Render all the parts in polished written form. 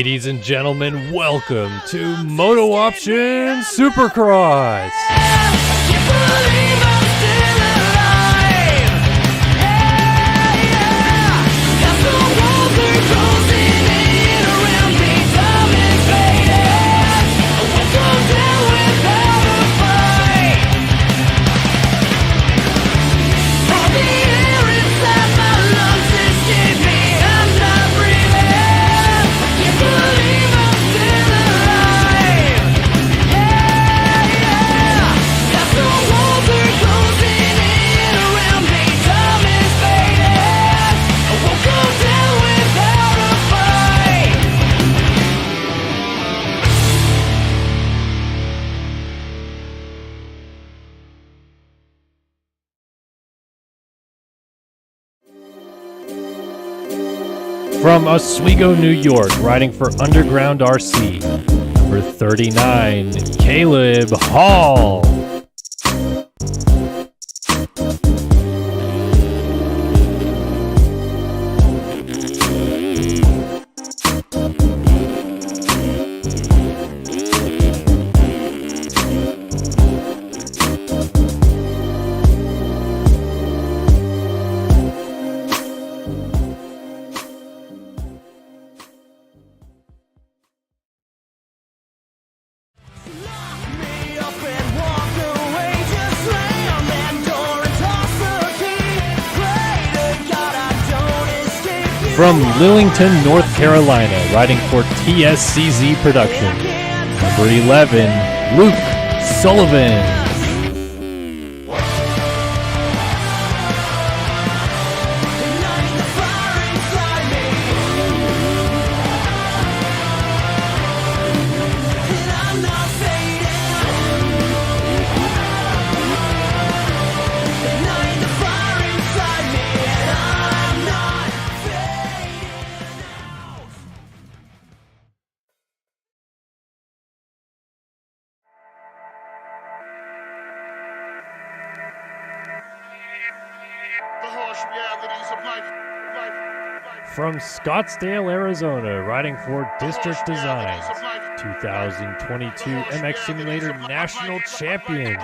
Ladies and gentlemen, welcome to MotoOption Supercross. From Oswego, New York, riding for Underground RC, number 39, Caleb Hall. From Lillington, North Carolina, riding for TSCZ Production, number 11, Luke Sullivan. From Scottsdale, Arizona, riding for District Designs, 2022 MX Simulator National Champion,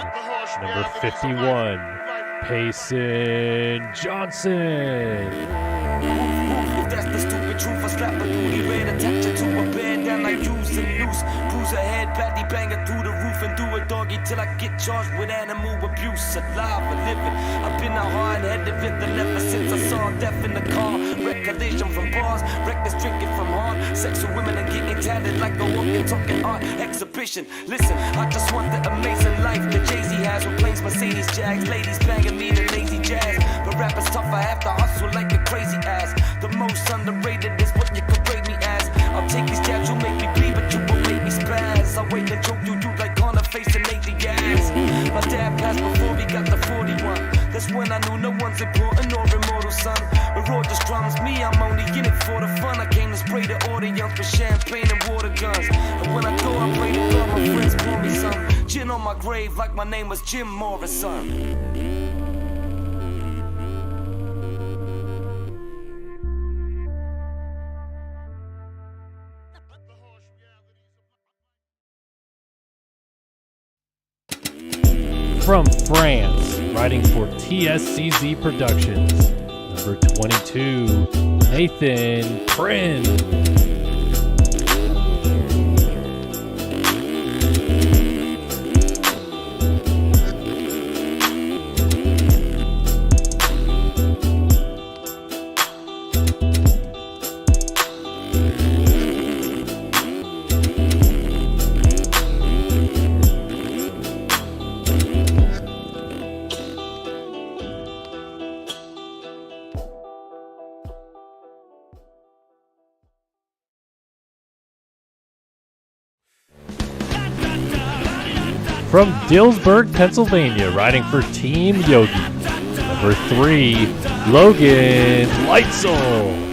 number 51, Payson Johnson. That's the stupid truth. I slap a booty red, attach it to a band, and I use and loose. Cruise ahead, patty banger through the roof and do a doggy till I get charged with animal abuse. Alive and living, I've been a hard-headed victim ever since I saw death in the car. Recollection from bars, reckless drinking from hard sex with women and getting tatted like a walking, talking art exhibition. Listen, I just want the amazing life that Jay-Z has with planes, Mercedes, Jags, ladies banging me to lazy jazz. But rap is tough, I have to hustle like a crazy ass. The most underrated is what you could rate me as. I'll take these jabs, you'll make me bleed, but you won't make me spaz. I wait and choke you like on a face and make the ass. My dad passed before he got the 41. That's when I knew no one's important or immortal, son. We're all just drums, me, I'm only in it for the fun. I came to spray the audience with champagne and water guns. And when I go, I pray to God, my friends pour me some gin on my grave like my name was Jim Morrison. From France, riding for TSCZ Productions, number 22, Nathan Prin. From Dillsburg, Pennsylvania, riding for Team Yogi, number 3, Logan Leitzel.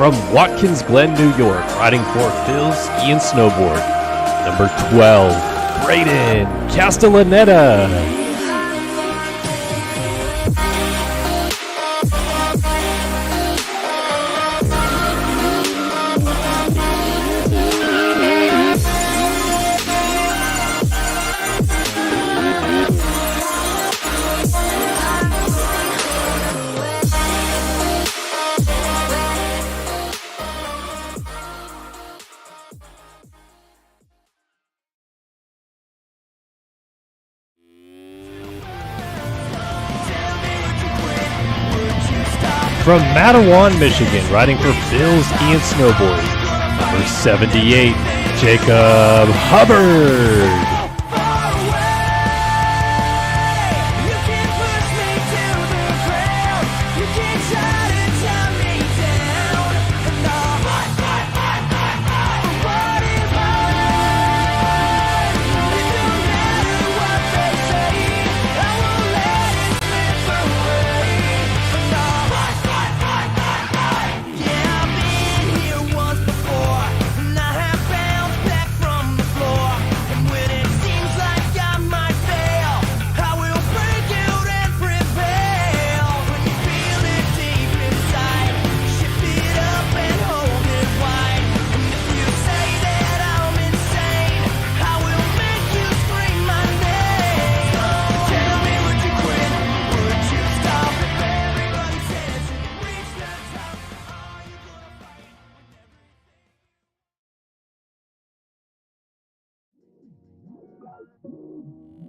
From Watkins Glen, New York, riding for Phil Ski and Snowboard. Number 12, Braden Castellaneta. From Mattawan, Michigan, riding for Phil Ski and Snowboard. Number 78, Jacob Hubbard.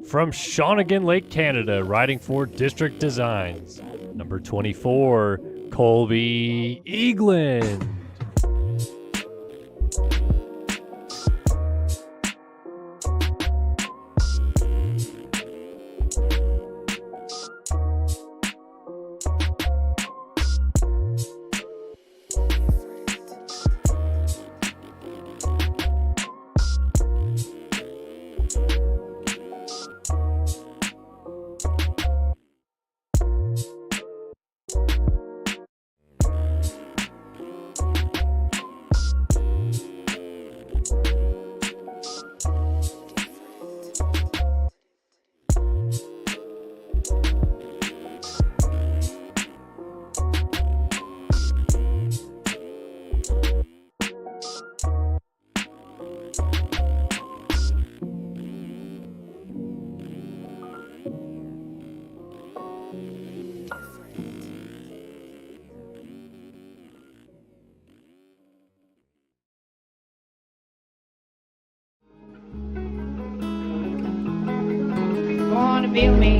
From Shawnigan Lake, Canada, riding for District Designs. Number 24, Colby Eagland.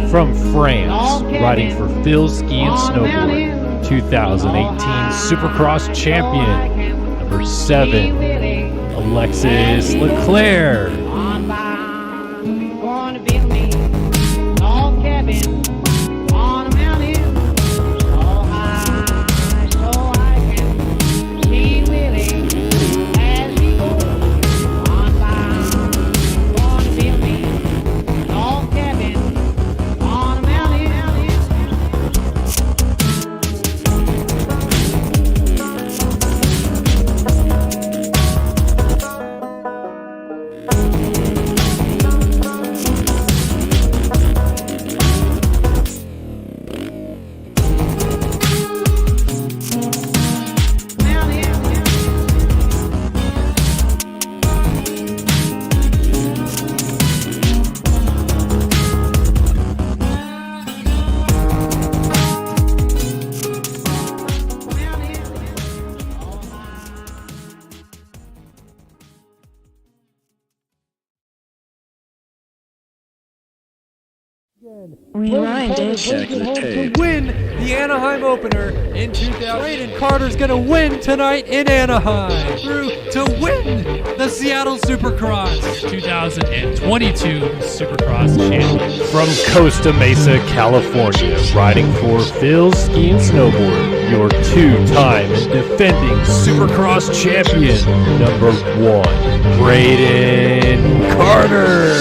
From France, riding for Phil Ski and Snowboard, 2018 Supercross champion, number 7, Alexis Leclerc. Rewind check the tape. Win the Anaheim opener in 2000. Braden Carter's gonna win tonight in Anaheim. Through to win the Seattle Supercross 2022 Supercross champion. From Costa Mesa, California, riding for Phil Ski and Snowboard, your 2-time defending Supercross champion, number 1, Braden Carter.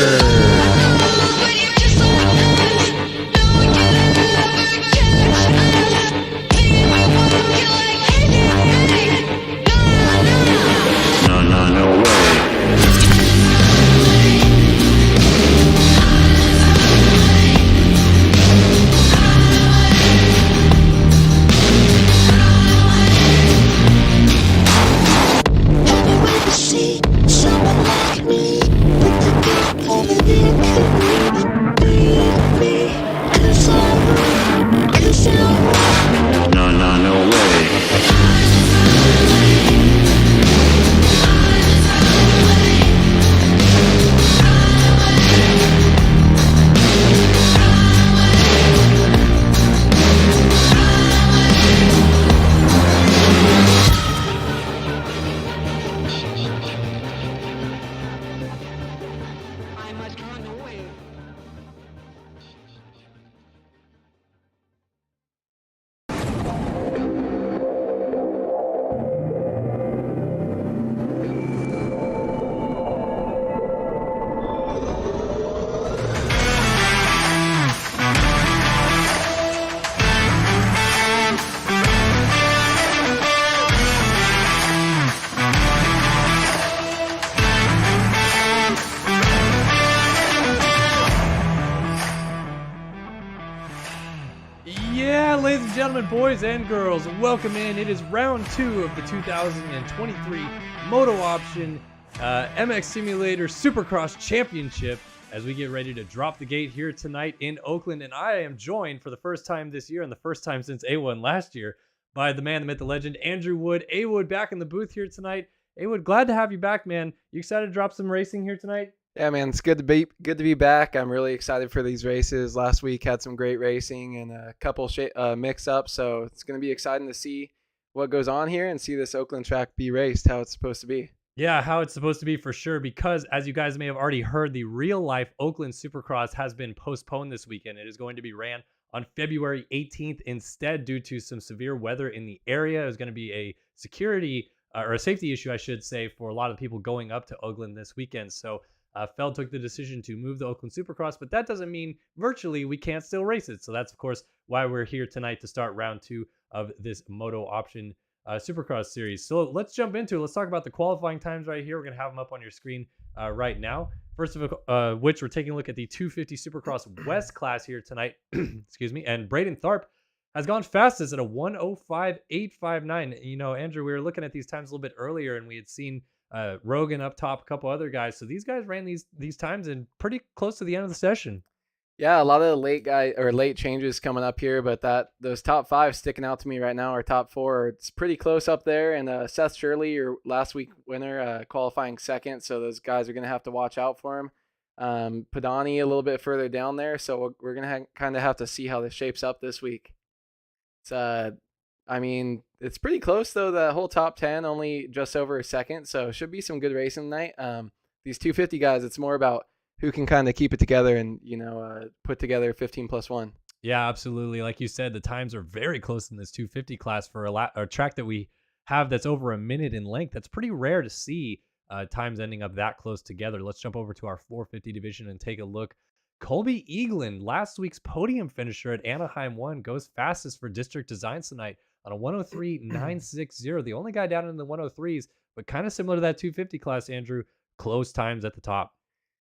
gentlemen, boys and girls, welcome in. It is round 2 of the 2023 MotoOption MX Simulator Supercross Championship as we get ready to drop the gate here tonight in Oakland. And I am joined for the first time this year and the first time since A1 last year by the man, the myth, the legend, Andrew Wood. A-Wood back in the booth here tonight. A-Wood, glad to have you back, man. You excited to drop some racing here tonight? Yeah, man, it's good to be back. I'm really excited for these races. Last week had some great racing and a couple mix-ups, so it's going to be exciting to see what goes on here and see this Oakland track be raced how it's supposed to be. Yeah, how it's supposed to be for sure, because as you guys may have already heard, the real-life Oakland Supercross has been postponed this weekend. It is going to be ran on February 18th instead due to some severe weather in the area. It was going to be a security or a safety issue, I should say, for a lot of people going up to Oakland this weekend. So Feld took the decision to move the Oakland Supercross, but that doesn't mean virtually we can't still race it. So that's, of course, why we're here tonight to start round 2 of this MotoOption Supercross series. So let's jump into it. Let's talk about the qualifying times right here. We're going to have them up on your screen right now. First of which, we're taking a look at the 250 Supercross West class here tonight. Excuse me. And Braden Tharp has gone fastest at a 1:05.859. You know, Andrew, we were looking at these times a little bit earlier, and we had seen Rogan up top, a couple other guys. So these guys ran these times in pretty close to the end of the session. Yeah, a lot of late changes coming up here, but those top 5 sticking out to me right now, or top 4, it's pretty close up there. And Seth Shirley, your last week winner, qualifying second, so those guys are going to have to watch out for him. Padani a little bit further down there, so we're going to kind of have to see how this shapes up this week. It's pretty close, though. The whole top 10 only just over a second, so should be some good racing tonight. These 250 guys, it's more about who can kind of keep it together and, put together 15+1. Yeah, absolutely. Like you said, the times are very close in this 250 class for a track that we have that's over a minute in length. That's pretty rare to see times ending up that close together. Let's jump over to our 450 division and take a look. Colby Eagland, last week's podium finisher at Anaheim 1, goes fastest for District Designs tonight on a 1:03.960. The only guy down in the 1:03s, but kind of similar to that 250 class, Andrew. Close times at the top.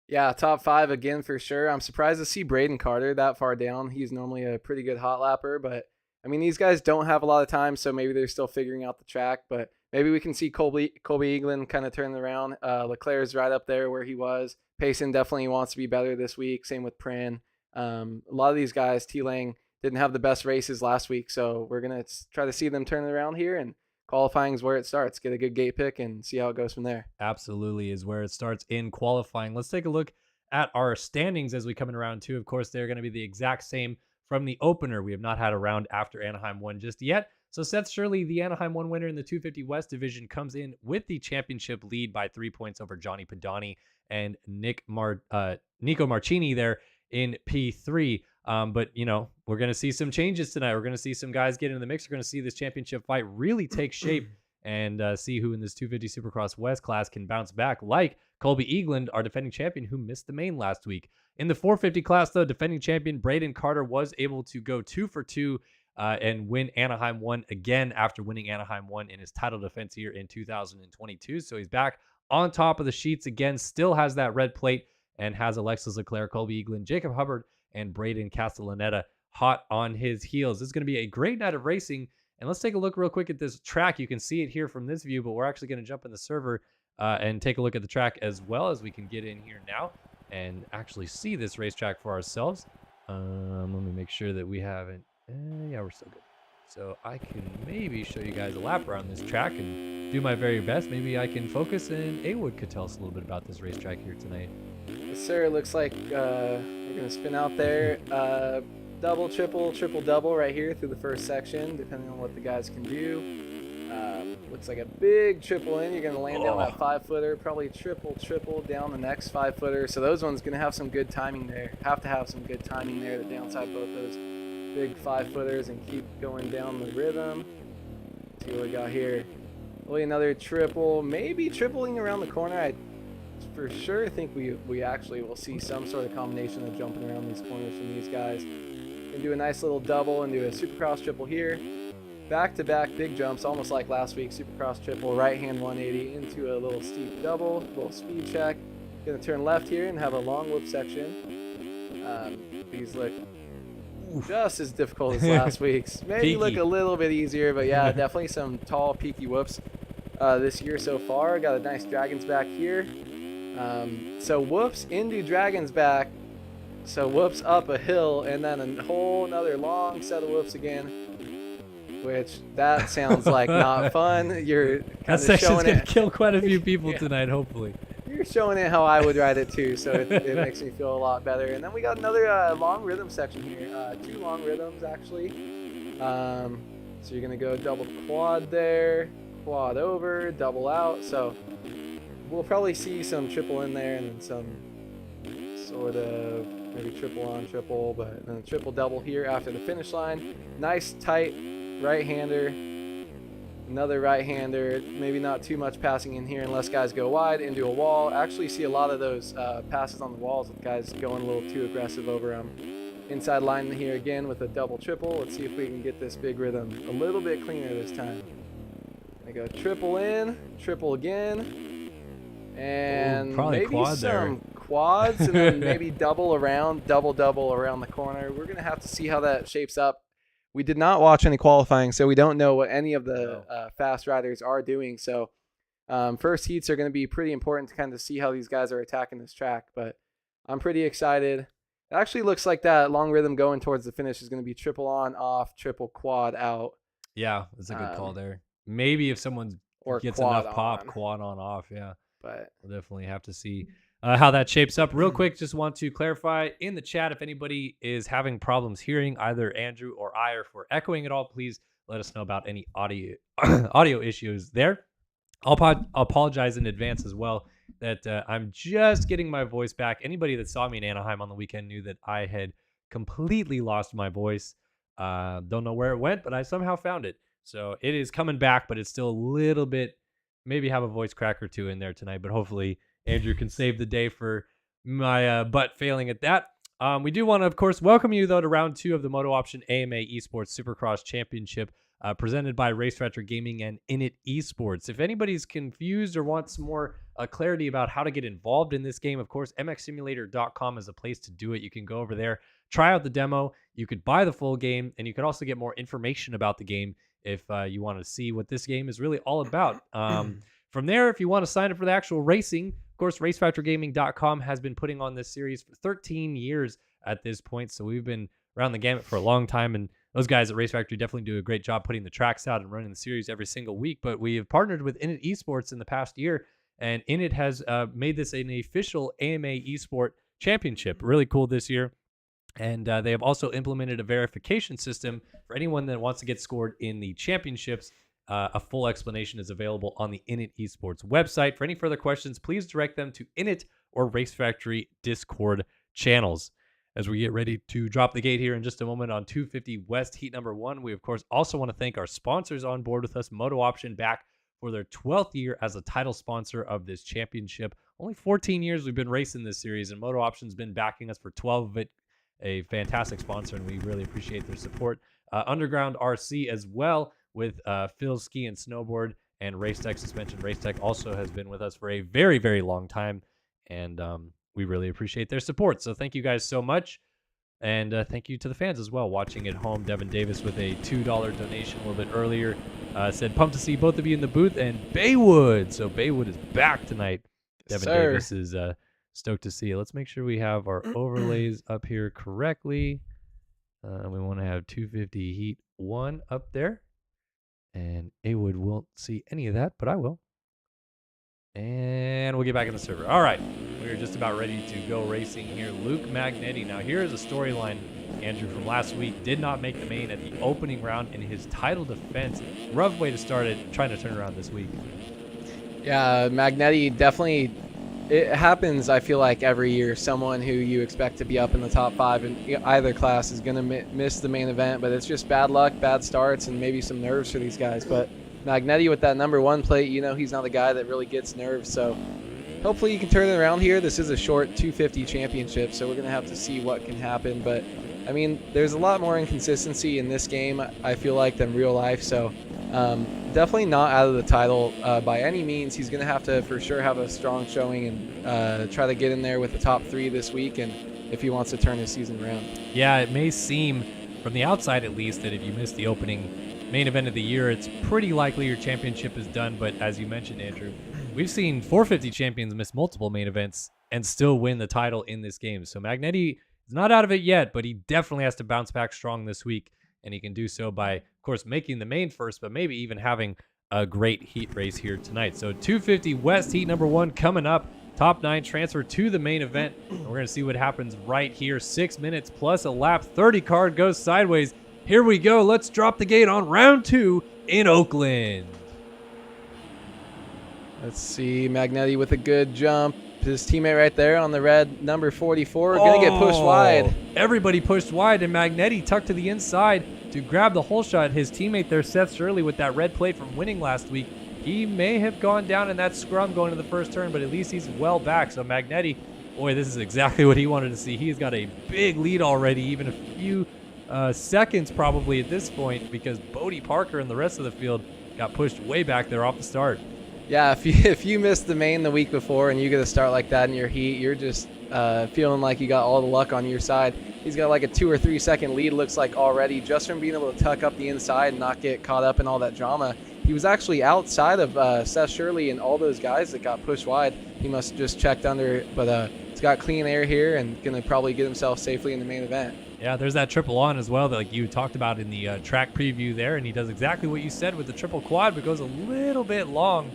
Yeah, top 5 again for sure. I'm surprised to see Braden Carter that far down. He's normally a pretty good hot lapper, but these guys don't have a lot of time, so maybe they're still figuring out the track. But maybe we can see Colby Eagland kind of turn around. Leclerc's right up there where he was. Payson definitely wants to be better this week. Same with Prin. A lot of these guys, T-Lang didn't have the best races last week, so we're going to try to see them turn it around here, and qualifying is where it starts. Get a good gate pick and see how it goes from there. Absolutely is where it starts in qualifying. Let's take a look at our standings as we come in round 2. Of course, they're going to be the exact same from the opener. We have not had a round after Anaheim 1 just yet. So Seth Shirley, the Anaheim 1 winner in the 250 West division, comes in with the championship lead by 3 points over Johnny Padani and Nico Marchini there in P3. But, we're going to see some changes tonight. We're going to see some guys get in the mix. We're going to see this championship fight really take shape and see who in this 250 Supercross West class can bounce back, like Colby Eagland, our defending champion, who missed the main last week. In the 450 class, though, defending champion Braden Carter was able to go 2 for 2 and win Anaheim 1 again after winning Anaheim 1 in his title defense here in 2022. So he's back on top of the sheets again, still has that red plate, and has Alexis Leclerc, Colby Eagland, Jacob Hubbard, and Braden Castellaneta hot on his heels. This is going to be a great night of racing. And let's take a look real quick at this track. You can see it here from this view, but we're actually going to jump in the server and take a look at the track as well, as we can get in here now and actually see this racetrack for ourselves. Let me make sure that we haven't. Yeah, we're still good. So I can maybe show you guys a lap around this track and do my very best. Maybe I can focus, and A-Wood could tell us a little bit about this racetrack here tonight. Yes, sir. Looks like we're going to spin out there. Double, triple, double right here through the first section, depending on what the guys can do. Looks like a big triple in. You're going to land down that 5-footer, probably triple down the next 5-footer. So those ones going to have some good timing there. Have to have some good timing there to downside both those big 5-footers and keep going down the rhythm. Let's see what we got here. Only another triple, maybe tripling around the corner. I for sure think we actually will see some sort of combination of jumping around these corners from these guys. And do a nice little double and do a Supercross triple here. Back-to-back big jumps, almost like last week. Supercross triple, right-hand 180 into a little steep double, little speed check. Gonna turn left here and have a long loop section. These look just as difficult as last week's. Maybe look Peaky. a little bit easier, but yeah, definitely some tall, peaky whoops this year so far. Got a nice Dragon's Back here. So whoops into Dragon's Back. So whoops up a hill, and then a whole another long set of whoops again. Which that sounds like not fun. You're That kind of section's showing gonna it. kill quite a few people Yeah. tonight, hopefully. You're showing it how I would ride it too, so it makes me feel a lot better. And then we got another long rhythm section here. 2 long rhythms actually. So you're gonna go double quad there, quad over, double out. So we'll probably see some triple in there and then some sort of maybe triple on triple, but then a triple double here after the finish line. Nice tight right-hander. Another right-hander, maybe not too much passing in here unless guys go wide into a wall. Actually see a lot of those passes on the walls with guys going a little too aggressive over them. Inside line here again with a double triple. Let's see if we can get this big rhythm a little bit cleaner this time. I go triple in, triple again, and probably maybe quad there. some quads, and then maybe double around, double around the corner. We're gonna have to see how that shapes up. We did not watch any qualifying, so we don't know what any of the fast riders are doing. So first heats are going to be pretty important to kind of see how these guys are attacking this track. But I'm pretty excited. It actually looks like that long rhythm going towards the finish is going to be triple on, off, triple quad out. Yeah, that's a good call there. Maybe if someone Or gets quad enough pop, on. quad on off, yeah. But We'll definitely have to see how that shapes up. Real quick, just want to clarify in the chat, if anybody is having problems hearing either Andrew or I, or if we're echoing at all, please let us know about any audio audio issues there. I'll apologize in advance as well that I'm just getting my voice back. Anybody that saw me in Anaheim on the weekend knew that I had completely lost my voice. Don't know where it went, but I somehow found it. So it is coming back, but it's still a little bit, maybe have a voice crack or two in there tonight, but hopefully Andrew can save the day for my butt failing at that. We do want to, of course, welcome you, though, to round 2 of the MotoOption AMA Esports Supercross Championship presented by Race Retro Gaming and Init Esports. If anybody's confused or wants more clarity about how to get involved in this game, of course, mxsimulator.com is a place to do it. You can go over there, try out the demo. You could buy the full game, and you could also get more information about the game if you want to see what this game is really all about. From there, if you want to sign up for the actual racing, of course, racefactorgaming.com has been putting on this series for 13 years at this point. So we've been around the gamut for a long time, and those guys at Race Factory definitely do a great job putting the tracks out and running the series every single week. But we have partnered with Init Esports in the past year, and Init has made this an official AMA Esport Championship. Really cool this year. And they have also implemented a verification system for anyone that wants to get scored in the championships. A full explanation is available on the Init Esports website. For any further questions, please direct them to Init or Race Factory Discord channels. As we get ready to drop the gate here in just a moment on 250 West Heat number 1, we, of course, also want to thank our sponsors on board with us, MotoOption, back for their 12th year as a title sponsor of this championship. Only 14 years we've been racing this series, and MotoOption's been backing us for 12 of it. A fantastic sponsor, and we really appreciate their support. Underground RC as well, with Phil's Ski and Snowboard and Racetech Suspension. Racetech also has been with us for a very, very long time, and we really appreciate their support. So thank you guys so much, and thank you to the fans as well watching at home. Devin Davis with a $2 donation a little bit earlier said, pumped to see both of you in the booth, and Baywood. So Baywood is back tonight. Yes, Devin sir. Davis is stoked to see it. Let's make sure we have our overlays up here correctly. We want to have 250 Heat 1 up there. And Awood won't see any of that, but I will. And we'll get back in the server. All right. We're just about ready to go racing here. Luke Magnetti. Now, here is a storyline, Andrew, from last week. Did not make the main at the opening round in his title defense. Rough way to start it. Trying to turn around this week. yeah, Magnetti definitely. It happens, I feel like, every year. Someone who you expect to be up in the top 5 in either class is going to miss the main event, but it's just bad luck, bad starts, and maybe some nerves for these guys. But Magnetti with that number 1 plate, he's not the guy that really gets nerves. So hopefully you can turn it around here. This is a short 250 championship, so we're going to have to see what can happen. But, I mean, there's a lot more inconsistency in this game, I feel like, than real life. So definitely not out of the title by any means. He's going to have to for sure have a strong showing and try to get in there with the top 3 this week, and if he wants to turn his season around. Yeah, it may seem from the outside at least, that if you miss the opening main event of the year, it's pretty likely your championship is done. But as you mentioned, Andrew, we've seen 450 champions miss multiple main events and still win the title in this game. So Magnetti is not out of it yet, but he definitely has to bounce back strong this week. And he can do so by, of course, making the main first, but maybe even having a great heat race here tonight. So 250 West heat number 1 coming up. Top 9 transfer to the main event. And we're going to see what happens right here. 6 minutes plus a lap. 30 card goes sideways. Here we go. Let's drop the gate on round 2 in Oakland. Let's see, Magnetti with a good jump. His teammate right there on the red, number 44, going to get pushed wide. Everybody pushed wide, and Magnetti tucked to the inside to grab the hole shot. His teammate there, Seth Shirley, with that red plate from winning last week, he may have gone down in that scrum going to the first turn, but at least he's well back. So Magnetti, boy, this is exactly what he wanted to see. He's got a big lead already, even a few seconds probably at this point, because Bodie Parker and the rest of the field got pushed way back there off the start. Yeah, if you missed the main the week before and you get a start like that in your heat, you're just feeling like you got all the luck on your side. He's got like a 2 or 3 second lead, looks like, already, just from being able to tuck up the inside and not get caught up in all that drama. He was actually outside of Seth Shirley and all those guys that got pushed wide. He must have just checked under, but he's got clean air here and going to probably get himself safely in the main event. Yeah, there's that triple on as well that like you talked about in the track preview there, and he does exactly what you said with the triple quad, but goes a little bit long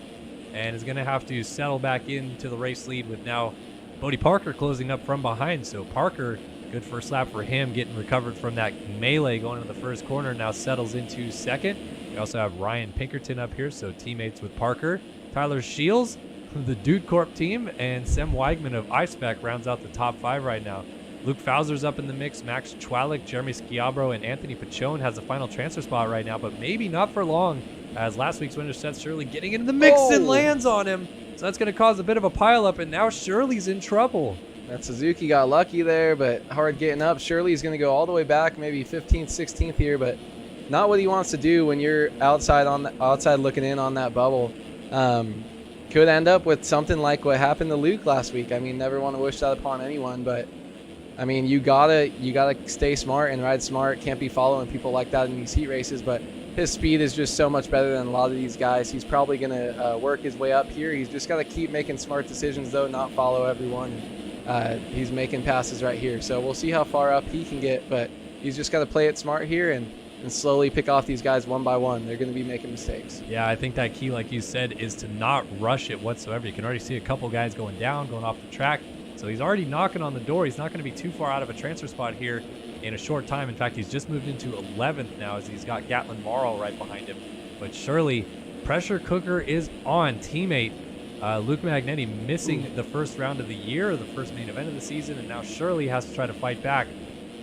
and is going to have to settle back into the race lead with now Bodie Parker closing up from behind. So Parker, good first lap for him, getting recovered from that melee going into the first corner, now settles into second. We also have Ryan Pinkerton up here, so teammates with Parker. Tyler Shields, the Dude Corp team, and Sem Weigman of iSpec rounds out the top 5 right now. Luke Fauser's up in the mix, Max Chwalik, Jeremy Schiabro, and Anthony Pachone has the final transfer spot right now, but maybe not for long, as last week's winner Seth Shirley getting into the mix and lands on him. So that's going to cause a bit of a pileup, and now Shirley's in trouble. That Suzuki got lucky there, but hard getting up. Shirley's going to go all the way back, maybe 15th, 16th here, but not what he wants to do when you're outside looking in on that bubble. Could end up with something like what happened to Luke last week. I mean, never want to wish that upon anyone, but I mean, you gotta stay smart and ride smart. Can't be following people like that in these heat races, but his speed is just so much better than a lot of these guys. He's probably gonna work his way up here. He's just got to keep making smart decisions, though, not follow everyone. He's making passes right here, so we'll see how far up he can get, but he's just got to play it smart here and slowly pick off these guys one by one. They're going to be making mistakes. Yeah, I think that key, like you said, is to not rush it whatsoever. You can already see a couple guys going down, going off the track. So he's already knocking on the door. He's not going to be too far out of a transfer spot here in a short time. In fact, he's just moved into 11th now as he's got Gatlin Morrow right behind him. But surely, pressure cooker is on. Teammate Luke Magnetti missing the first round of the year, the first main event of the season, and now Shirley has to try to fight back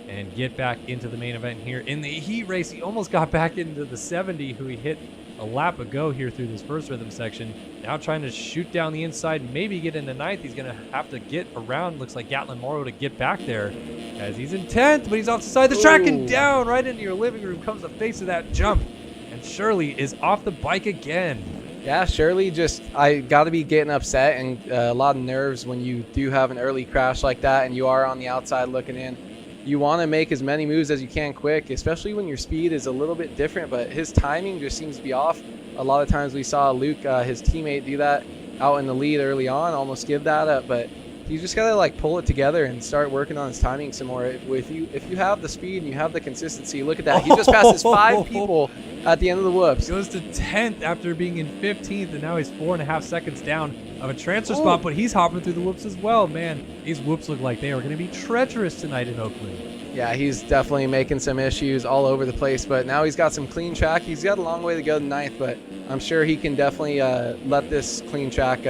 and get back into the main event here. In the heat race, he almost got back into the 70, who he hit a lap ago here through this first rhythm section. Now trying to shoot down the inside, maybe get into 9th. He's going to have to get around, looks like Gatlin Morrow, to get back there, as he's in 10th, but he's off the side of the track and down right into your living room comes the face of that jump. And Shirley is off the bike again. Yeah, Shirley I got to be getting upset and a lot of nerves when you do have an early crash like that and you are on the outside looking in. You want to make as many moves as you can quick, especially when your speed is a little bit different, but his timing just seems to be off. A lot of times we saw Luke, his teammate, do that out in the lead early on, almost give that up, but he's just got to like pull it together and start working on his timing some more. If you have the speed and you have the consistency, look at that. He just passes 5 people at the end of the whoops. Goes to 10th after being in 15th, and now he's 4.5 seconds down of a transfer spot, but he's hopping through the whoops as well. Man, these whoops look like they are going to be treacherous tonight in Oakland. Yeah, he's definitely making some issues all over the place, but now he's got some clean track. He's got a long way to go to 9th, but I'm sure he can definitely let this clean track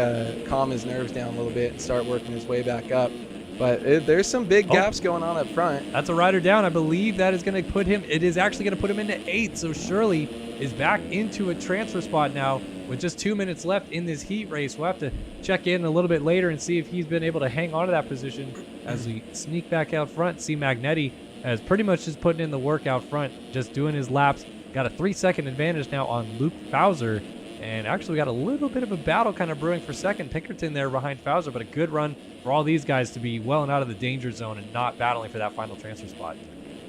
calm his nerves down a little bit and start working his way back up. But there's some big gaps going on up front. That's a rider down. I believe that is going to put him, it is actually going to put him into 8th. So Shirley is back into a transfer spot now with just 2 minutes left in this heat race. We'll have to check in a little bit later and see if he's been able to hang on to that position as we sneak back out front. See Magnetti as pretty much just putting in the work out front, just doing his laps. Got a 3-second advantage now on Luke Fauser. And actually, we got a little bit of a battle kind of brewing for second. Pinkerton there behind Fauser, but a good run for all these guys to be well and out of the danger zone and not battling for that final transfer spot.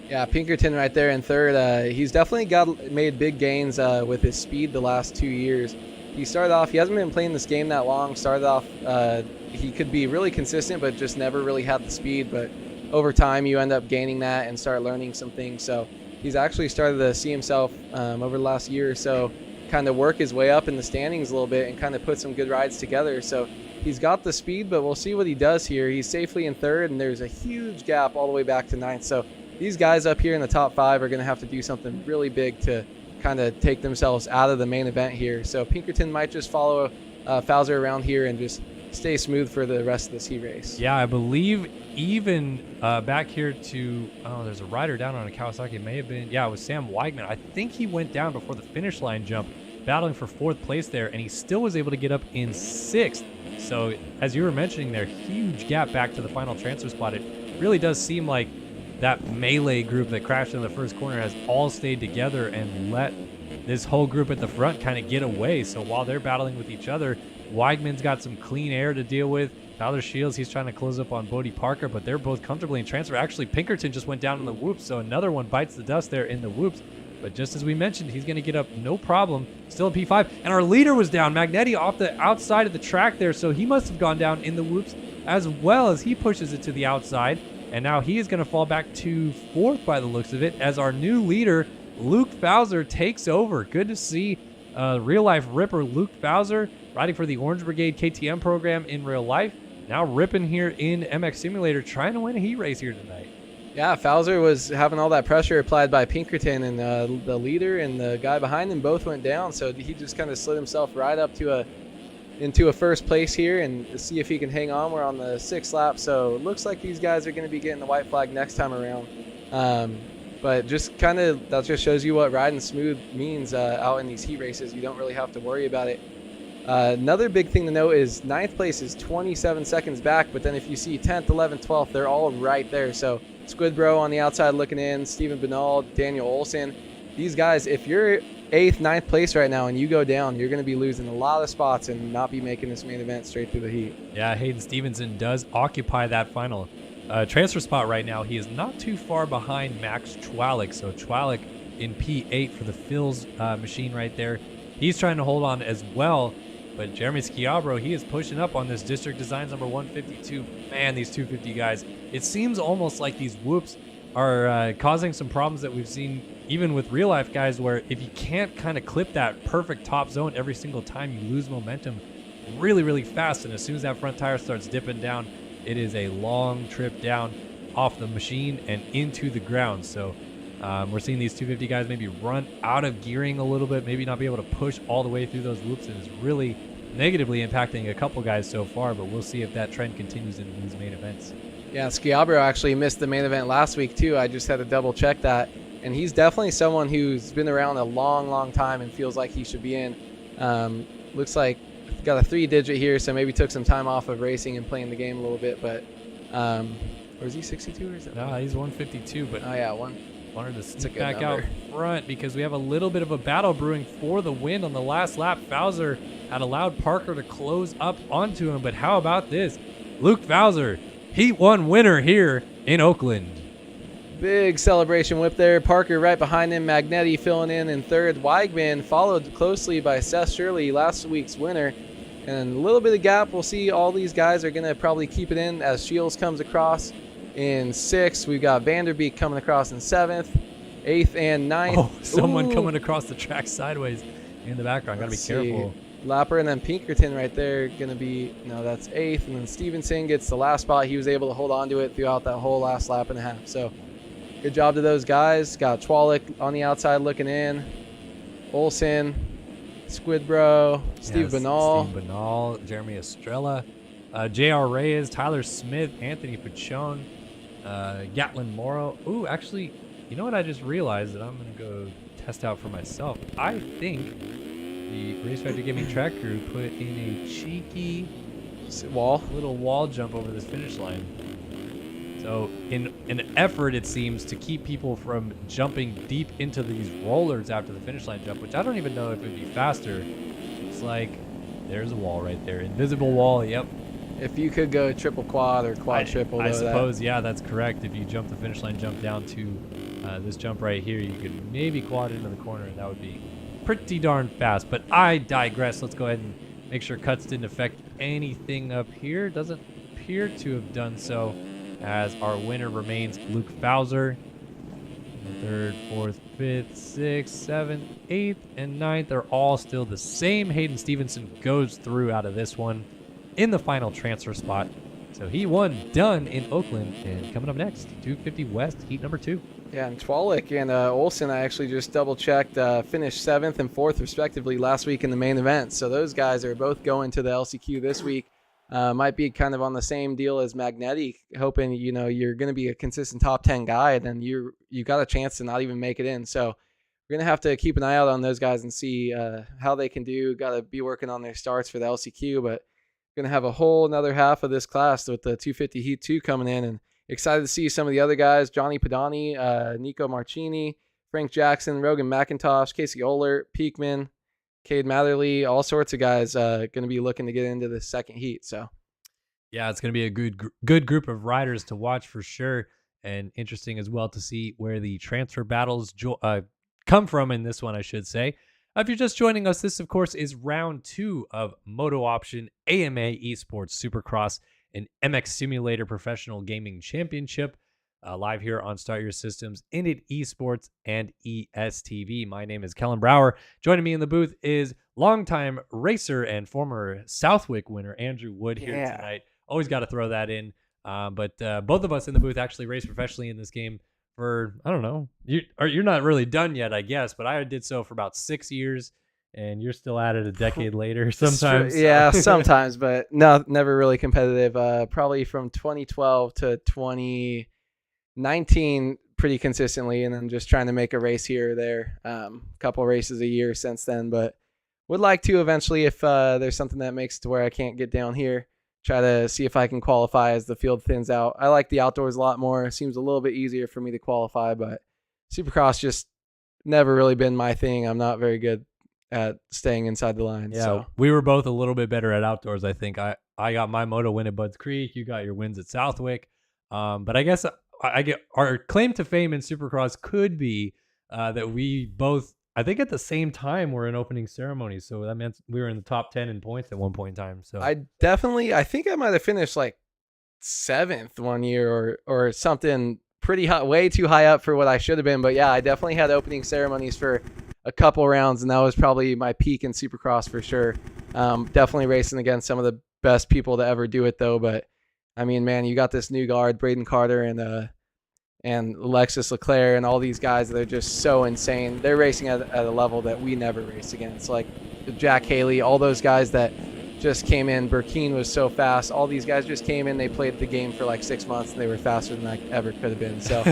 Yeah, Pinkerton right there in third. He's definitely made big gains with his speed the last 2 years. He started off, he hasn't been playing this game that long. Started off, he could be really consistent, but just never really had the speed. But over time, you end up gaining that and start learning some things. So he's actually started to see himself over the last year or so kind of work his way up in the standings a little bit and kind of put some good rides together. So he's got the speed, but we'll see what he does here. He's safely in third, and there's a huge gap all the way back to ninth. So these guys up here in the top 5 are going to have to do something really big to kind of take themselves out of the main event here. So Pinkerton might just follow Fowler around here and just stay smooth for the rest of this heat race. Yeah, I believe even back here to, there's a rider down on a Kawasaki. It may have been, it was Sam Weigman. I think he went down before the finish line jump, battling for 4th place there, and he still was able to get up in 6th. So as you were mentioning there, huge gap back to the final transfer spot. It really does seem like that melee group that crashed in the first corner has all stayed together and let this whole group at the front kind of get away. So while they're battling with each other, Weigman's got some clean air to deal with. Tyler Shields, he's trying to close up on Bodie Parker, but they're both comfortably in transfer. Actually, Pinkerton just went down in the whoops, so another one bites the dust there in the whoops. But just as we mentioned, he's going to get up no problem. Still in P5. And our leader was down. Magnetti off the outside of the track there, so he must have gone down in the whoops as well as he pushes it to the outside. And now he is going to fall back to 4th by the looks of it as our new leader, Luke Fowler, takes over. Good to see real-life ripper Luke Fowler riding for the Orange Brigade KTM program in real life. Now ripping here in MX Simulator, trying to win a heat race here tonight. Yeah, Fowler was having all that pressure applied by Pinkerton, and the leader and the guy behind him both went down. So he just kind of slid himself right up to into a first place here and see if he can hang on. We're on the 6th lap, so it looks like these guys are going to be getting the white flag next time around. But just kind of, that just shows you what riding smooth means out in these heat races. You don't really have to worry about it. Another big thing to note is 9th place is 27 seconds back, but then if you see 10th, 11th, 12th, they're all right there. So Squidbro on the outside looking in, Stephen Benal, Daniel Olson. These guys, if you're 8th, 9th place right now and you go down, you're going to be losing a lot of spots and not be making this main event straight through the heat. Yeah, Hayden Stevenson does occupy that final transfer spot right now. He is not too far behind Max Chwalik. So Chwalik in P8 for the Phil's machine right there. He's trying to hold on as well. But Jeremy Schiabro, he is pushing up on this District Designs number 152. Man, these 250 guys. It seems almost like these whoops are causing some problems that we've seen even with real life guys, where if you can't kind of clip that perfect top zone every single time, you lose momentum really, really fast. And as soon as that front tire starts dipping down, it is a long trip down off the machine and into the ground. So we're seeing these 250 guys maybe run out of gearing a little bit, maybe not be able to push all the way through those whoops, and it's really negatively impacting a couple guys so far, but we'll see if that trend continues into these main events. Yeah, Schiabro actually missed the main event last week too. I just had to double check that. And he's definitely someone who's been around a long, long time and feels like he should be in. Looks like got a 3-digit here, so maybe took some time off of racing and playing the game a little bit. But, or is he 62 or is that? No, he's 152. But oh yeah, wanted to sneak back out front because we have a little bit of a battle brewing for the win on the last lap. Fowler had allowed Parker to close up onto him, but how about this? Luke Fowler, Heat 1 winner here in Oakland. Big celebration whip there. Parker right behind him. Magnetti filling in third. Weigman followed closely by Seth Shirley, last week's winner. And a little bit of gap. We'll see all these guys are going to probably keep it in as Shields comes across in 6th. We've got Vanderbeek coming across in 7th, 8th, and 9th. Oh, someone coming across the track sideways in the background. Got to be careful. Lapper and then Pinkerton right there going to be, no, that's 8th. And then Stevenson gets the last spot. He was able to hold on to it throughout that whole last lap and a half. So good job to those guys. Got Chwalik on the outside looking in. Olson, Squidbro, Steve Benal, Jeremy Estrella, J.R. Reyes, Tyler Smith, Anthony Pachon, Gatlin Morrow. Ooh, actually, you know what I just realized that I'm going to go test out for myself? I think the Race Factor Gaming track crew put in a cheeky little wall jump over this finish line. So in an effort, it seems, to keep people from jumping deep into these rollers after the finish line jump, which I don't even know if it would be faster. It's like, there's a wall right there. Invisible wall, yep. If you could go triple quad or quad triple. I suppose, yeah, that's correct. If you jump the finish line, jump down to This jump right here, you could maybe quad into the corner, and that would be pretty darn fast. But I digress. Let's go ahead and make sure cuts didn't affect anything up here. Doesn't appear to have done so, as our winner remains Luke Fowler. Third, fourth, fifth, sixth, seventh, eighth, and ninth are all still the same. Hayden Stevenson goes through out of this one in the final transfer spot. So he won done in Oakland. And coming up next, 250 West, heat number 2. Yeah, and Twalik and Olsen, I actually just double-checked, finished 7th and 4th, respectively, last week in the main event. So those guys are both going to the LCQ this week. Might be kind of on the same deal as Magnetti, hoping, you're going to be a consistent top 10 guy, and then you got a chance to not even make it in. So we're going to have to keep an eye out on those guys and see how they can do. Got to be working on their starts for the LCQ, but going to have a whole another half of this class with the 250 Heat 2 coming in, and excited to see some of the other guys, Johnny Padani, Nico Marchini, Frank Jackson, Rogan McIntosh, Casey Ohlert, Peakman, Cade Matherly, all sorts of guys going to be looking to get into the second heat. So, yeah, it's going to be a good group of riders to watch for sure, and interesting as well to see where the transfer battles come from in this one, I should say. If you're just joining us, this, of course, is round 2 of MotoOption AMA Esports Supercross and MX Simulator Professional Gaming Championship, live here on Start Your Systems, Init Esports, and ESTV. My name is Kellen Brower. Joining me in the booth is longtime racer and former Southwick winner Andrew Wood here tonight. Always got to throw that in. But both of us in the booth actually raced professionally in this game for, I don't know, you're not really done yet, I guess, but I did so for about 6 years. And you're still at it a decade later sometimes. Yeah, sometimes, but no, never really competitive. Probably from 2012 to 2019 pretty consistently, and then just trying to make a race here or there. Couple races a year since then, but would like to eventually, if there's something that makes it to where I can't get down here, try to see if I can qualify as the field thins out. I like the outdoors a lot more. It seems a little bit easier for me to qualify, but Supercross just never really been my thing. I'm not very good at staying inside the line. Yeah, so we were both a little bit better at outdoors, I think. I got my moto win at Budds Creek. You got your wins at Southwick. But I guess I get our claim to fame in Supercross could be that we both, I think at the same time, were in opening ceremonies. So that meant we were in the top 10 in points at one point in time. So I think I might have finished like 7th one year or something pretty high, way too high up for what I should have been. But yeah, I definitely had opening ceremonies for a couple rounds, and that was probably my peak in Supercross for sure. Definitely racing against some of the best people to ever do it, though. But I mean, man, you got this new guard, Braden Carter and Alexis Leclerc, and all these guys that are just so insane. They're racing at a level that we never raced against. Like Jack Haley, all those guys that just came in. Burkeen was so fast. All these guys just came in. They played the game for like 6 months, and they were faster than I ever could have been. So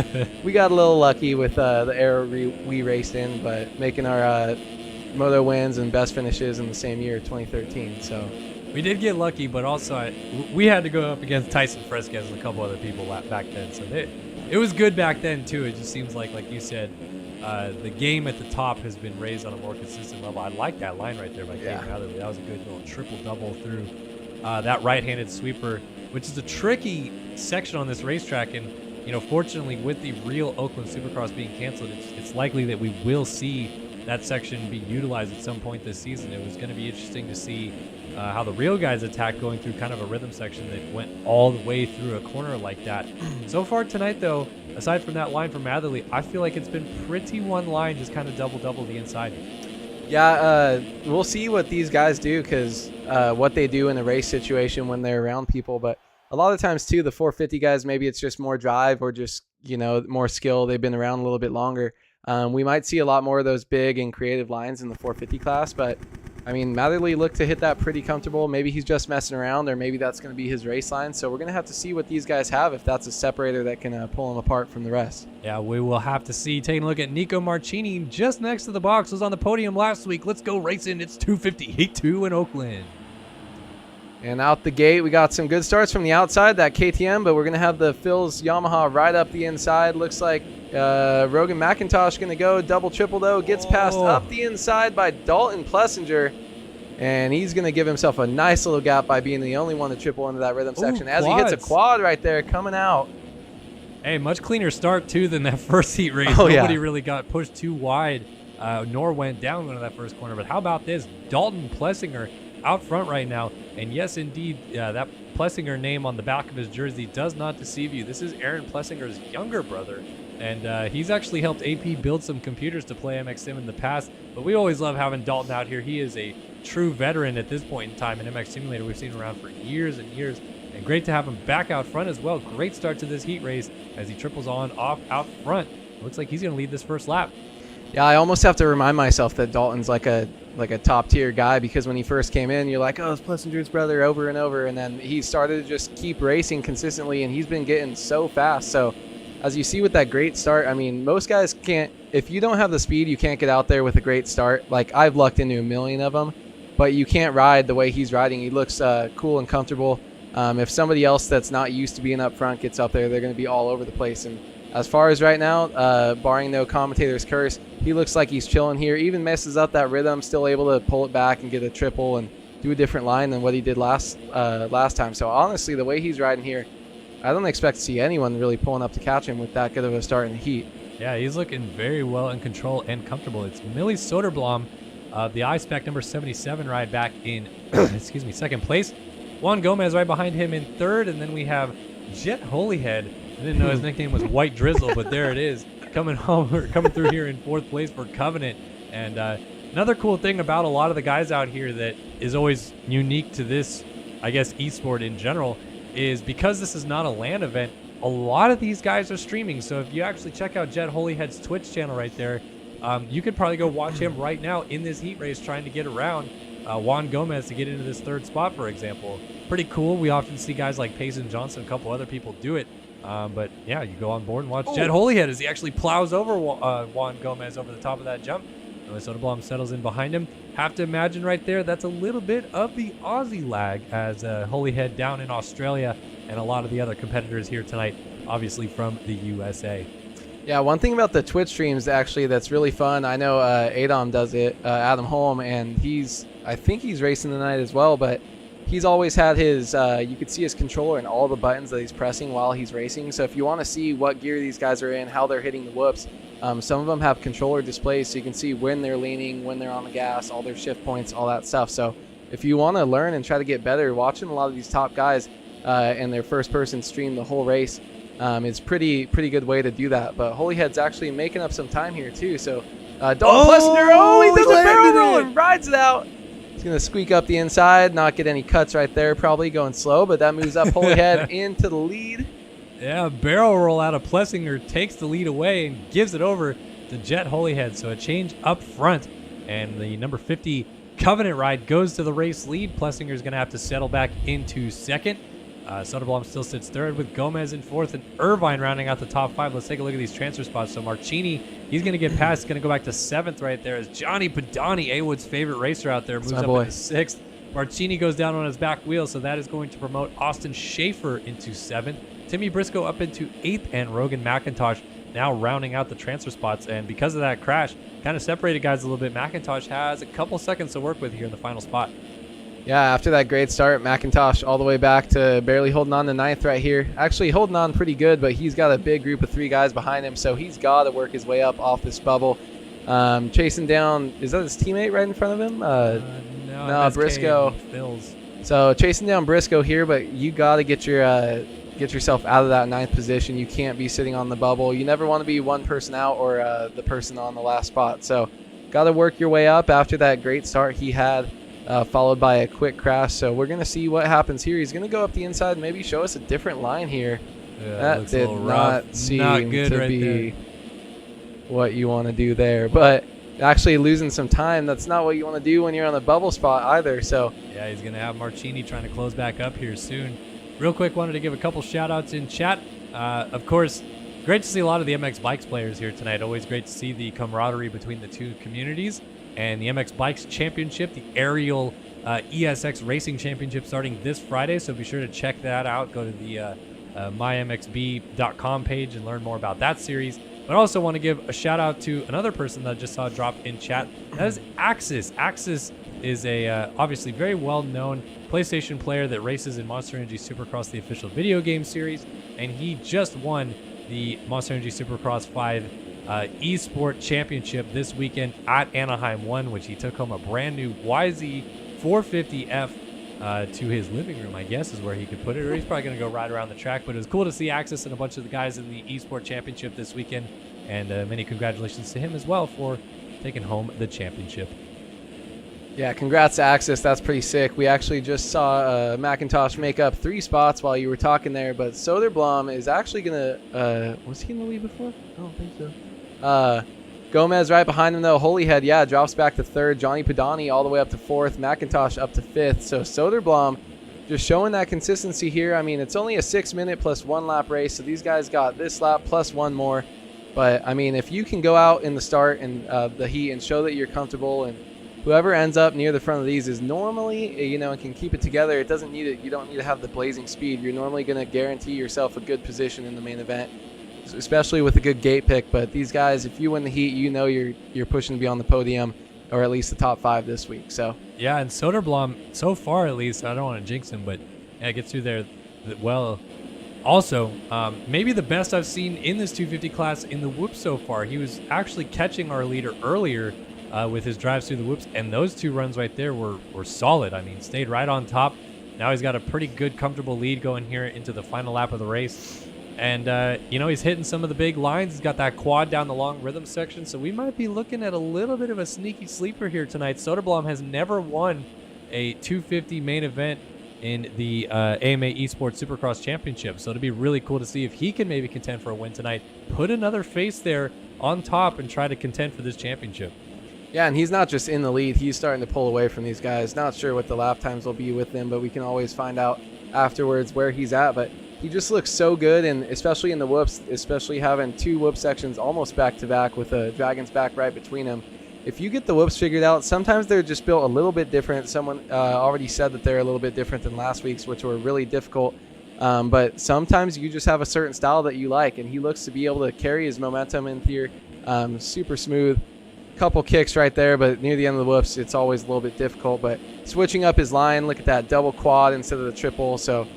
we got a little lucky with the era we raced in, but making our moto wins and best finishes in the same year, 2013. So we did get lucky, but also we had to go up against Tyson Fresquez and a couple other people back then. So it was good back then too. It just seems like you said, the game at the top has been raised on a more consistent level. I like that line right there by Cade Matherly. That was a good little triple-double through that right-handed sweeper, which is a tricky section on this racetrack. And, fortunately, with the real Oakland Supercross being canceled, it's likely that we will see that section be utilized at some point this season. It was going to be interesting to see how the real guys attack going through kind of a rhythm section that went all the way through a corner like that. So far tonight, though, aside from that line from Matherly, I feel like it's been pretty one line, just kind of double the inside. Yeah, we'll see what these guys do, because what they do in a race situation when they're around people. But a lot of times, too, the 450 guys, maybe it's just more drive or just, more skill. They've been around a little bit longer. We might see a lot more of those big and creative lines in the 450 class, but I mean, Matherly looked to hit that pretty comfortable. Maybe he's just messing around, or maybe that's going to be his race line. So we're going to have to see what these guys have, if that's a separator that can pull them apart from the rest. Yeah, we will have to see. Taking a look at Nico Marchini just next to the box. Was on the podium last week. Let's go racing. It's 250 Heat 2 in Oakland. And out the gate, we got some good starts from the outside, that KTM, but we're going to have the Phil's Yamaha right up the inside. Looks like Rogan McIntosh going to go triple, though. Gets passed up the inside by Dalton Plessinger, and he's going to give himself a nice little gap by being the only one to triple into that rhythm section. As he hits a quad right there coming out. Hey, much cleaner start, too, than that first heat race. Oh, yeah. Nobody really got pushed too wide, nor went down into that first corner. But how about this? Dalton Plessinger out front right now. And yes, indeed, that Plessinger name on the back of his jersey does not deceive you. This is Aaron Plessinger's younger brother. And he's actually helped AP build some computers to play MX Sim in the past. But we always love having Dalton out here. He is a true veteran at this point in time in MX Simulator. We've seen him around for years and years. And great to have him back out front as well. Great start to this heat race as he triples on off out front. Looks like he's going to lead this first lap. Yeah, I almost have to remind myself that Dalton's like a top tier guy, because when he first came in, you're like, oh, it's Plessinger's brother over and over. And then he started to just keep racing consistently, and he's been getting so fast. So as you see with that great start, I mean, most guys can't, if you don't have the speed, you can't get out there with a great start. Like, I've lucked into a million of them, but you can't ride the way he's riding. He looks cool and comfortable. If somebody else that's not used to being up front gets up there, they're going to be all over the place. And as far as right now, barring no commentator's curse, he looks like he's chilling here. Even messes up that rhythm, still able to pull it back and get a triple and do a different line than what he did last time. So honestly, the way he's riding here, I don't expect to see anyone really pulling up to catch him with that good of a start in the heat. Yeah, he's looking very well in control and comfortable. It's Millie Soderblom, the I-Spec number 77 ride back in, excuse me, second place. Juan Gomez right behind him in third, and then we have Jet Holyhead. I didn't know his nickname was White Drizzle, but there it is, coming through here in fourth place for Covenant. And another cool thing about a lot of the guys out here that is always unique to this, I guess, esport in general, is because this is not a LAN event, a lot of these guys are streaming. So if you actually check out Jet Holyhead's Twitch channel right there, you could probably go watch him right now in this heat race trying to get around Juan Gomez to get into this third spot, for example. Pretty cool. We often see guys like Payson Johnson, a couple other people do it. But yeah, you go on board and watch Jet Holyhead as he actually plows over Juan Gomez over the top of that jump. Soderblom settles in behind him. Have to imagine right there, that's a little bit of the Aussie lag as Holyhead down in Australia and a lot of the other competitors here tonight, obviously from the USA. Yeah, one thing about the Twitch streams actually that's really fun, I know Adam does it, Adam Holm, and I think he's racing tonight as well, but he's always had his, you could see his controller and all the buttons that he's pressing while he's racing. So if you want to see what gear these guys are in, how they're hitting the whoops, some of them have controller displays so you can see when they're leaning, when they're on the gas, all their shift points, all that stuff. So if you want to learn and try to get better, watching a lot of these top guys and their first person stream the whole race is pretty good way to do that. But Holyhead's actually making up some time here too. So Dalton Plessinger, he does a barrel roll and rides it out. He's going to squeak up the inside, not get any cuts right there, probably going slow, but that moves up Holyhead into the lead. Yeah, barrel roll out of Plessinger takes the lead away and gives it over to Jet Holyhead. So a change up front, and the number 50 Covenant ride goes to the race lead. Plessinger's going to have to settle back into second. Soderblom still sits third with Gomez in fourth and Irvine rounding out the top five. Let's take a look at these transfer spots. So Marchini, he's going to get past. He's going to go back to seventh right there as Johnny Padani, A-Wood's favorite racer out there, moves up into sixth. Marchini goes down on his back wheel, so that is going to promote Austin Schaefer into seventh. Timmy Briscoe up into eighth, and Rogan McIntosh now rounding out the transfer spots. And because of that crash, kind of separated guys a little bit. McIntosh has a couple seconds to work with here in the final spot. Yeah, after that great start, McIntosh all the way back to barely holding on to ninth right here. Actually holding on pretty good, but he's got a big group of three guys behind him, so he's got to work his way up off this bubble. Chasing down, is that his teammate right in front of him? No, Briscoe. So chasing down Briscoe here, but you got to get yourself out of that ninth position. You can't be sitting on the bubble. You never want to be one person out or the person on the last spot. So got to work your way up after that great start he had. Followed by a quick crash. So we're going to see what happens here. He's going to go up the inside and maybe show us a different line here. Yeah, that did not seem good to right be what you want to do there. But actually losing some time, that's not what you want to do when you're on the bubble spot either. So yeah, he's going to have Marchini trying to close back up here soon. Real quick, wanted to give a couple shout-outs in chat. Of course, great to see a lot of the MX Bikes players here tonight. Always great to see the camaraderie between the two communities. And the MX Bikes Championship, the Aerial ESX Racing Championship starting this Friday. So be sure to check that out. Go to the mymxb.com page and learn more about that series. But I also want to give a shout out to another person that I just saw drop in chat. That is Axis. Axis is a obviously very well-known PlayStation player that races in Monster Energy Supercross, the official video game series. And he just won the Monster Energy Supercross 5 Esport Championship this weekend at Anaheim 1, which he took home a brand new YZ 450F to his living room, I guess is where he could put it, or he's probably going to go ride around the track. But it was cool to see Axis and a bunch of the guys in the Esport Championship this weekend, and many congratulations to him as well for taking home the championship. Yeah, congrats to Axis. That's pretty sick. We actually just saw McIntosh make up 3 spots while you were talking there, but Soderblom is actually going to... was he in the lead before? I don't think so. Gomez right behind him, though. Holyhead, yeah, drops back to 3rd. Johnny Padani all the way up to 4th. McIntosh up to 5th. So Soderblom just showing that consistency here. I mean, it's only a 6-minute plus 1 lap race, so these guys got this lap plus 1 more. But, I mean, if you can go out in the start and the heat and show that you're comfortable, and whoever ends up near the front of these is normally, and can keep it together. It doesn't need it. You don't need to have the blazing speed. You're normally going to guarantee yourself a good position in the main event, especially with a good gate pick. But these guys, if you win the heat, you're pushing to be on the podium, or at least the top 5 this week. So yeah, and Soderblom, so far at least, I don't want to jinx him, but yeah, gets through there well. Also, maybe the best I've seen in this 250 class in the whoops so far. He was actually catching our leader earlier with his drives through the whoops, and those 2 runs right there were solid. I mean, stayed right on top. Now he's got a pretty good, comfortable lead going here into the final lap of the race. And, he's hitting some of the big lines. He's got that quad down the long rhythm section, so we might be looking at a little bit of a sneaky sleeper here tonight. Soderblom has never won a 250 main event in the AMA Esports Supercross Championship, so it'd be really cool to see if he can maybe contend for a win tonight. Put another face there on top and try to contend for this championship. yeah, and he's not just in the lead. He's starting to pull away from these guys. Not sure what the lap times will be with him, but we can always find out afterwards where he's at. But he just looks so good, and especially in the whoops, especially having 2 whoop sections almost back-to-back with a Dragon's Back right between them. If you get the whoops figured out, sometimes they're just built a little bit different. Someone already said that they're a little bit different than last week's, which were really difficult. But sometimes you just have a certain style that you like, and he looks to be able to carry his momentum in here. Super smooth. Couple kicks right there, but near the end of the whoops, it's always a little bit difficult. But switching up his line, look at that double quad instead of the triple. So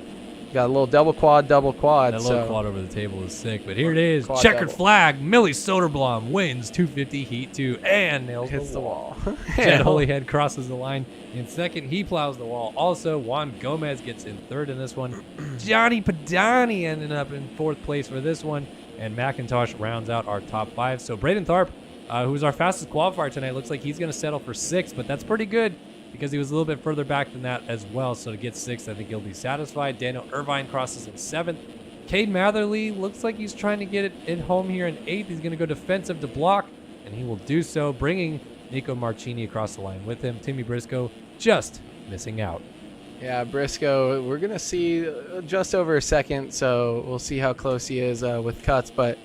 got a little double quad. That little quad over the table is sick, but here it is. Quad Checkered double. flag. Millie Soderblom wins 250 Heat 2 and nails Hits the wall. Jed Holyhead crosses the line in 2nd. He plows the wall. Also, Juan Gomez gets in 3rd in this one. Johnny Padani ended up in 4th place for this one, and McIntosh rounds out our top 5. So Braden Tharp, who was our fastest qualifier tonight, looks like he's going to settle for 6th, but that's pretty good because he was a little bit further back than that as well. So to get 6th, I think he'll be satisfied. Daniel Irvine crosses in 7th. Cade Matherly looks like he's trying to get it home here in 8th. He's going to go defensive to block, and he will do so, bringing Nico Marchini across the line with him. Timmy Briscoe just missing out. Yeah, Briscoe, we're going to see just over a 2nd, so we'll see how close he is with cuts. But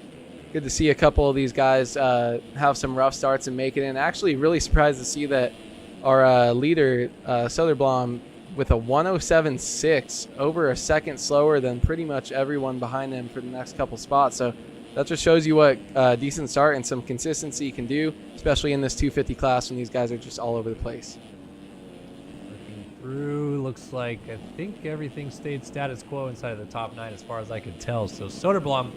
good to see a couple of these guys have some rough starts and make it in. Actually, really surprised to see that our leader, Soderblom, with a 107.6, over a 2nd slower than pretty much everyone behind him for the next couple spots. So that just shows you what a decent start and some consistency can do, especially in this 250 class when these guys are just all over the place. Looking through, looks like I think everything stayed status quo inside of the top 9 as far as I could tell. So Soderblom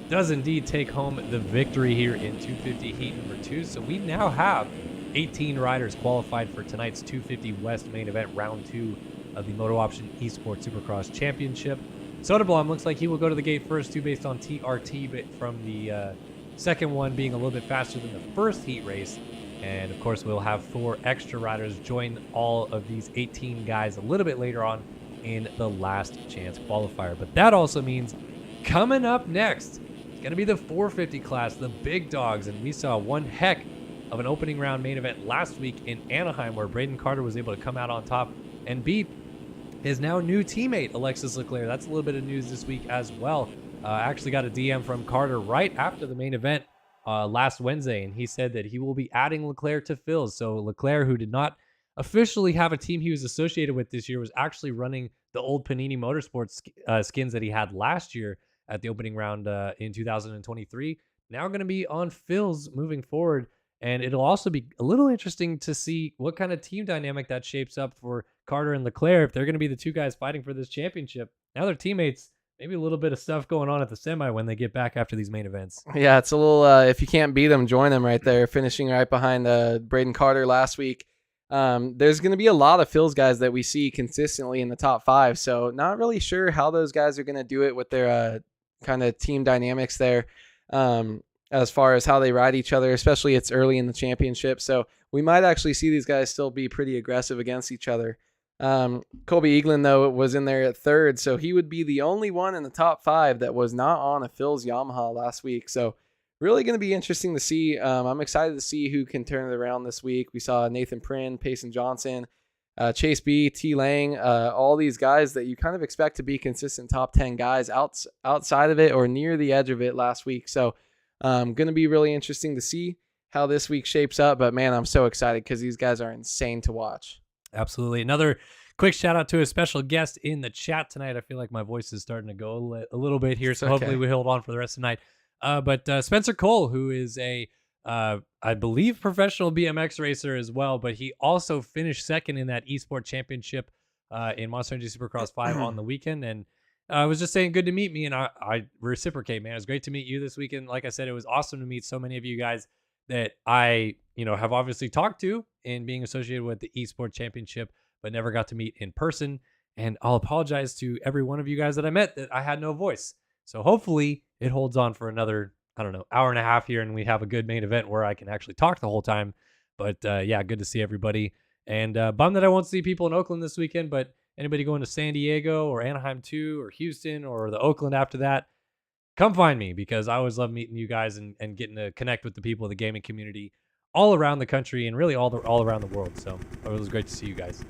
does indeed take home the victory here in 250 heat number 2. So we now have 18 riders qualified for tonight's 250 West main event, round 2 of the MotoOption Esports Supercross Championship. Soderblom looks like he will go to the gate first too, based on TRT, but from the second one being a little bit faster than the first heat race. And of course, we'll have 4 extra riders join all of these 18 guys a little bit later on in the last chance qualifier. But that also means coming up next, it's going to be the 450 class, the big dogs. And we saw one heck of an opening round main event last week in Anaheim, where Braden Carter was able to come out on top and beat his now new teammate, Alexis Leclerc. That's a little bit of news this week as well. I actually got a DM from Carter right after the main event last Wednesday, and he said that he will be adding Leclerc to Phil's. So Leclerc, who did not officially have a team he was associated with this year, was actually running the old Panini Motorsports skins that he had last year at the opening round in 2023. Now going to be on Phil's moving forward. And it'll also be a little interesting to see what kind of team dynamic that shapes up for Carter and Leclerc. If they're going to be the 2 guys fighting for this championship, now they're teammates. maybe a little bit of stuff going on at the semi when they get back after these main events. Yeah, it's a little, if you can't beat them, join them right there, finishing right behind Braden Carter last week. There's going to be a lot of Phil's guys that we see consistently in the top 5, so not really sure how those guys are going to do it with their kind of team dynamics there, as far as how they ride each other, especially it's early in the championship, so we might actually see these guys still be pretty aggressive against each other. Colby Eaglin, though, was in there at 3rd, so he would be the only one in the top 5 that was not on a Phil's Yamaha last week. So really going to be interesting to see. I'm excited to see who can turn it around this week. We saw Nathan Prin, Payson Johnson, Chase B, T Lang, all these guys that you kind of expect to be consistent top 10 guys outside of it or near the edge of it last week. So going to be really interesting to see how this week shapes up. But man, I'm so excited because these guys are insane to watch. Absolutely. Another quick shout out to a special guest in the chat tonight. I feel like my voice is starting to go a little bit here, so hopefully we hold on for the rest of the night. But Spencer Cole, who is a, I believe, professional BMX racer as well, but he also finished 2nd in that eSport championship in Monster Energy Supercross 5 on the weekend. And I was just saying, good to meet me, and I reciprocate, man. It was great to meet you this weekend. Like I said, it was awesome to meet so many of you guys that I, have obviously talked to in being associated with the eSport championship, but never got to meet in person. And I'll apologize to every one of you guys that I met that I had no voice. So hopefully it holds on for another, hour and a half here, and we have a good main event where I can actually talk the whole time. But yeah, good to see everybody. And bummed that I won't see people in Oakland this weekend, but anybody going to San Diego or Anaheim 2 or Houston or the Oakland after that, come find me, because I always love meeting you guys and getting to connect with the people of the gaming community all around the country and really all around the world. So it was great to see you guys.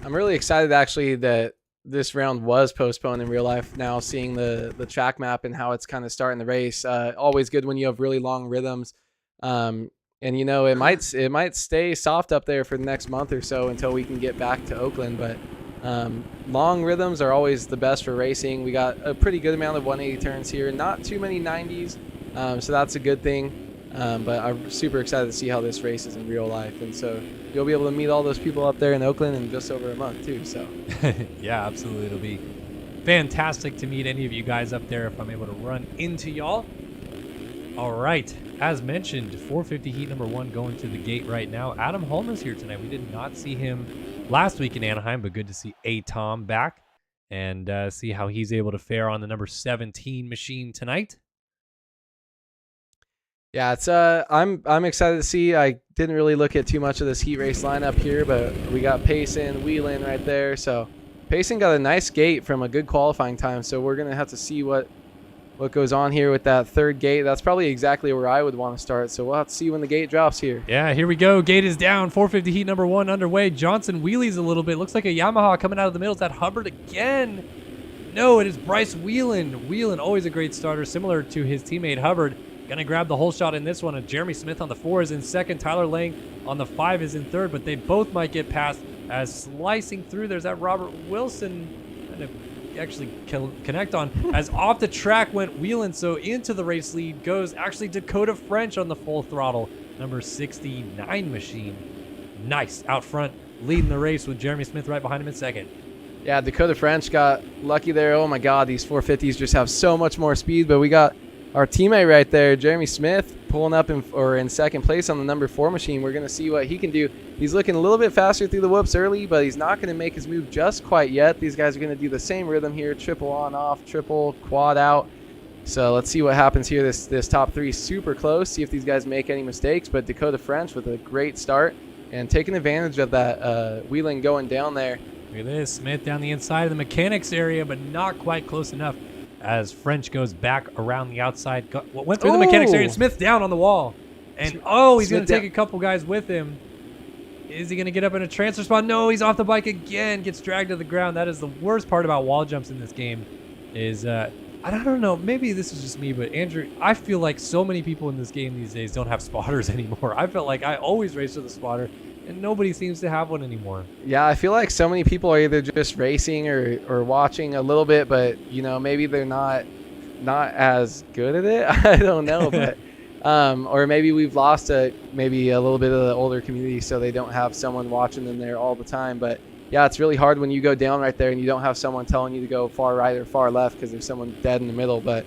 I'm really excited actually that this round was postponed in real life now, seeing the track map and how it's kind of starting the race. Always good when you have really long rhythms. And it might stay soft up there for the next month or so until we can get back to Oakland, but long rhythms are always the best for racing. We got a pretty good amount of 180 turns here, not too many 90s, so that's a good thing. But I'm super excited to see how this race is in real life, and so you'll be able to meet all those people up there in Oakland in just over a month too. So yeah, absolutely, it'll be fantastic to meet any of you guys up there if I'm able to run into y'all. All right, as mentioned, 450 heat number 1 going to the gate right now. Adam Holman's here tonight. We did not see him last week in Anaheim, but good to see Tom back and see how he's able to fare on the number 17 machine tonight. Yeah, it's I'm excited to see. I didn't really look at too much of this heat race lineup here, but we got Payson, Whelan right there. So Payson got a nice gate from a good qualifying time. So we're gonna have to see what goes on here with that 3rd gate. That's probably exactly where I would want to start. So we'll have to see when the gate drops here. Yeah, here we go. Gate is down. 450 heat number 1 underway. Johnson wheelies a little bit. Looks like a Yamaha coming out of the middle. Is that Hubbard again? No, it is Bryce Whelan. Whelan, always a great starter, similar to his teammate Hubbard. Going to grab the whole shot in this one. And Jeremy Smith on the 4 is in 2nd. Tyler Lang on the 5 is in 3rd, but they both might get past as slicing through. There's that Robert Wilson trying to actually connect on. As off the track went Whelan, so into the race lead goes actually Dakota French on the full throttle. Number 69 machine. Nice. Out front, leading the race with Jeremy Smith right behind him in 2nd. Yeah, Dakota French got lucky there. Oh my God, these 450s just have so much more speed, but we got our teammate right there, Jeremy Smith, pulling up in 2nd place on the number 4 machine. We're going to see what he can do. He's looking a little bit faster through the whoops early, but he's not going to make his move just quite yet. These guys are going to do the same rhythm here, triple on, off, triple, quad out. So let's see what happens here. This top 3 is super close. See if these guys make any mistakes, but Dakota French with a great start and taking advantage of that Wheeling going down there. Look at this, Smith down the inside of the mechanics area, but not quite close enough. As French goes back around the outside, went through the mechanics area, and Smith down on the wall. And he's going to take a couple guys with him. Is he going to get up in a transfer spot? No, he's off the bike again, gets dragged to the ground. That is the worst part about wall jumps in this game is, I don't know, maybe this is just me, but Andrew, I feel like so many people in this game these days don't have spotters anymore. I felt like I always race with a spotter, and nobody seems to have one anymore. Yeah, I feel like so many people are either just racing or watching a little bit, but maybe they're not as good at it. I don't know, but or maybe we've lost maybe a little bit of the older community, so they don't have someone watching them there all the time. But yeah, it's really hard when you go down right there and you don't have someone telling you to go far right or far left because there's someone dead in the middle. But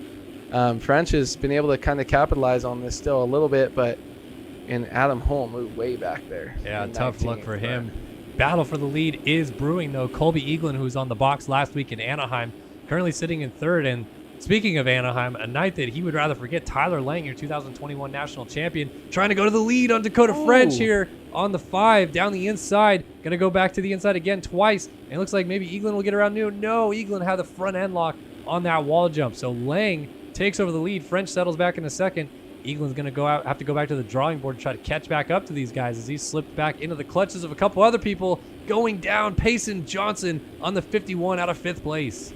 French has been able to kind of capitalize on this still a little bit, and Adam Holm moved way back there. Yeah, in tough luck 19th, for him. Battle for the lead is brewing, though. Colby Eaglin, who was on the box last week in Anaheim, currently sitting in third. And speaking of Anaheim, a night that he would rather forget, Tyler Lang, your 2021 national champion, trying to go to the lead on Dakota French here on the 5, down the inside. Going to go back to the inside again twice. And it looks like maybe Eaglin will get around new. No, Eaglin had the front end lock on that wall jump. So Lang takes over the lead. French settles back in a second. Eaglin's going to have to go back to the drawing board to try to catch back up to these guys as he slipped back into the clutches of a couple other people. Going down, Payson Johnson on the 51 out of 5th place.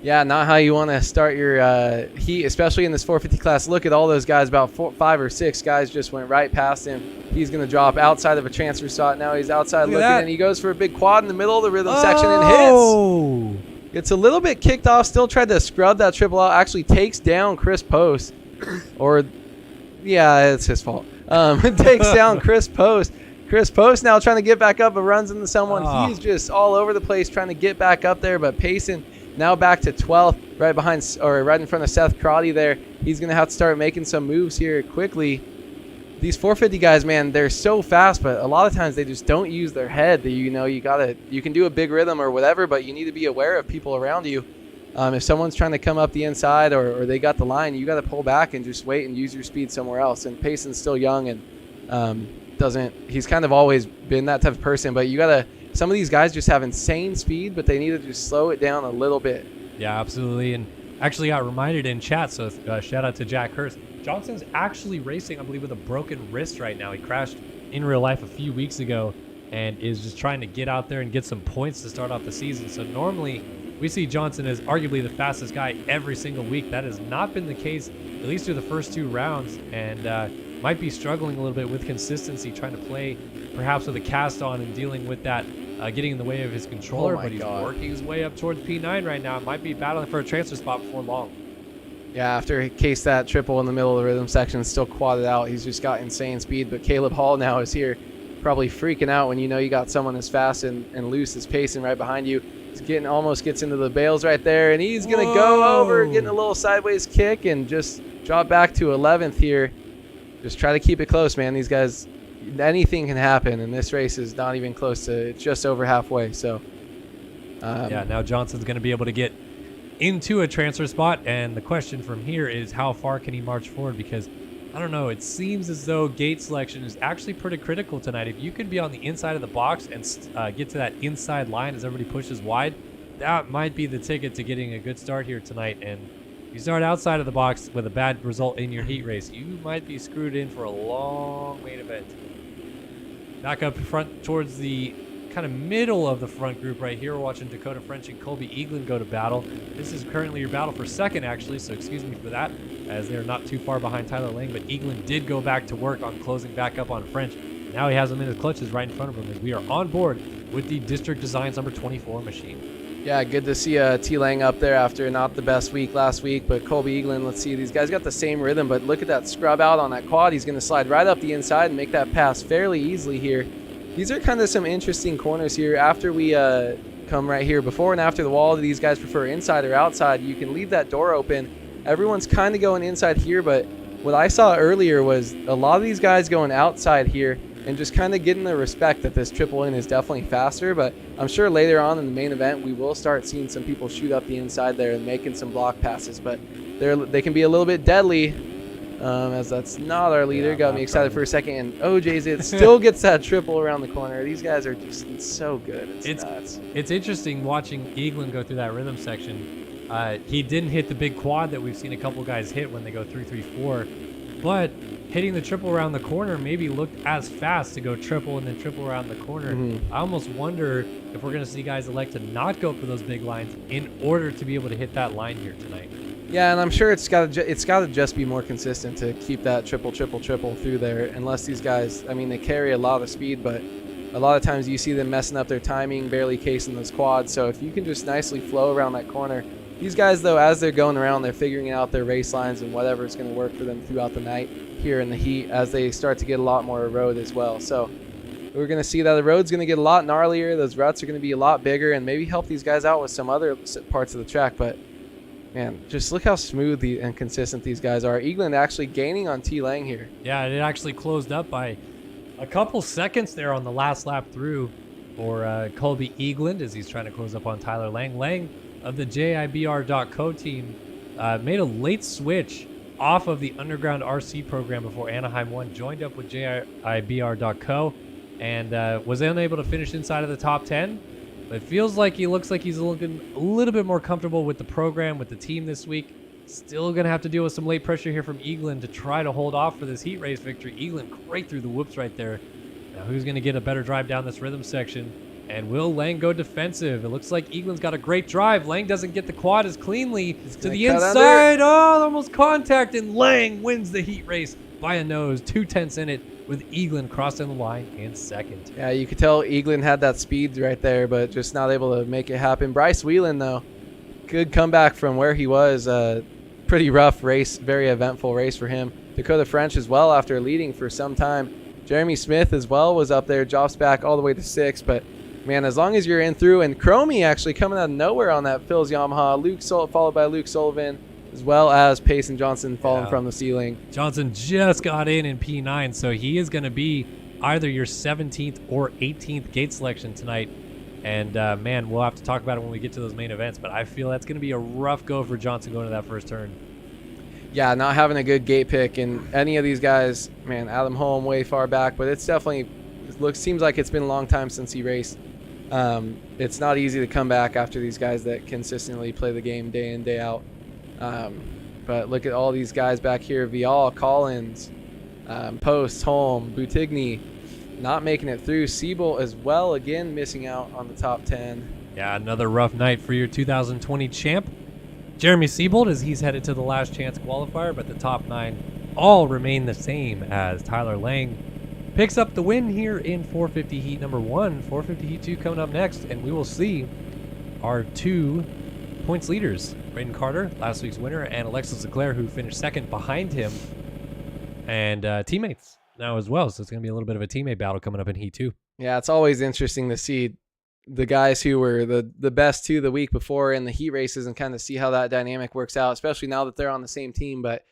Yeah, not how you want to start your heat, especially in this 450 class. Look at all those guys. About 5 or 6 guys just went right past him. He's going to drop outside of a transfer spot. Now he's outside looking, and he goes for a big quad in the middle of the rhythm section and hits. It's a little bit kicked off. Still tried to scrub that triple out. Actually takes down Chris Post. Yeah, it's his fault. Takes down Chris Post. Chris Post now trying to get back up, but runs into someone. He's just all over the place trying to get back up there, but Payson now back to 12th, right in front of Seth Crotty there. He's going to have to start making some moves here quickly. These 450 guys, man, they're so fast, but a lot of times they just don't use their head. You can do a big rhythm or whatever, but you need to be aware of people around you. If someone's trying to come up the inside or they got the line, you got to pull back and just wait and use your speed somewhere else. And Payson's still young and he's kind of always been that type of person, but some of these guys just have insane speed, but they need to just slow it down a little bit. Yeah, absolutely. And actually got reminded in chat, so shout out to Jack Hurst. Johnson's actually racing, I believe, with a broken wrist right now. He crashed in real life a few weeks ago and is just trying to get out there and get some points to start off the season. So normally we see Johnson as arguably the fastest guy every single week. That has not been the case, at least through the first 2 rounds, and might be struggling a little bit with consistency, trying to play perhaps with a cast on and dealing with that getting in the way of his controller, but he's working his way up towards P9 right now. Might be battling for a transfer spot before long. Yeah, after he cased that triple in the middle of the rhythm section, still quadded out. He's just got insane speed, but Caleb Hall now is here probably freaking out when you got someone as fast and loose as Payson right behind you. He's almost gets into the bales right there, and he's going to go over, getting a little sideways kick, and just drop back to 11th here. Just try to keep it close, man. These guys, anything can happen, and this race is not even close to, it's just over halfway. So, yeah, now Johnson's going to be able to get into a transfer spot, and the question from here is how far can he march forward? Because I don't know, it seems as though gate selection is actually pretty critical tonight. If you can be on the inside of the box and get to that inside line as everybody pushes wide, that might be the ticket to getting a good start here tonight. And if you start outside of the box with a bad result in your heat race, you might be screwed in for a long main event. Back up front towards the kind of middle of the front group right here. We're watching Dakota French and Colby Eaglin go to battle. This is currently your battle for second, actually, so excuse me for that, as they're not too far behind Tyler Lang, but Eaglin did go back to work on closing back up on French. Now he has him in his clutches right in front of him as we are on board with the District Designs number 24 machine. Yeah, good to see T. Lang up there after not the best week last week, but Colby Eaglin, let's see, these guys got the same rhythm, but look at that scrub out on that quad. He's going to slide right up the inside and make that pass fairly easily here. These are kind of some interesting corners here. After we come right here, before and after the wall, do these guys prefer inside or outside? You can leave that door open. Everyone's kind of going inside here, but what I saw earlier was a lot of these guys going outside here and just kind of getting the respect that this triple in is definitely faster. But I'm sure later on in the main event, we will start seeing some people shoot up the inside there and making some block passes. But they can be a little bit deadly. As that's not our leader. Got me excited for a second. And OJ's it still gets that triple around the corner. These guys are just so good. It's nuts. It's interesting watching Eaglin go through that rhythm section. He didn't hit the big quad that we've seen a couple guys hit when they go 3-3-4, but hitting the triple around the corner maybe looked as fast to go triple and then triple around the corner. I almost wonder if we're going to see guys elect to not go for those big lines in order to be able to hit that line here tonight. Yeah, and I'm sure it's got to just be more consistent to keep that triple through there. Unless these guys, I mean, they carry a lot of speed, but a lot of times you see them messing up their timing, barely casing those quads. So if you can just nicely flow around that corner, these guys though, as they're going around, they're figuring out their race lines and whatever is going to work for them throughout the night here in the heat as they start to get a lot more road as well. So we're going to see that the road's going to get a lot gnarlier. Those ruts are going to be a lot bigger and maybe help these guys out with some other parts of the track. But, man, just look how smooth and consistent these guys are. Eagland actually gaining on T. Lang here. Yeah, it actually closed up by a couple seconds there on the last lap through for Colby Eagland as he's trying to close up on Tyler Lang. Lang of the JIBR.co team made a late switch off of the Underground RC program before Anaheim 1, joined up with JIBR.co, and was unable to finish inside of the top 10. But it feels like he looks like he's looking a little bit more comfortable with the program, with the team this week. Still going to have to deal with some late pressure here from Eagland to try to hold off for this heat race victory. Eagland right through the whoops right there. Now who's going to get a better drive down this rhythm section? And will Lang go defensive? It looks like Eagland's got a great drive. Lang doesn't get the quad as cleanly to the inside. Oh, almost contact, and Lang wins the heat race by a nose. 2/10 in it with Eagland crossing the line in second. Yeah, you could tell Eagland had that speed right there, but just not able to make it happen. Bryce Whelan, though, good comeback from where he was. Pretty rough race, very eventful race for him. Dakota French as well after leading for some time. Jeremy Smith as well was up there, drops back all the way to 6th, but man, as long as you're in through, and Chromie actually coming out of nowhere on that Phil's Yamaha, followed by Luke Sullivan, as well as Payson Johnson falling from the ceiling. Johnson just got in P9, so he is going to be either your 17th or 18th gate selection tonight. And man, we'll have to talk about it when we get to those main events, but I feel that's going to be a rough go for Johnson going to that first turn. Yeah, not having a good gate pick, and any of these guys, man, Adam Holm way far back, but it's definitely seems like it's been a long time since he raced. It's not easy to come back after these guys that consistently play the game day in, day out. But look at all these guys back here: Vial, Collins, Post, Holm, Boutigny, not making it through. Siebel as well, again missing out on the top 10. Yeah, another rough night for your 2020 champ, Jeremy Siebold, as he's headed to the last chance qualifier, but the top 9 all remain the same as Tyler Lang picks up the win here in 450 heat number 1. 450 heat 2 coming up next, and we will see our 2 points leaders, Braden Carter, last week's winner, and Alexis Leclerc, who finished second behind him, and teammates now as well. So it's going to be a little bit of a teammate battle coming up in heat 2. Yeah, it's always interesting to see the guys who were the best 2 the week before in the heat races and kind of see how that dynamic works out, especially now that they're on the same team. But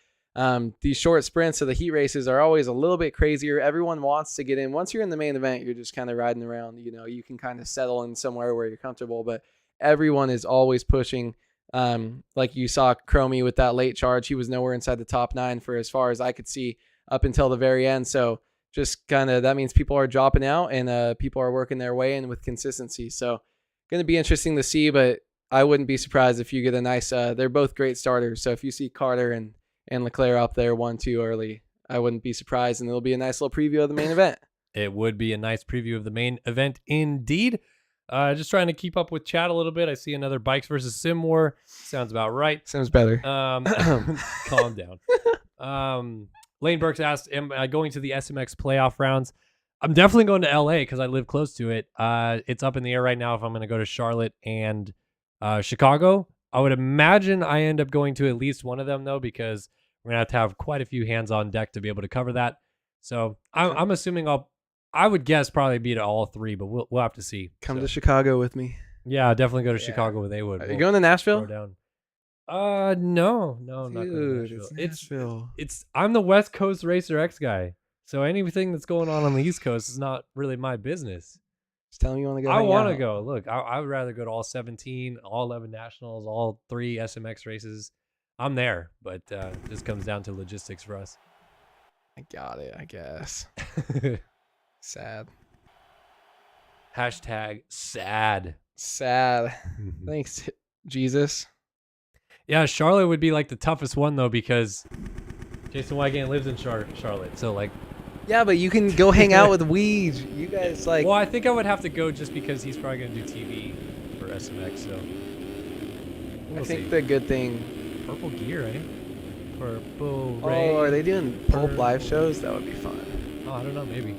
these short sprints of the heat races are always a little bit crazier. Everyone wants to get in. Once you're in the main event, you're just kind of riding around. You know, you can kind of settle in somewhere where you're comfortable, but everyone is always pushing. Like you saw Chromie with that late charge. He was nowhere inside the top 9 for as far as I could see up until the very end. So just kind of, that means people are dropping out and people are working their way in with consistency. So going to be interesting to see, but I wouldn't be surprised if you get a nice, they're both great starters. So if you see Carter and Leclerc up there 1-2 early, I wouldn't be surprised. And it'll be a nice little preview of the main event. It would be a nice preview of the main event indeed. Just trying to keep up with chat a little bit. I see another Bikes versus Sim War. Sounds about right. Sounds better. Calm down. Lane Burks asked, am I going to the SMX playoff rounds? I'm definitely going to LA because I live close to it. It's up in the air right now if I'm going to go to Charlotte and Chicago. I would imagine I end up going to at least one of them, though, because we're going to have quite a few hands on deck to be able to cover that. So I'm assuming I would guess probably be to all 3, but we'll have to see. Come to Chicago with me. Yeah, definitely go to Chicago with A-Wood. Are you going to Nashville? Down. No, I'm not going to Nashville. It's Nashville. I'm the West Coast Racer X guy, so anything that's going on the East Coast is not really my business. Just tell me you want to go. I want to go. Look, I would rather go to all 17, all 11 nationals, all 3 SMX races. I'm there, but this comes down to logistics for us. I got it, I guess. Sad. Hashtag sad. Sad. Thanks, Jesus. Yeah, Charlotte would be like the toughest one, though, because Jason Wygant lives in Charlotte. So, like... Yeah, but you can go hang out with Weege. You guys, like... Well, I think I would have to go just because he's probably going to do TV for SMX, so... I think the good thing... Purple gear, eh? Purple Oh, rain. are they doing Pulp live shows? That would be fun. Oh, I don't know, maybe.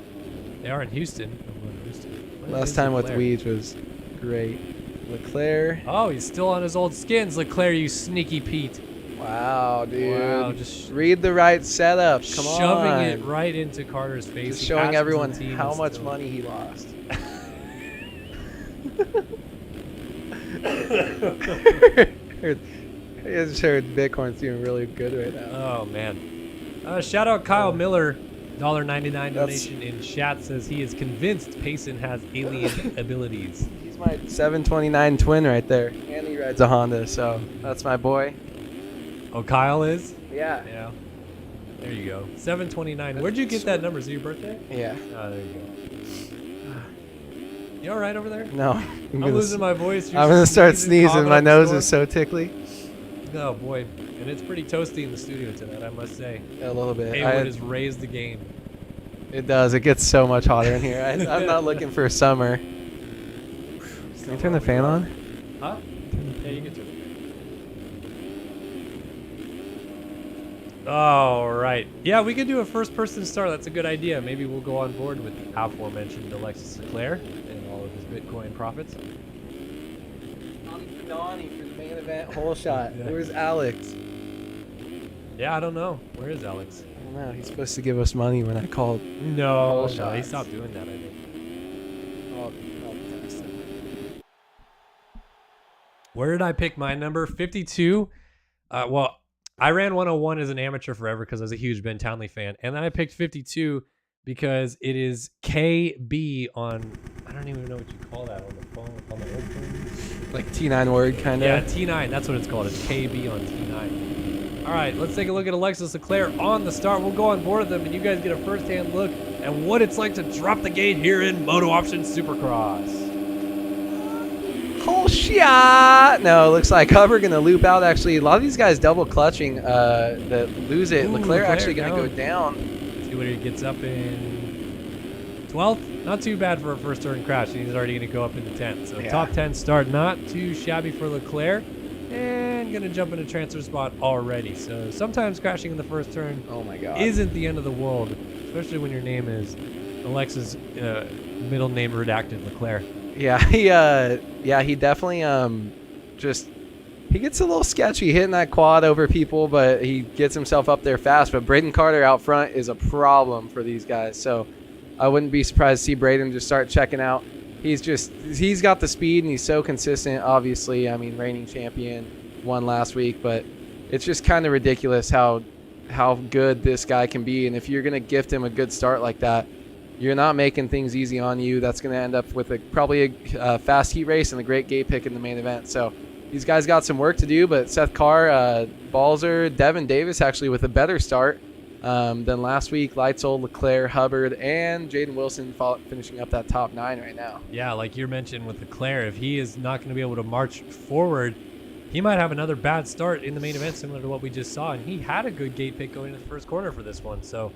They are in Houston. I'm going to Houston. Last time with Weege was great. Leclerc. Oh, he's still on his old skins, Leclerc, you sneaky Pete. Wow, dude. Wow, just read the right setup. Come on. shoving it right into Carter's face. Just He showing passes everyone the team how and much still- money he lost. I just heard Bitcoin's doing really good right now. Oh man! Shout out Kyle Miller, $1.99 That's- donation in chat says he is convinced Payson has alien abilities. He's my 729 twin right there, and he rides a Honda, so that's my boy. Oh, Kyle is? Yeah. Yeah. There you go. 729. Where'd you get that number? Is it your birthday? Yeah. Oh, there you go. You all right over there? No. I'm losing my voice. You're I'm gonna start sneezing, sneezing. coughing My up a nose storm. is so tickly. Oh boy, and it's pretty toasty in the studio tonight, I must say. A little bit. Haywood has raised the game. It does. It gets so much hotter in here. I'm not looking for summer. Can you turn the fan on? Huh? Yeah, you can turn it. All right. Yeah, we could do a first-person start. That's a good idea. Maybe we'll go on board with the aforementioned Alexis Leclerc and all of his Bitcoin profits. Donnie for the main event whole shot. Yeah. Where's Alex? Yeah, I don't know. Where is Alex? I don't know. He's supposed to give us money when I called. No, Whole he shots. stopped doing that, I think. I'll text him. Where did I pick my number? 52. Well, I ran 101 as an amateur forever because I was a huge Ben Townley fan. And then I picked 52 because it is KB on, I don't even know what you call that on the phone, on the old phone. Like T9 word kind Yeah, of. T9. That's what it's called. It's KB on T9. All right, let's take a look at Alexis Leclerc on the start. We'll go on board with them, and you guys get a first-hand look at what it's like to drop the gate here in MotoOption Supercross. Whole shot. No, looks like Hubbard gonna loop out. Actually, a lot of these guys double clutching that lose it. Ooh, Leclerc actually Leclerc gonna go down. See what he gets up in 12th. Not too bad for a first turn crash. He's already going to go up into 10th. So Yeah. top 10 start, not too shabby for Leclerc. And going to jump in a transfer spot already. So sometimes crashing in the first turn Oh my God. isn't the end of the world, especially when your name is Alexis, middle name redacted Leclerc. Yeah, he definitely just he gets a little sketchy hitting that quad over people, but he gets himself up there fast. But Braden Carter out front is a problem for these guys. So I wouldn't be surprised to see Braden just start checking out. He's got the speed and he's so consistent. Obviously, I mean, reigning champion, won last week, but it's just kind of ridiculous how good this guy can be. And if you're gonna gift him a good start like that, you're not making things easy on you. That's going to end up with probably a fast heat race and a great gate pick in the main event. So these guys got some work to do, but Seth Carr, Balzer, Devin Davis actually with a better start than last week. Leitzel, Leclerc, Hubbard, and Jaden Wilson finishing up that top 9 right now. Yeah, like you mentioned with Leclerc, if he is not going to be able to march forward, he might have another bad start in the main event similar to what we just saw. And he had a good gate pick going into the first corner for this one. So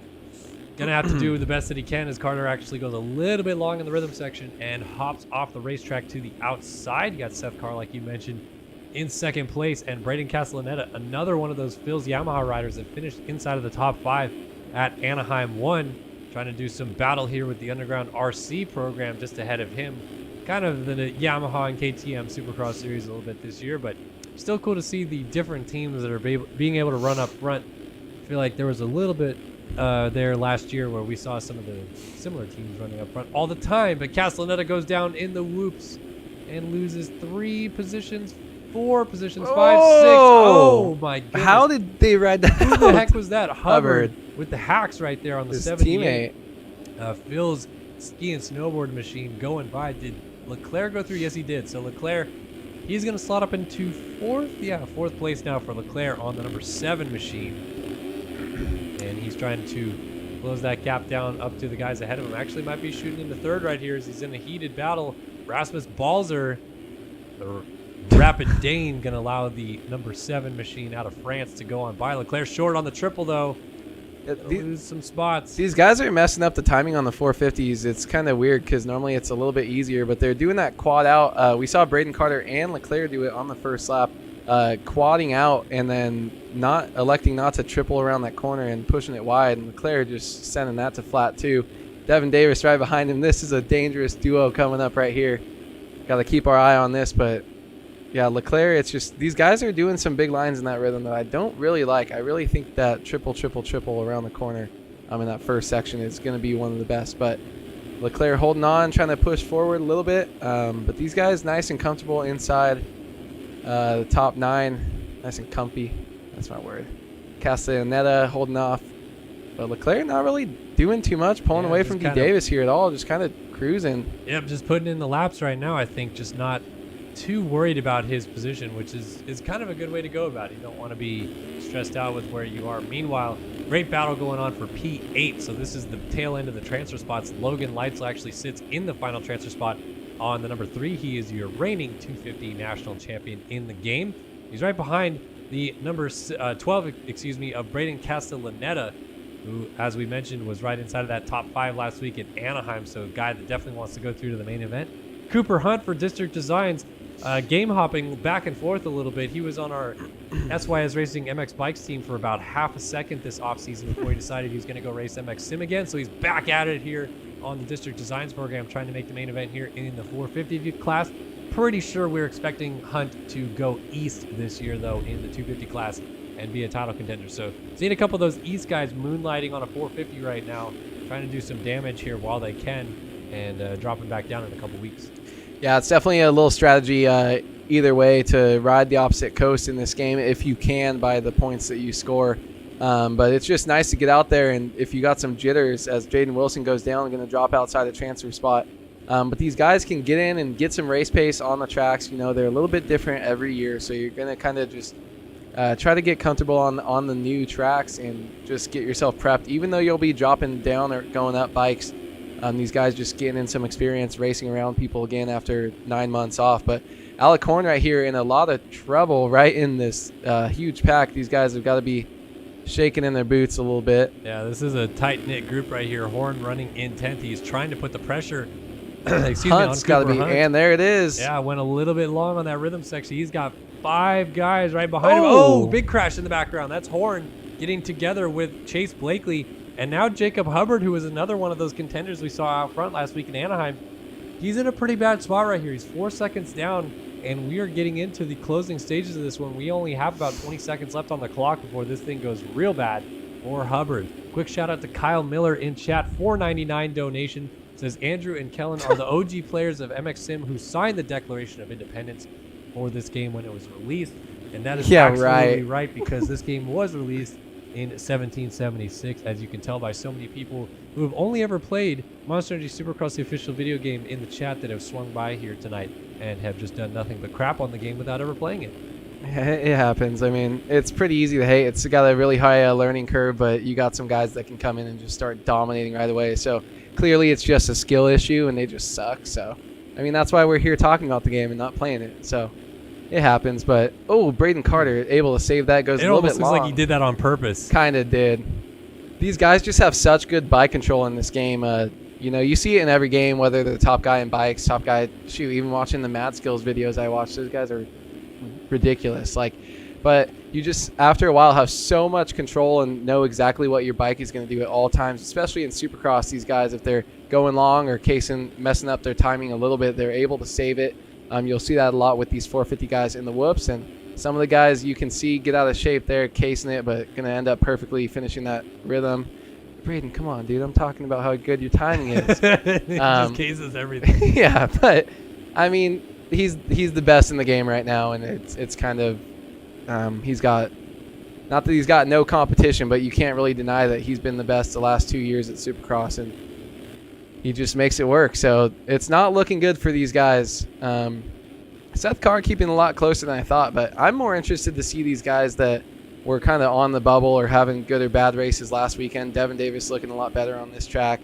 gonna have to do the best that he can as Carter actually goes a little bit long in the rhythm section and hops off the racetrack to the outside. You got Seth Carr, like you mentioned, in second place, and Braden Castellaneta, another one of those Phil's Yamaha riders that finished inside of the top 5 at Anaheim 1, trying to do some battle here with the Underground RC program just ahead of him. Kind of the Yamaha and KTM Supercross series a little bit this year, but still cool to see the different teams that are being able to run up front. I feel like there was a little bit there last year where we saw some of the similar teams running up front all the time, but Castellaneta goes down in the whoops and loses 3 positions, 4 positions, 5, 6. Oh my goodness. How did they ride that Who the heck was that? Hubbard. With the hacks right there on the His 78. teammate. Phil's ski and snowboard machine going by. Did Leclerc go through? Yes, he did. So Leclerc, he's going to slot up into 4th. Yeah, 4th place now for Leclerc on the number 7 machine. And he's trying to close that gap down up to the guys ahead of him. Actually might be shooting into 3rd right here as he's in a heated battle. Rasmus Balzer, the Rapid Dane, going to allow the number 7 machine out of France to go on by. Leclerc short on the triple, though. Lose some spots. These guys are messing up the timing on the 450s. It's kind of weird because normally it's a little bit easier, but they're doing that quad out. We saw Braden Carter and Leclerc do it on the first lap, quadding out and then electing not to triple around that corner and pushing it wide. And Leclerc just sending that to flat 2. Devin Davis right behind him. This is a dangerous duo coming up right here. Got to keep our eye on this, but Yeah, Leclerc, it's just these guys are doing some big lines in that rhythm that I don't really like. I really think that triple around the corner in that first section is going to be one of the best. But Leclerc holding on, trying to push forward a little bit. But these guys nice and comfortable inside the top 9. Nice and comfy. That's my word. Castellaneta holding off. But Leclerc not really doing too much, pulling away from D. Davis here at all. Just kind of cruising. Yep, just putting in the laps right now, I think. Just not too worried about his position, which is kind of a good way to go about it. You don't want to be stressed out with where you are. Meanwhile, great battle going on for P8. So this is the tail end of the transfer spots. Logan Leitzel actually sits in the final transfer spot on the number 3. He is your reigning 250 national champion in the game. He's right behind the number 12, of Braden Castellaneta, who, as we mentioned, was right inside of that top 5 last week at Anaheim. So a guy that definitely wants to go through to the main event. Cooper Hunt for District Designs. Game hopping back and forth a little bit. He was on our SYS Racing MX Bikes team for about half a second this offseason before he decided he was going to go race MX Sim again. So he's back at it here on the District Designs program, trying to make the main event here in the 450 class. Pretty sure we're expecting Hunt to go east this year, though, in the 250 class and be a title contender. So seeing a couple of those east guys moonlighting on a 450 right now, trying to do some damage here while they can and dropping back down in a couple weeks. Yeah, it's definitely a little strategy either way to ride the opposite coast in this game if you can by the points that you score. But it's just nice to get out there, and if you got some jitters as Jaden Wilson goes down, going to drop outside the transfer spot. But these guys can get in and get some race pace on the tracks. You know, they're a little bit different every year, so you're going to kind of just try to get comfortable on the new tracks and just get yourself prepped. Even though you'll be dropping down or going up bikes, these guys just getting in some experience racing around people again after 9 months off. But Alec Horn right here in a lot of trouble right in this huge pack. These guys have got to be shaking in their boots a little bit. Yeah, this is a tight-knit group right here. Horn running in 10th. He's trying to put the pressure Hunt's got to be, Hunt. And there it is. Yeah, went a little bit long on that rhythm section. He's got 5 guys right behind him. Oh, big crash in the background. That's Horn getting together with Chase Blakely. And now Jacob Hubbard, who was another one of those contenders we saw out front last week in Anaheim, he's in a pretty bad spot right here. He's 4 seconds down, and we are getting into the closing stages of this one. We only have about 20 seconds left on the clock before this thing goes real bad for Hubbard. Quick shout out to Kyle Miller in chat, $4.99 donation. Says Andrew and Kellen are the OG players of MX Sim who signed the Declaration of Independence for this game when it was released. And that is absolutely right, because this game was released in 1776, as you can tell by so many people who have only ever played Monster Energy Supercross, the official video game, in the chat that have swung by here tonight and have just done nothing but crap on the game without ever playing it. It happens. I mean, it's pretty easy to hate. It's got a really high learning curve, but you got some guys that can come in and just start dominating right away. So clearly it's just a skill issue and they just suck. So, I mean, that's why we're here talking about the game and not playing it. So it happens. But, Braden Carter able to save that. Goes a little bit long. It almost looks like he did that on purpose. Kind of did. These guys just have such good bike control in this game. You know, you see it in every game, whether they're the top guy in bikes, top guy, even watching the Mad Skills videos I watch, those guys are ridiculous. But you just, after a while, have so much control and know exactly what your bike is going to do at all times, especially in Supercross. These guys, if they're going long or messing up their timing a little bit, they're able to save it. You'll see that a lot with these 450 guys in the whoops, and some of the guys you can see get out of shape there, casing it, but going to end up perfectly finishing that rhythm. Braden, come on, dude. I'm talking about how good your timing is. He just cases everything. Yeah, but, I mean, he's the best in the game right now, and it's kind of he's got, not that he's got no competition, but you can't really deny that he's been the best the last 2 years at Supercross, and he just makes it work. So it's not looking good for these guys. Seth Carr keeping a lot closer than I thought, but I'm more interested to see these guys that were kind of on the bubble or having good or bad races last weekend. Devin Davis looking a lot better on this track.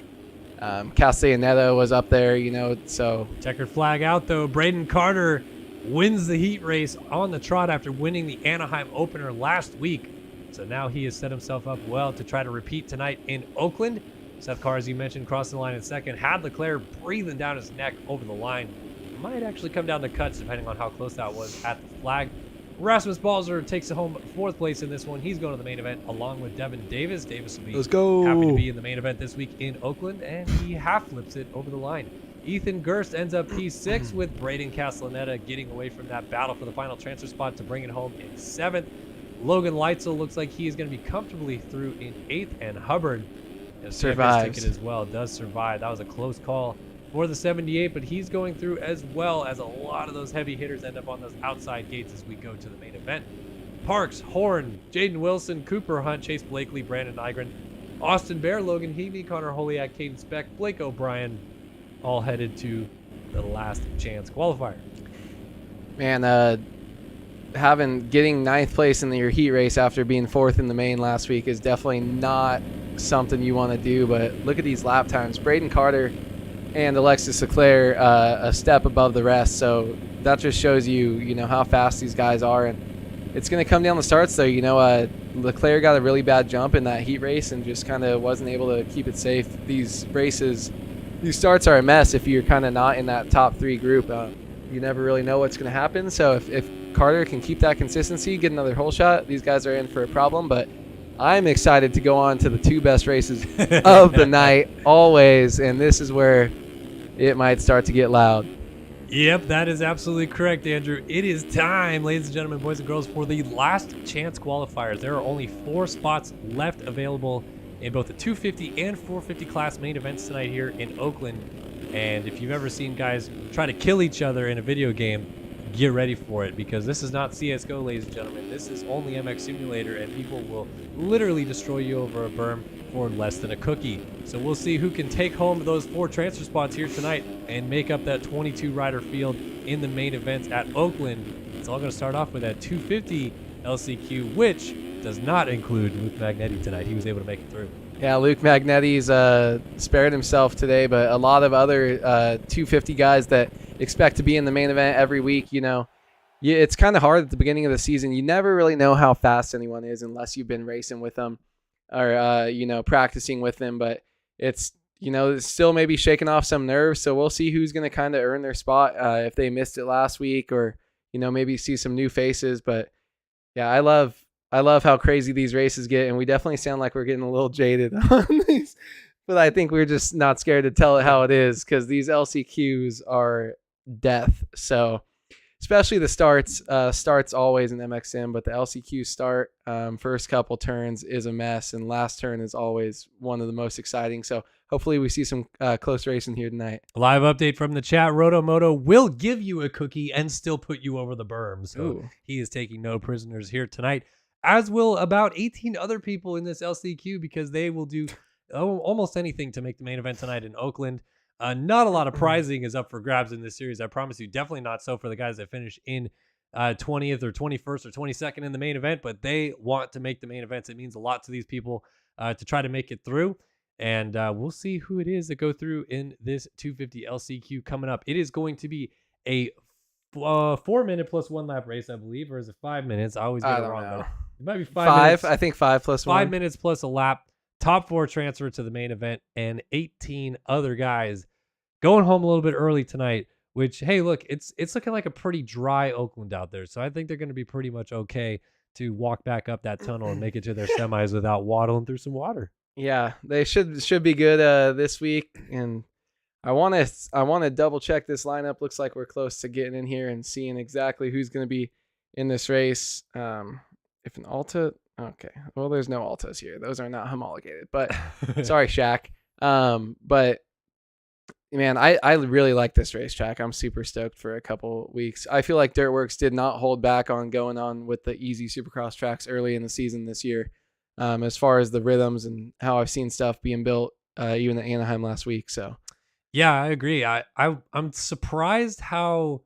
Castellaneta was up there, you know, so. Checkered flag out, though. Braden Carter wins the heat race on the trot after winning the Anaheim opener last week. So now he has set himself up well to try to repeat tonight in Oakland. Seth Carr, as you mentioned, crossed the line in second. Had Leclerc breathing down his neck over the line. Might actually come down to cuts depending on how close that was at the flag. Rasmus Balzer takes it home 4th place in this one. He's going to the main event along with Devin Davis. Davis will be happy to be in the main event this week in Oakland, and he half flips it over the line. Ethan Gerst ends up P6 with Braden Castellaneta getting away from that battle for the final transfer spot to bring it home in 7th. Logan Leitzel looks like he is going to be comfortably through in 8th, and Hubbard Survives. ticket as well, does survive. That was a close call for the 78, but he's going through as well, as a lot of those heavy hitters end up on those outside gates as we go to the main event. Parks, Horn, Jaden Wilson, Cooper Hunt, Chase Blakely, Brandon Nygren, Austin Bear, Logan Heavey, Connor Holiak, Caden Speck, Blake O'Brien, all headed to the last chance qualifier. Man, getting 9th place in your heat race after being 4th in the main last week is definitely not something you want to do. But look at these lap times. Braden Carter and Alexis Leclerc a step above the rest. So that just shows you know, how fast these guys are. And it's going to come down the starts, though. You know, Leclerc got a really bad jump in that heat race and just kind of wasn't able to keep it safe. These starts are a mess if you're kind of not in that top 3 group. You never really know what's going to happen. So if Carter can keep that consistency, get another hole shot, these guys are in for a problem. But I'm excited to go on to the 2 best races of the night, always. And this is where it might start to get loud. Yep, that is absolutely correct, Andrew. It is time, ladies and gentlemen, boys and girls, for the last chance qualifiers. There are only 4 spots left available in both the 250 and 450 class main events tonight here in Oakland. And if you've ever seen guys try to kill each other in a video game, get ready for it, because this is not CSGO, ladies and gentlemen. This is only MX Simulator, and people will literally destroy you over a berm for less than a cookie. So we'll see who can take home those 4 transfer spots here tonight and make up that 22 rider field in the main events at Oakland. It's all going to start off with that 250 LCQ, which does not include Luke Magnetti tonight. He was able to make it through. Yeah, Luke Magnetti's spared himself today, but a lot of other 250 guys that expect to be in the main event every week, you know, it's kind of hard at the beginning of the season. You never really know how fast anyone is unless you've been racing with them or, you know, practicing with them. But it's, you know, it's still maybe shaking off some nerves. So we'll see who's going to kind of earn their spot if they missed it last week, or, you know, maybe see some new faces. But yeah, I love how crazy these races get, and we definitely sound like we're getting a little jaded on these. But I think we're just not scared to tell it how it is, because these LCQs are death. So especially the starts always in MXM, but the LCQ start first couple turns is a mess, and last turn is always one of the most exciting. So hopefully we see some close racing here tonight. Live update from the chat. Rotomoto will give you a cookie and still put you over the berm. So Ooh. He is taking no prisoners here tonight, as will about 18 other people in this LCQ, because they will do almost anything to make the main event tonight in Oakland. Not a lot of prizing is up for grabs in this series, I promise you. Definitely not so for the guys that finish in 20th or 21st or 22nd in the main event, but they want to make the main events. It means a lot to these people to try to make it through. And we'll see who it is that go through in this 250 LCQ coming up. It is going to be a 4-minute plus 1 lap race, I believe, or is it 5 minutes? I always get it wrong. Though. It might be 5 minutes. I think 5 plus 1. 5 minutes plus a lap. Top 4 transfer to the main event, and 18 other guys going home a little bit early tonight, which, hey, look, it's looking like a pretty dry Oakland out there. So I think they're going to be pretty much okay to walk back up that tunnel and make it to their semis without waddling through some water. Yeah, they should be good this week. And I want to double check this lineup. Looks like we're close to getting in here and seeing exactly who's going to be in this race. If an Alta... Okay, well, there's no Altas here. Those are not homologated, but sorry, Shaq. But man, I really like this racetrack. I'm super stoked for a couple weeks. I feel like Dirtworks did not hold back on going on with the easy Supercross tracks early in the season this year, as far as the rhythms and how I've seen stuff being built, even at Anaheim last week. So, yeah, I agree. I'm surprised how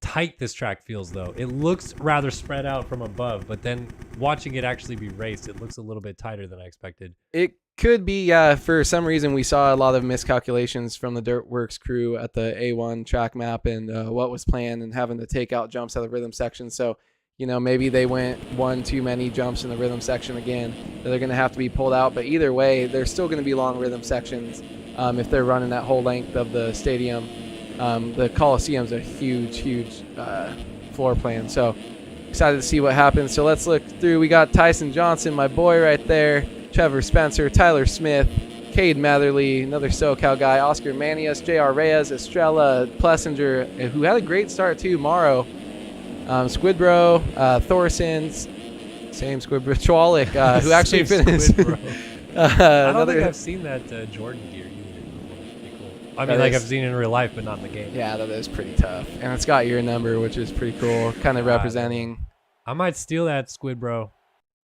tight this track feels, though. It looks rather spread out from above, but then watching it actually be raced, it looks a little bit tighter than I expected. It could be, for some reason we saw a lot of miscalculations from the Dirtworks crew at the A1 track map and what was planned, and having to take out jumps out of the rhythm section. So, you know, maybe they went one too many jumps in the rhythm section again that they're going to have to be pulled out. But either way, there's still going to be long rhythm sections if they're running that whole length of the stadium. The Coliseum's a huge floor plan. So excited to see what happens. So let's look through. We got Tyson Johnson, my boy right there, Trevor Spencer, Tyler Smith, Cade Matherly, another SoCal guy, Oscar Manius, J.R. Reyes, Estrella, Plessinger, who had a great start too, Morrow, Squidbro, Thorson's, same Squidbro, Chwalik, who actually finished. I don't think I've seen that Jordan gear either. Pretty cool. I mean, like I've seen it in real life, but not in the game. Yeah, that is pretty tough. And it's got your number, which is pretty cool, kind of representing. I might steal that, Squidbro.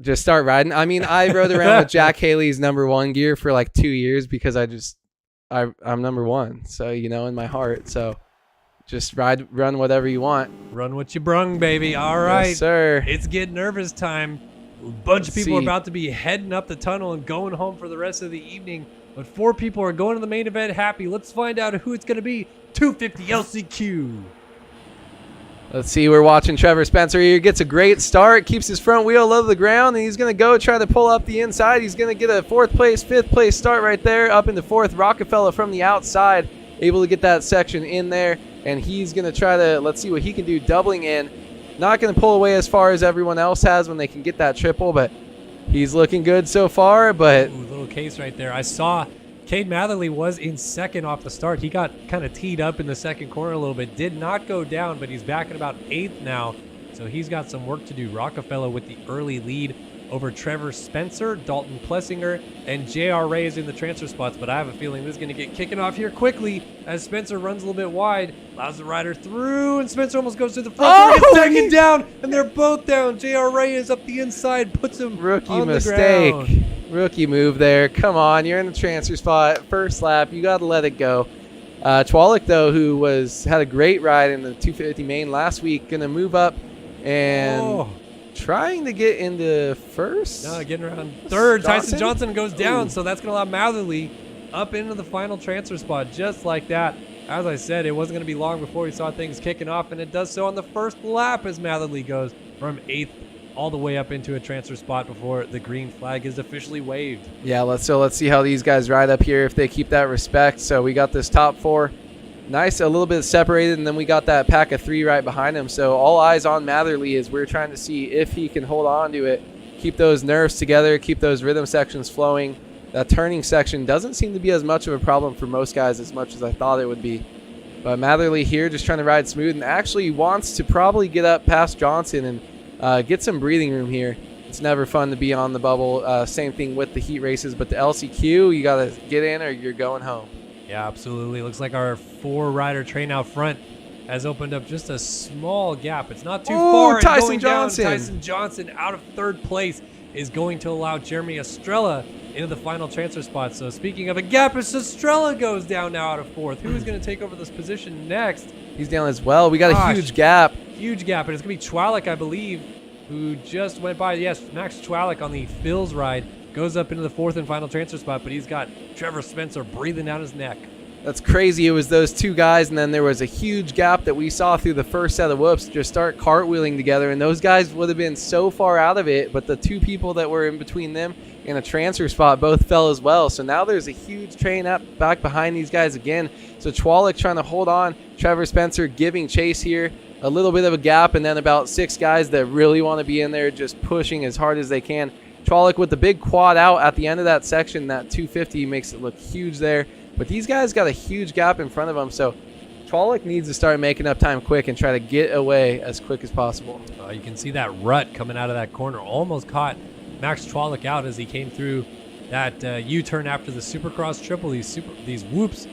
Just start riding. I mean, I rode around with Jack Haley's #1 gear for like 2 years because I'm #1. So, you know, in my heart. So just run whatever you want. Run what you brung, baby. All right. Yes, sir. It's get nervous time. A bunch of people are about to be heading up the tunnel and going home for the rest of the evening. But 4 people are going to the main event happy. Let's find out who it's going to be. 250 LCQ. Let's see, we're watching Trevor Spencer here. Gets a great start, keeps his front wheel low to the ground, and he's going to go try to pull up the inside. He's going to get a 4th place, 5th place start right there, up into 4th. Rockefeller from the outside, able to get that section in there, and he's going to try to, let's see what he can do, doubling in. Not going to pull away as far as everyone else has when they can get that triple, but he's looking good so far. But ooh, little case right there. I saw Cade Matherly was in 2nd off the start. He got kind of teed up in the 2nd corner a little bit. Did not go down, but he's back at about 8th now. So he's got some work to do. Rockefeller with the early lead over Trevor Spencer, Dalton Plessinger, and J.R. Reyes in the transfer spots. But I have a feeling this is going to get kicking off here quickly as Spencer runs a little bit wide, allows the rider through, and Spencer almost goes to the front. Gets taken down, and they're both down. J.R. Reyes up the inside, puts him on the ground. Rookie move there. Come on, you're in the transfer spot. First lap, you got to let it go. Chwalik, though, who had a great ride in the 250 main last week, going to move up and trying to get into 1st. No, getting around 3rd. Tyson Johnson goes down, so that's going to allow Matherly up into the final transfer spot just like that. As I said, it wasn't going to be long before we saw things kicking off, and it does so on the 1st lap as Matherly goes from 8th all the way up into a transfer spot before the green flag is officially waved. Yeah, let's see how these guys ride up here if they keep that respect. So we got this top 4 nice, a little bit separated, and then we got that pack of 3 right behind him. So all eyes on Matherly as we're trying to see if he can hold on to it, keep those nerves together, keep those rhythm sections flowing. That turning section doesn't seem to be as much of a problem for most guys as much as I thought it would be. But Matherly here just trying to ride smooth and actually wants to probably get up past Johnson and get some breathing room here. It's never fun to be on the bubble. Same thing with the heat races, but the LCQ, you got to get in or you're going home. Yeah, absolutely. Looks like our 4-rider train out front has opened up just a small gap. It's not too far. Tyson Johnson. Tyson Johnson out of 3rd place is going to allow Jeremy Estrella into the final transfer spot. So speaking of a gap, as Estrella goes down now out of 4th. Who is going to take over this position next? He's down as well. We got a huge gap. Huge gap, and it's going to be Chwalik, I believe, who just went by. Yes, Max Chwalik on the Phil's ride goes up into the 4th and final transfer spot, but he's got Trevor Spencer breathing down his neck. That's crazy. It was those 2 guys, and then there was a huge gap that we saw through the first set of whoops just start cartwheeling together, and those guys would have been so far out of it, but the 2 people that were in between them in a transfer spot both fell as well. So now there's a huge train up back behind these guys again. So Chwalik trying to hold on. Trevor Spencer giving chase here. A little bit of a gap, and then about 6 guys that really want to be in there just pushing as hard as they can. Chwalik with the big quad out at the end of that section. That 250 makes it look huge there. But these guys got a huge gap in front of them, so Chwalik needs to start making up time quick and try to get away as quick as possible. You can see that rut coming out of that corner. Almost caught Max Chwalik out as he came through that U-turn after the Supercross triple. These whoops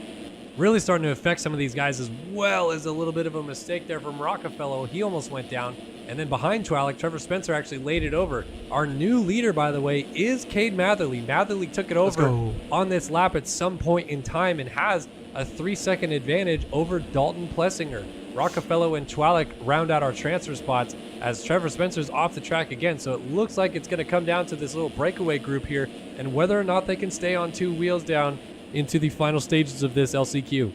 really starting to affect some of these guys, as well as a little bit of a mistake there from Rockefeller. He almost went down. And then behind Chwalik, Trevor Spencer actually laid it over. Our new leader, by the way, is Cade Matherly. Matherly took it over on this lap at some point in time and has a 3-second advantage over Dalton Plessinger. Rockefeller and Chwalik round out our transfer spots as Trevor Spencer's off the track again. So it looks like it's going to come down to this little breakaway group here and whether or not they can stay on 2 wheels down into the final stages of this LCQ.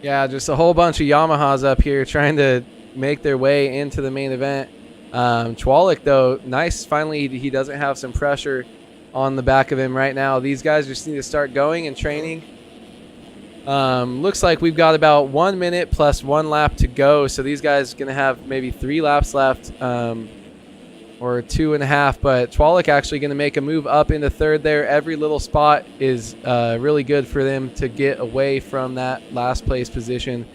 Yeah, just a whole bunch of Yamahas up here trying to make their way into the main event. Chwalik, though, nice. Finally, he doesn't have some pressure on the back of him right now. These guys just need to start going and training. Looks like we've got about 1 minute plus 1 lap to go. So these guys are going to have maybe 3 laps left. or 2.5. But Chwalik actually going to make a move up into third there. Every little spot is really good for them to get away from that last place position.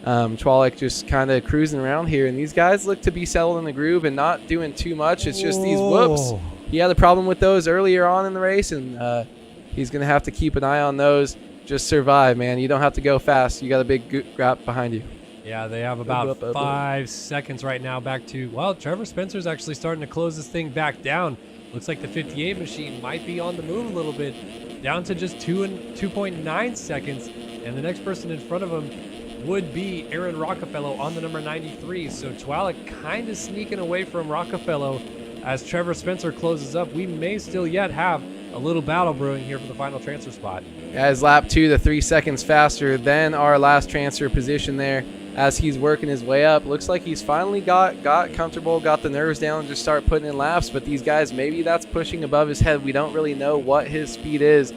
Chwalik just kind of cruising around here, and these guys look to be settled in the groove and not doing too much. It's just these whoops. He had a problem with those earlier on in the race, and he's going to have to keep an eye on those. Just survive, man. You don't have to go fast. You got a big gap behind you. Yeah, they have about 5 seconds right now back to, well, Trevor Spencer's actually starting to close this thing back down. Looks like the 58 machine might be on the move a little bit, down to just 2.9 seconds. And the next person in front of him would be Aaron Rockefeller on the number 93. So Chwalik kind of sneaking away from Rockefeller as Trevor Spencer closes up. We may still yet have a little battle brewing here for the final transfer spot. Yeah, his lap 2 to 3 seconds faster than our last transfer position there as he's working his way up. Looks like he's finally got comfortable, got the nerves down, and just start putting in laps. But these guys, maybe that's pushing above his head. We don't really know what his speed is.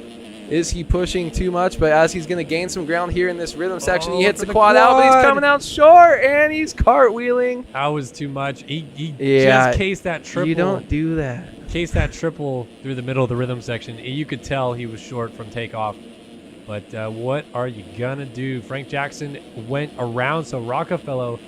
Is he pushing too much? But as he's going to gain some ground here in this rhythm section, he hits the quad out, but he's coming out short, and he's cartwheeling. That was too much. He just cased that triple. You don't do that. Cased that triple through the middle of the rhythm section. You could tell he was short from takeoff. But what are you going to do? Frank Jackson went around, so Rockefeller,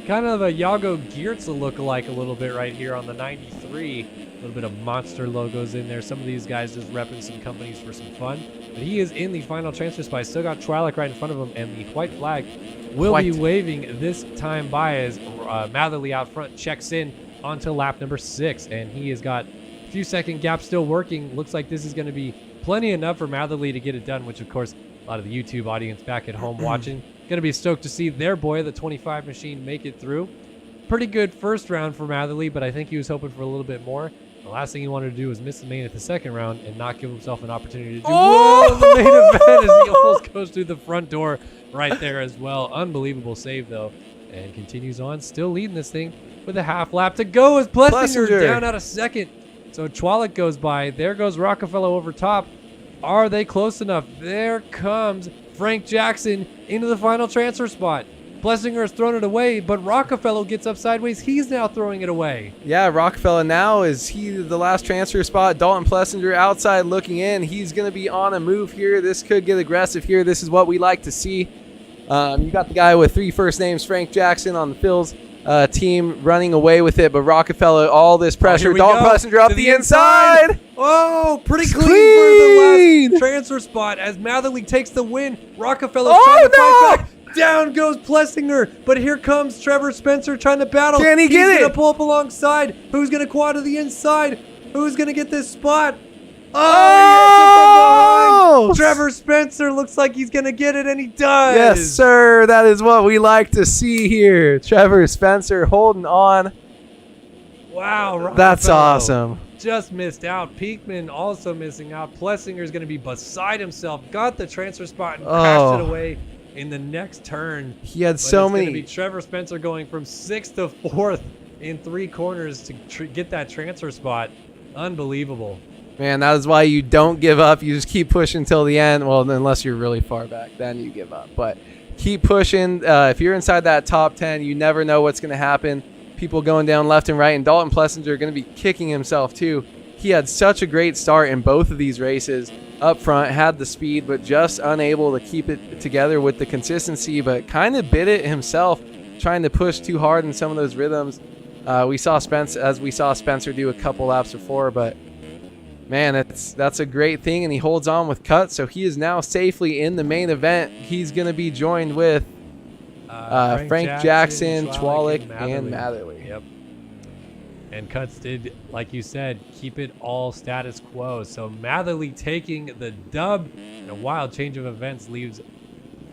kind of a Yago Geertz look-alike a little bit right here on the 93. A little bit of monster logos in there. Some of these guys just repping some companies for some fun. But he is in the final transfer spot. Still got Chwalik right in front of him, and the white flag will be waving this time by as Matherly out front checks in onto lap number 6. And he has got a few second gap still working. Looks like this is going to be plenty enough for Matherly to get it done, which, of course, a lot of the YouTube audience back at home watching going to be stoked to see their boy, the 25 machine, make it through. Pretty good first round for Matherly, but I think he was hoping for a little bit more. The last thing he wanted to do was miss the main at the second round and not give himself an opportunity to do the main event as he almost goes through the front door right there as well. Unbelievable save, though, and continues on, still leading this thing with a half lap to go as Plessinger down out of second. So Chwalik goes by. There goes Rockefeller over top. Are they close enough? There comes Frank Jackson into the final transfer spot. Plessinger has thrown it away, but Rockefeller gets up sideways. He's now throwing it away. Yeah, Rockefeller now is the last transfer spot. Dalton Plessinger outside looking in. He's going to be on a move here. This could get aggressive here. This is what we like to see. You got the guy with 3 first names, Frank Jackson, on the Phil's team running away with it, but Rockefeller, all this pressure. Dalton Plessinger up the inside. Oh, pretty clean for the last transfer spot as Matherly takes the win. Rockefeller trying to fight back. Down goes Plessinger, but here comes Trevor Spencer trying to battle. Can he get it? He's going to pull up alongside. Who's going to quad to the inside? Who's going to get this spot? Oh! Trevor Spencer looks like he's going to get it, and he does. Yes, sir. That is what we like to see here. Trevor Spencer holding on. Wow. That's awesome. Just missed out. Peakman also missing out. Plessinger's going to be beside himself. Got the transfer spot and crashed it away in the next turn. He had so many. It's going to be Trevor Spencer going from 6th to 4th in 3 corners to get that transfer spot. Unbelievable. Man, that is why you don't give up. You just keep pushing until the end. Well, unless you're really far back, then you give up. But keep pushing. If you're inside that top 10, you never know what's going to happen. People going down left and right. And Dalton Plessinger are going to be kicking himself, too. He had such a great start in both of these races. Up front, had the speed, but just unable to keep it together with the consistency, but kind of bit it himself, trying to push too hard in some of those rhythms. We saw Spencer do a couple laps before, but man, that's a great thing, and he holds on with cuts, so he is now safely in the main event. He's going to be joined with Frank Jackson, Chwalik, and Matherly. Yep. And Cuts did, like you said, keep it all status quo. So Matherly taking the dub, and a wild change of events leaves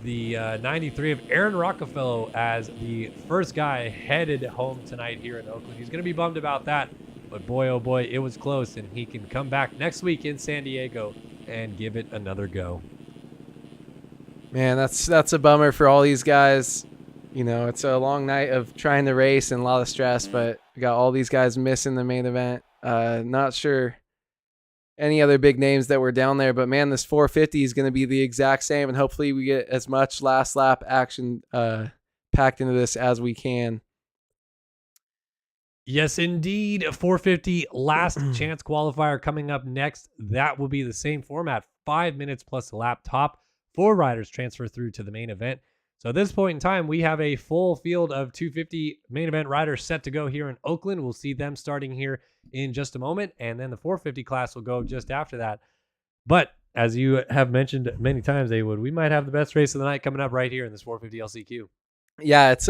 the 93 of Aaron Rockefeller as the first guy headed home tonight here in Oakland. He's going to be bummed about that, but boy, oh boy, it was close, and he can come back next week in San Diego and give it another go. Man, that's a bummer for all these guys. You know, it's a long night of trying to race and a lot of stress, but we got all these guys missing the main event. Not sure any other big names that were down there, but man, this 450 is going to be the exact same, and hopefully we get as much last lap action packed into this as we can. Yes, indeed. 450 last chance qualifier coming up next. That will be the same format, 5 minutes plus a lap top. 4 riders transfer through to the main event. So at this point in time, we have a full field of 250 main event riders set to go here in Oakland. We'll see them starting here in just a moment, and then the 450 class will go just after that. But as you have mentioned many times, Awood, we might have the best race of the night coming up right here in this 450 LCQ. Yeah, it's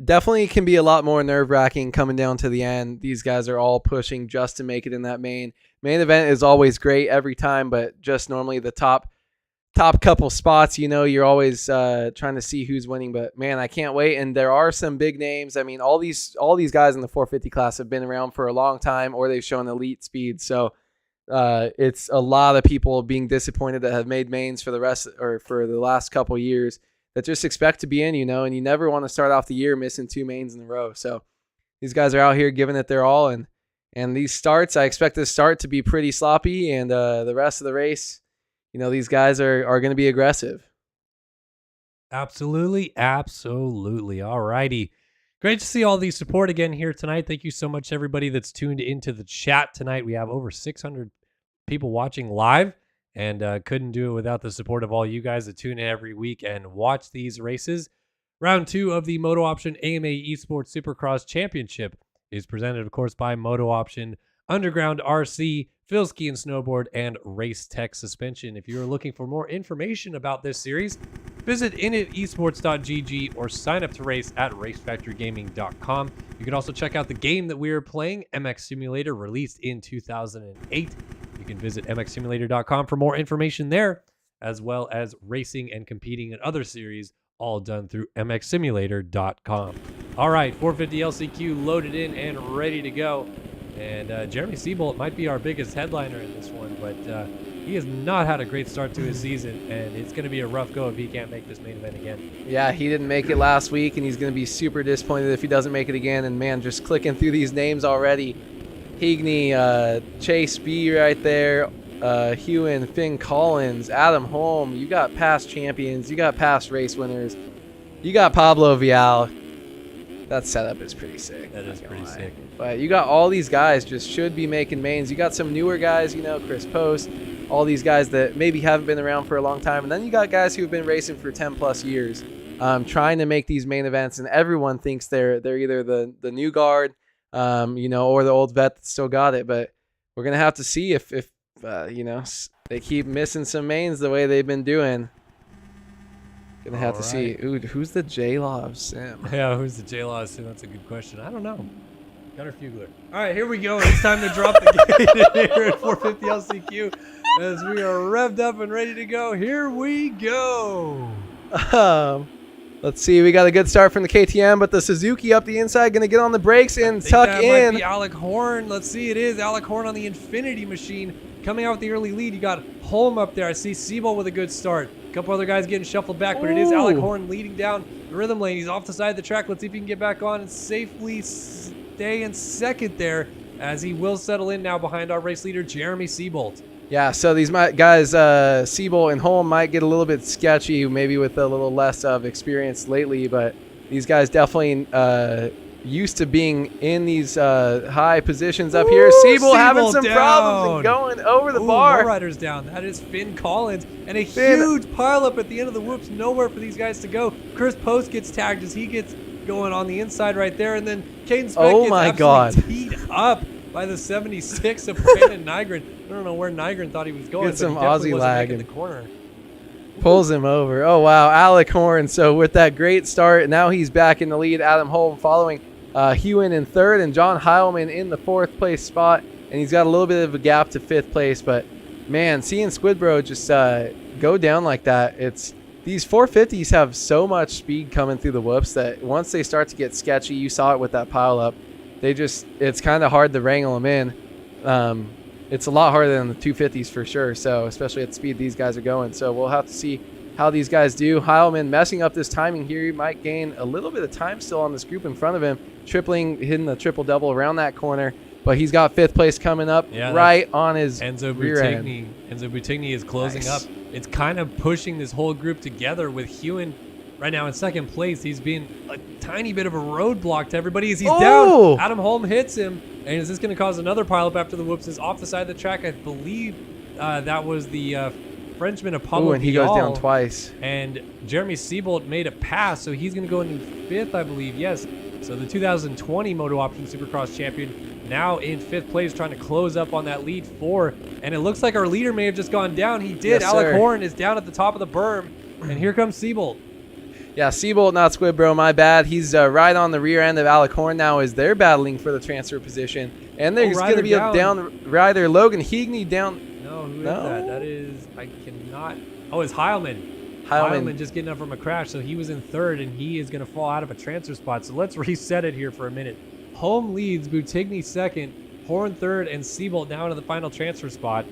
definitely can be a lot more nerve-wracking coming down to the end. These guys are all pushing just to make it in that main event. Is always great every time, but just normally the top couple spots, you're always trying to see who's winning. But man, I can't wait. And there are some big names. I mean, all these guys in the 450 class have been around for a long time, or they've shown elite speed. So it's a lot of people being disappointed that have made mains for the last couple years that just expect to be in, and you never want to start off the year missing 2 mains in a row. So these guys are out here giving it their all, and these starts, I expect this start to be pretty sloppy, and the rest of the race, these guys are going to be aggressive. Absolutely. All righty. Great to see all the support again here tonight. Thank you so much, everybody that's tuned into the chat tonight. We have over 600 people watching live, and couldn't do it without the support of all you guys that tune in every week and watch these races. Round 2 of the MotoOption AMA Esports Supercross Championship is presented, of course, by MotoOption, Underground RC, Phil Ski and Snowboard, and Race Tech Suspension. If you are looking for more information about this series, visit initesports.gg or sign up to race at racefactorygaming.com. You can also check out the game that we are playing, MX Simulator, released in 2008. You can visit mxsimulator.com for more information there, as well as racing and competing in other series, all done through mxsimulator.com. All right, 450 LCQ loaded in and ready to go. And Jeremy Seabolt might be our biggest headliner in this one, but he has not had a great start to his season, and it's going to be a rough go if he can't make this main event again. Yeah, he didn't make it last week, and he's going to be super disappointed if he doesn't make it again. And, man, just clicking through these names already. Higney, Chase B right there, Hewen, Finn Collins, Adam Holm. You got past champions. You got past race winners. You got Pablo Vial. That setup is pretty sick. That is pretty sick. But you got all these guys just should be making mains. You got some newer guys, Chris Post, all these guys that maybe haven't been around for a long time. And then you got guys who've been racing for 10 plus years, trying to make these main events. And everyone thinks they're either the new guard, or the old vet that still got it. But we're going to have to see if they keep missing some mains the way they've been doing. Gonna have to see. Ooh, who's the J-Law of Sim? Yeah, who's the J-Law of Sim? That's a good question. I don't know. Gunnar Fugler. All right, here we go. It's time to drop the gate here at 450 LCQ as we are revved up and ready to go. Here we go. Let's see. We got a good start from the KTM, but the Suzuki up the inside going to get on the brakes and tuck in. Might be Alec Horn. Let's see. It is Alec Horn on the Infinity machine coming out with the early lead. You got Holm up there. I see Seabolt with a good start. A couple other guys getting shuffled back, but it is Alec Horn leading down the rhythm lane. He's off the side of the track. Let's see if he can get back on and safely stay in second there, as he will settle in now behind our race leader, Jeremy Seabolt. Yeah, so these guys, Seabolt and Holm, might get a little bit sketchy, maybe with a little less of experience lately, but these guys definitely used to being in these high positions up here. Seabolt having some problems and going over the bar. More riders down. That is Finn Collins. And a huge pileup at the end of the whoops. Nowhere for these guys to go. Chris Post gets tagged as he gets going on the inside right there. And then Caden Speck gets absolutely teed up by the 76 of Brandon Nygren. I don't know where Nygren thought he was going. Get some but he definitely Aussie wasn't lag making the corner. Pulls him over. Oh, wow. Alec Horn. So with that great start, now he's back in the lead. Adam Holm following Hewen in third and John Heilman in the fourth place spot. And he's got a little bit of a gap to fifth place. But, man, seeing Squidbro just go down like that, these 450s have so much speed coming through the whoops that once they start to get sketchy, you saw it with that pileup, it's kind of hard to wrangle them in. It's a lot harder than the 250s for sure, so especially at the speed these guys are going. So we'll have to see how these guys do. Heilman messing up this timing here. He might gain a little bit of time still on this group in front of him, hitting the triple-double around that corner. But he's got fifth place coming up right on his rear end. Enzo Butigny is closing up. It's kind of pushing this whole group together with Hewen right now in second place. He's been a tiny bit of a roadblock to everybody as he's Oh! down. Adam Holm hits him. And is this going to cause another pileup after the whoops is off the side of the track? I believe that was the Frenchman Apollo. Oh, and he goes down twice. And Jeremy Seabolt made a pass, so he's going to go into 5th, I believe. Yes. So the 2020 MotoOption Supercross champion now in 5th place, trying to close up on that lead 4. And it looks like our leader may have just gone down. He did. Yes, Alec sir. Horn is down at the top of the berm. And here comes Seabolt. Yeah, Seabolt, not Squid Bro, my bad. He's right on the rear end of Alec Horn now as they're battling for the transfer position. And there's going to be a down rider. Logan Heagney down. No, who is that? That is, I cannot. Oh, it's Heilman. Heilman just getting up from a crash, so he was in 3rd, and he is going to fall out of a transfer spot. So let's reset it here for a minute. Holm leads, Butigny 2nd, Horn 3rd, and Seabolt down to the final transfer spot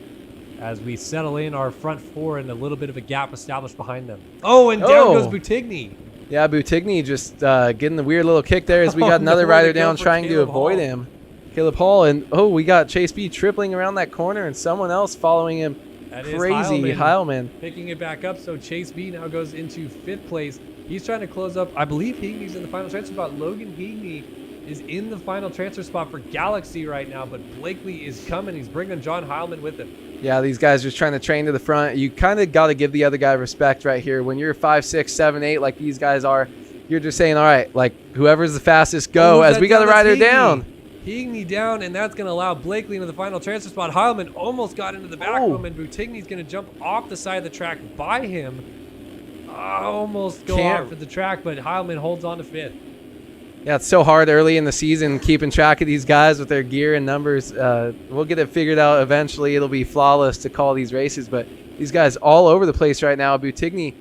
as we settle in our front 4 and a little bit of a gap established behind them. Oh, and down goes Butigny. Yeah, Butigny just getting the weird little kick there as we got another rider down trying to avoid him. Caleb Hall, and we got Chase B tripling around that corner and someone else following him. That Crazy Heilman. Picking it back up, so Chase B now goes into 5th place. He's trying to close up. I believe Heagney's in the final transfer spot. Logan Heagney is in the final transfer spot for Galaxy right now, but Blakely is coming. He's bringing John Heilman with him. Yeah, these guys just trying to train to the front. You kind of got to give the other guy respect right here. When you're 5, 6, 7, 8 like these guys are, you're just saying, all right, like whoever's the fastest, go, as we got a rider down. Heagney down, and that's going to allow Blakely into the final transfer spot. Heilman almost got into the back of him, and Butigny's going to jump off the side of the track by him. Almost go off at the track, but Heilman holds on to 5th. Yeah, it's so hard early in the season keeping track of these guys with their gear and numbers. We'll get it figured out eventually. It'll be flawless to call these races, but these guys all over the place right now. Butigny,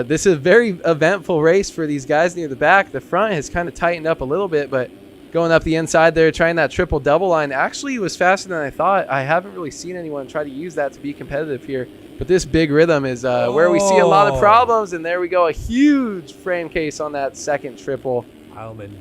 this is a very eventful race for these guys near the back. The front has kind of tightened up a little bit, but going up the inside there, trying that triple-double line, actually was faster than I thought. I haven't really seen anyone try to use that to be competitive here. But this big rhythm is where we see a lot of problems, and there we go. A huge frame case on that second triple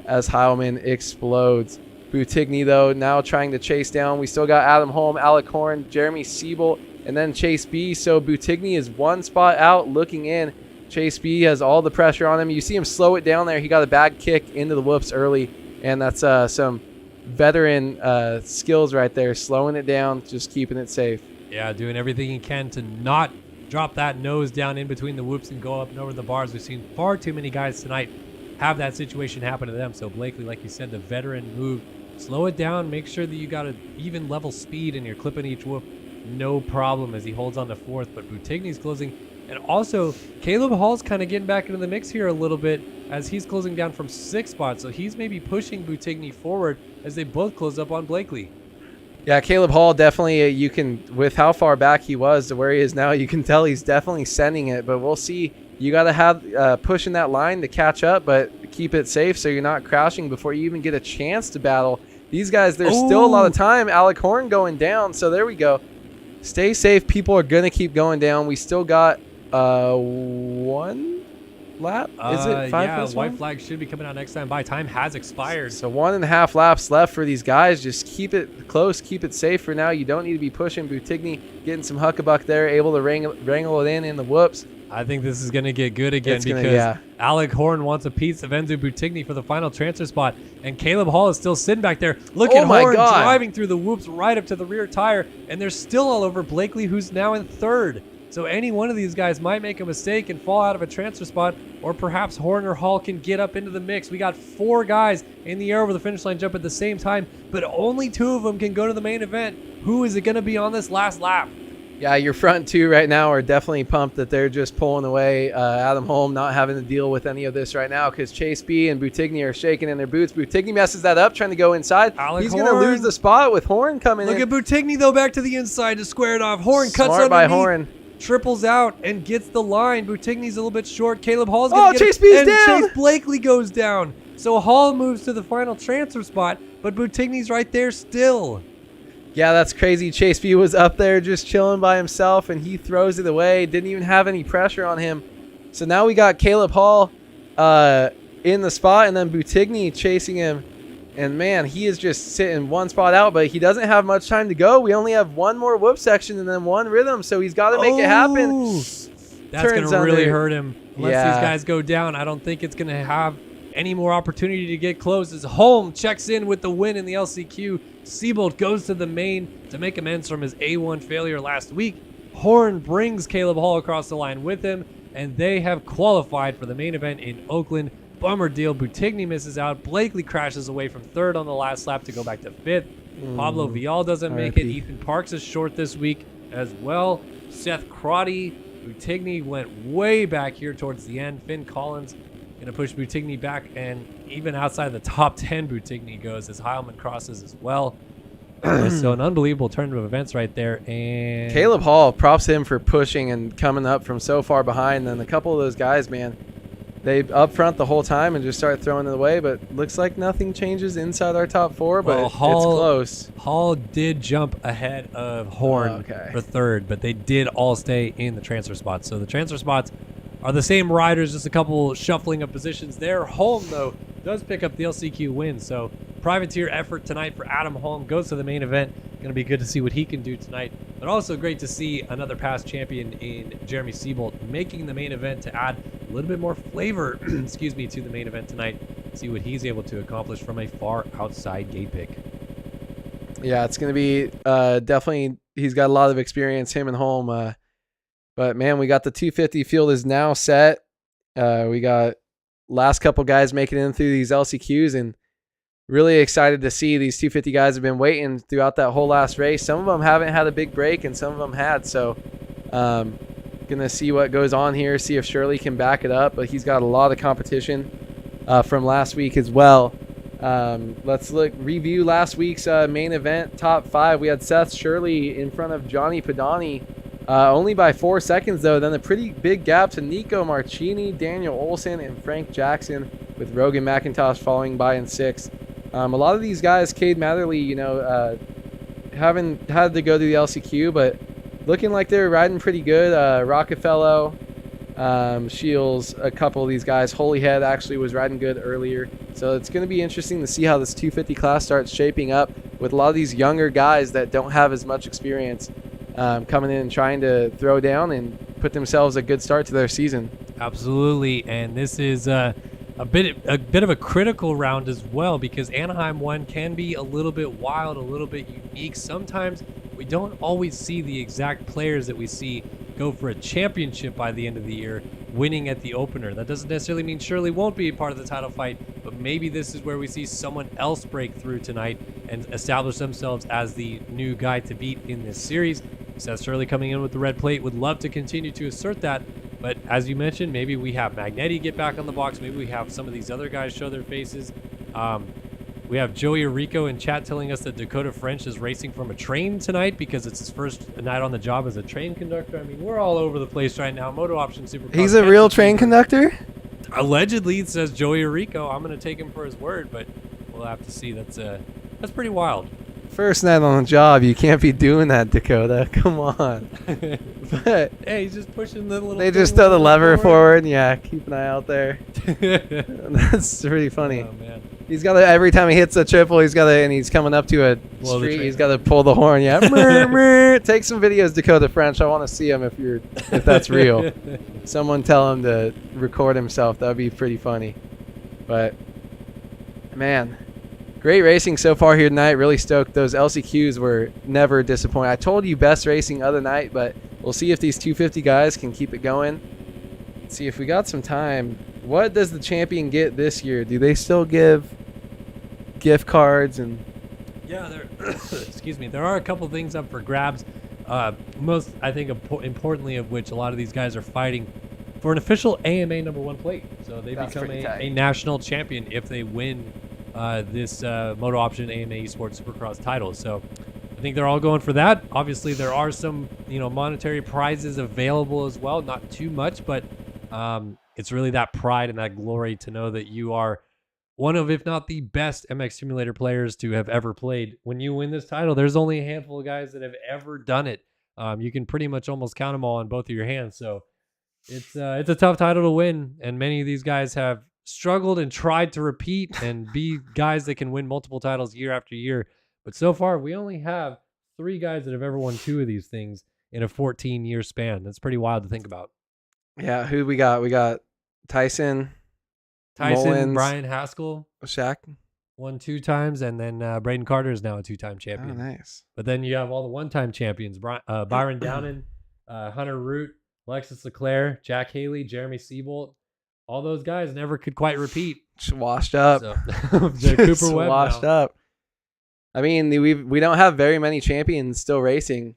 as Heilman explodes. Butigny, though, now trying to chase down. We still got Adam Holm, Alec Horn, Jeremy Seabolt, and then Chase B. So Butigny is one spot out looking in. Chase B has all the pressure on him. You see him slow it down there. He got a bad kick into the whoops early. And that's some veteran skills right there, slowing it down, just keeping it safe. Yeah, doing everything he can to not drop that nose down in between the whoops and go up and over the bars. We've seen far too many guys tonight have that situation happen to them. So Blakely, like you said, the veteran move, slow it down, make sure that you got an even level speed and you're clipping each whoop, no problem as he holds on to 4th. But Butigny's closing. And also, Caleb Hall's kind of getting back into the mix here a little bit as he's closing down from 6th spot. So he's maybe pushing Butigny forward as they both close up on Blakely. Yeah, Caleb Hall definitely, you can, with how far back he was to where he is now, you can tell he's definitely sending it. But we'll see. You got to have pushing that line to catch up, but keep it safe so you're not crashing before you even get a chance to battle. These guys, there's still a lot of time. Alec Horn going down. So there we go. Stay safe. People are going to keep going down. We still got 1 lap? Is it 5 yeah, plus white 1? flag should be coming out next time by. Time has expired. So 1.5 laps left for these guys. Just keep it close, keep it safe for now. You don't need to be pushing. Butigny getting some huckabuck there, able to wrangle it in the whoops. I think this is going to get good again because Alec Horn wants a piece of Enzo Butigny for the final transfer spot, and Caleb Hall is still sitting back there. Look at Horn driving through the whoops right up to the rear tire, and they're still all over Blakely, who's now in 3rd. So any one of these guys might make a mistake and fall out of a transfer spot, or perhaps Horn or Hall can get up into the mix. We got 4 guys in the air over the finish line jump at the same time, but only 2 of them can go to the main event. Who is it going to be on this last lap? Yeah, your front 2 right now are definitely pumped that they're just pulling away. Adam Holm not having to deal with any of this right now because Chase B and Butigny are shaking in their boots. Butigny messes that up, trying to go inside. He's going to lose the spot with Horn coming in. Look at Butigny, though, back to the inside to square it off. Horn cuts underneath. By Horn. Triples out and gets the line. Butigny's a little bit short. Caleb Hall's going to get Chase B's down. Chase Blakely goes down. So Hall moves to the final transfer spot, but Butigny's right there still. Yeah, that's crazy. Chase B was up there just chilling by himself, and he throws it away. Didn't even have any pressure on him. So now we got Caleb Hall in the spot, and then Butigny chasing him. And, man, he is just sitting one spot out, but he doesn't have much time to go. We only have 1 more whoop section and then 1 rhythm, so he's got to make it happen. That's going turns to really under. hurt him. Unless Yeah. these guys go down, I don't think it's going to have any more opportunity to get close. As Holm checks in with the win in the LCQ, Siebold goes to the main to make amends from his A1 failure last week. Horn brings Caleb Hall across the line with him, and they have qualified for the main event in Oakland. Bummer deal. Boutigny misses out. Blakely crashes away from third on the last lap to go back to fifth. Pablo Vial doesn't make it. RIP. Ethan Parks is short this week as well. Seth Crotty. Boutigny went way back here towards the end. Finn Collins going to push Boutigny back, and even outside the top 10, Boutigny goes as Heilman crosses as well. So an unbelievable turn of events right there. And Caleb Hall, props to him for pushing and coming up from so far behind. And a couple of those guys, man, they up front the whole time and just start throwing it away. But looks like nothing changes inside our top four, but Well, it's Hall- close. Hall did jump ahead of Horn Okay. for third, but they did all stay in the transfer spots. So the transfer spots are the same riders, just a couple shuffling of positions there. Holm, though, does pick up the LCQ win. So privateer effort tonight for Adam Holm, goes to the main event. Going to be good to see what he can do tonight. But also great to see another past champion in Jeremy Siebold making the main event to add a little bit more flavor excuse me, to the main event tonight. See what he's able to accomplish from a far outside gate pick. Yeah, it's going to be definitely, he's got a lot of experience, him and Holm. But, man, we got the 250 field is now set. We got last couple guys making it in through these LCQs, and really excited to see these 250 guys have been waiting throughout that whole last race. Some of them haven't had a big break, and some of them had. So, going to see what goes on here, see if Shirley can back it up. But he's got a lot of competition from last week as well. Let's review last week's main event top 5. We had Seth Shirley in front of Johnny Padani, only by 4 seconds though. Then a pretty big gap to Nico Marchini, Daniel Olson, and Frank Jackson, with Rogan McIntosh following by in 6th. A lot of these guys, Cade Matherly, haven't had to go to the LCQ, but looking like they're riding pretty good. Rockefeller, Shields, a couple of these guys. Holyhead actually was riding good earlier. So it's going to be interesting to see how this 250 class starts shaping up with a lot of these younger guys that don't have as much experience coming in and trying to throw down and put themselves a good start to their season. Absolutely, and this is a bit of a critical round as well, because Anaheim 1 can be a little bit wild, a little bit unique. Sometimes we don't always see the exact players that we see go for a championship by the end of the year, winning at the opener. That doesn't necessarily mean Shirley won't be a part of the title fight, but maybe this is where we see someone else break through tonight and establish themselves as the new guy to beat in this series. Seth Shirley coming in with the red plate, would love to continue to assert that. But as you mentioned, maybe we have Magnetti get back on the box. Maybe we have some of these other guys show their faces. We have Joey Rico in chat telling us that Dakota French is racing from a train tonight because it's his first night on the job as a train conductor. I mean, we're all over the place right now. MotoOption Supercross. He's a real train conductor? Allegedly, it says Joey Rico. I'm going to take him for his word, but we'll have to see. That's pretty wild. First night on the job, you can't be doing that, Dakota. Come on. But Hey, he's just pushing the little. they just thing throw the lever forward. forward. Yeah, keep an eye out there. That's pretty funny. Oh man. He's got to, every time he hits a triple, he's got to, and he's coming up to a Blow the street, train. he's got to pull the horn. Yeah. Meh, meh. Take some videos, Dakota French. I want to see him if that's real. Someone tell him to record himself. That would be pretty funny. But, man, great racing so far here tonight. Really stoked. Those LCQs were never disappointing. I told you best racing other night, but we'll see if these 250 guys can keep it going. Let's see if we got some time. What does the champion get this year? Do they still give gift cards and Yeah, excuse me. There are a couple things up for grabs. Most, I think, importantly of which a lot of these guys are fighting for an official AMA #1 plate. So they That's become pretty tight. a national champion if they win this MotoOption AMA Esports Supercross title. So I think they're all going for that. Obviously, there are some monetary prizes available as well. Not too much, but it's really that pride and that glory to know that you are one of, if not the best MX Simulator players to have ever played. When you win this title, there's only a handful of guys that have ever done it. You can pretty much almost count them all on both of your hands. So it's a tough title to win, and many of these guys have struggled and tried to repeat and be guys that can win multiple titles year after year. But so far, we only have 3 guys that have ever won 2 of these things in a 14-year span. That's pretty wild to think about. Yeah, who we got? We got Tyson, Mullins, Brian Haskell Shaq. won 2 times, and then Braden Carter is now a 2-time Oh, champion. nice. But then you have all the one-time champions: Byron Downen, Hunter Root, Alexis Leclerc, Jack Haley, Jeremy Seabolt. All those guys never could quite repeat. Just washed up. So, Just Cooper Webb washed now. up. I mean, we don't have very many champions still racing.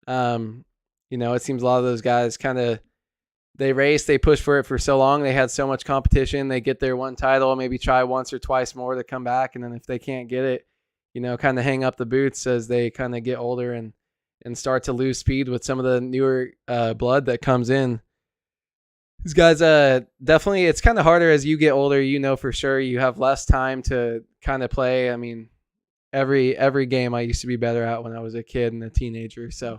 You know, it seems a lot of those guys kind of, they race, they push for it for so long. They had so much competition. They get their one title, maybe try once or twice more to come back. And then if they can't get it, you know, kind of hang up the boots as they kind of get older and start to lose speed with some of the newer blood that comes in. These guys, definitely, it's kind of harder as you get older. You know, for sure, you have less time to kind of play. I mean, every game I used to be better at when I was a kid and a teenager. So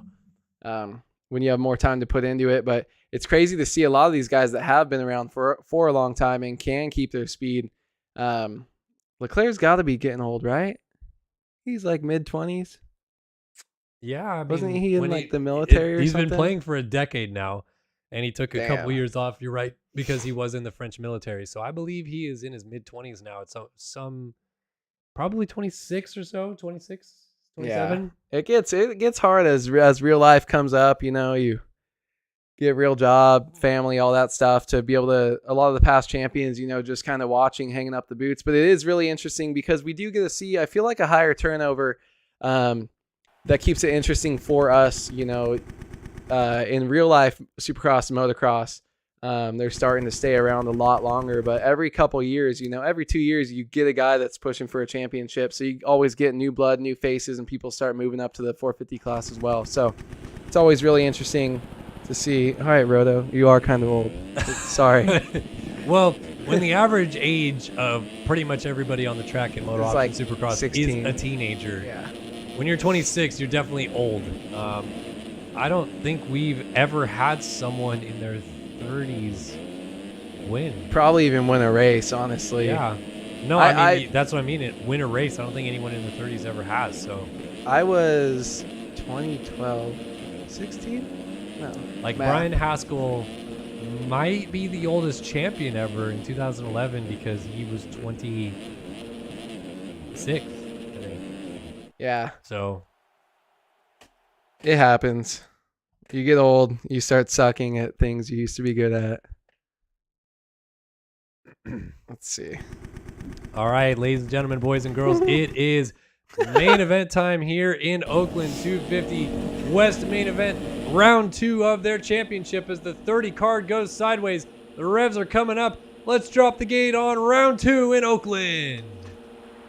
when you have more time to put into it, but it's crazy to see a lot of these guys that have been around for a long time and can keep their speed. Leclerc's got to be getting old, right? He's like mid-20s. Yeah, I mean, Wasn't he in like the military or he's something? been playing for a decade now, and he took a couple Damn. years off. You're right, because he was in the French military. So I believe he is in his mid-20s now. It's some probably 26 or so, 26, 27. Yeah. It gets hard as real life comes up. You know, you get real job, family, all that stuff to be able to. A lot of the past champions, you know, just kind of watching, hanging up the boots. But it is really interesting because we do get to see, I feel like, a higher turnover. That keeps it interesting for us, you know, in real life Supercross and motocross. They're starting to stay around a lot longer, but every couple years, you know, every 2 years, you get a guy that's pushing for a championship. So you always get new blood, new faces, and people start moving up to the 450 class as well. So it's always really interesting to see. All right, Roto, you are kind of old. Sorry. Well, when the average age of pretty much everybody on the track in MotoOption like Supercross 16. is a teenager. Yeah. When you're 26, you're definitely old. I don't think we've ever had someone in their 30s win. Probably even win a race, honestly. Yeah. No, I mean, that's what I mean. Win a race. I don't think anyone in the 30s ever has. So, I was 2012, 16? No. like, Math. Brian Haskell might be the oldest champion ever in 2011 because he was 26. Yeah. So It happens. You get old, you start sucking at things you used to be good at. Let's see. all right, ladies and gentlemen, boys and girls, it is main event time here in Oakland. 250 West main event, round 2 of their championship as the 30 card goes sideways. The revs are coming up. Let's drop the gate on round 2 in Oakland.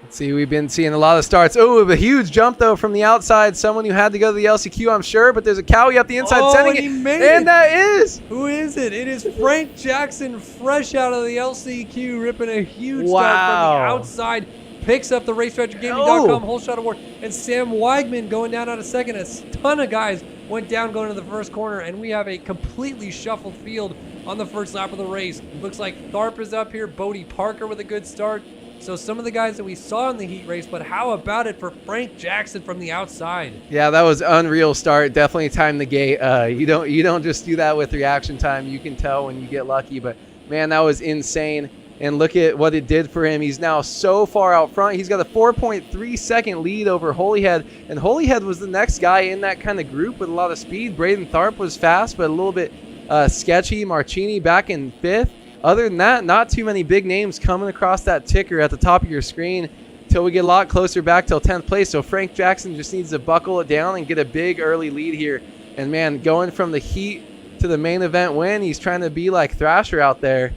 Let's see, we've been seeing a lot of starts. Oh, a huge jump, though, from the outside. Someone who had to go to the LCQ, I'm sure, but there's a Cowie up the inside Oh, sending and it. he made And it. that is. Who is it? It is Frank Jackson, fresh out of the LCQ, ripping a huge start Wow. from the outside. Picks up the RaceTractorGaming.com whole shot award. And Sam Weigman going down out of second. A ton of guys went down going to the first corner, and we have a completely shuffled field on the first lap of the race. Looks like Tharp is up here, Bodie Parker with a good start. So some of the guys that we saw in the heat race, but how about it for Frank Jackson from the outside? Yeah, that was unreal start. Definitely time the gate. You don't just do that with reaction time. You can tell when you get lucky, but man, that was insane. And look at what it did for him. He's now so far out front. He's got a 4.3 second lead over Holyhead, and Holyhead was the next guy in that kind of group with a lot of speed. Braden Tharp was fast, but a little bit sketchy. Marchini back in 5th. Other than that, not too many big names coming across that ticker at the top of your screen till we get a lot closer back till 10th place. So Frank Jackson just needs to buckle it down and get a big early lead here. And man, going from the heat to the main event win, he's trying to be like Thrasher out there.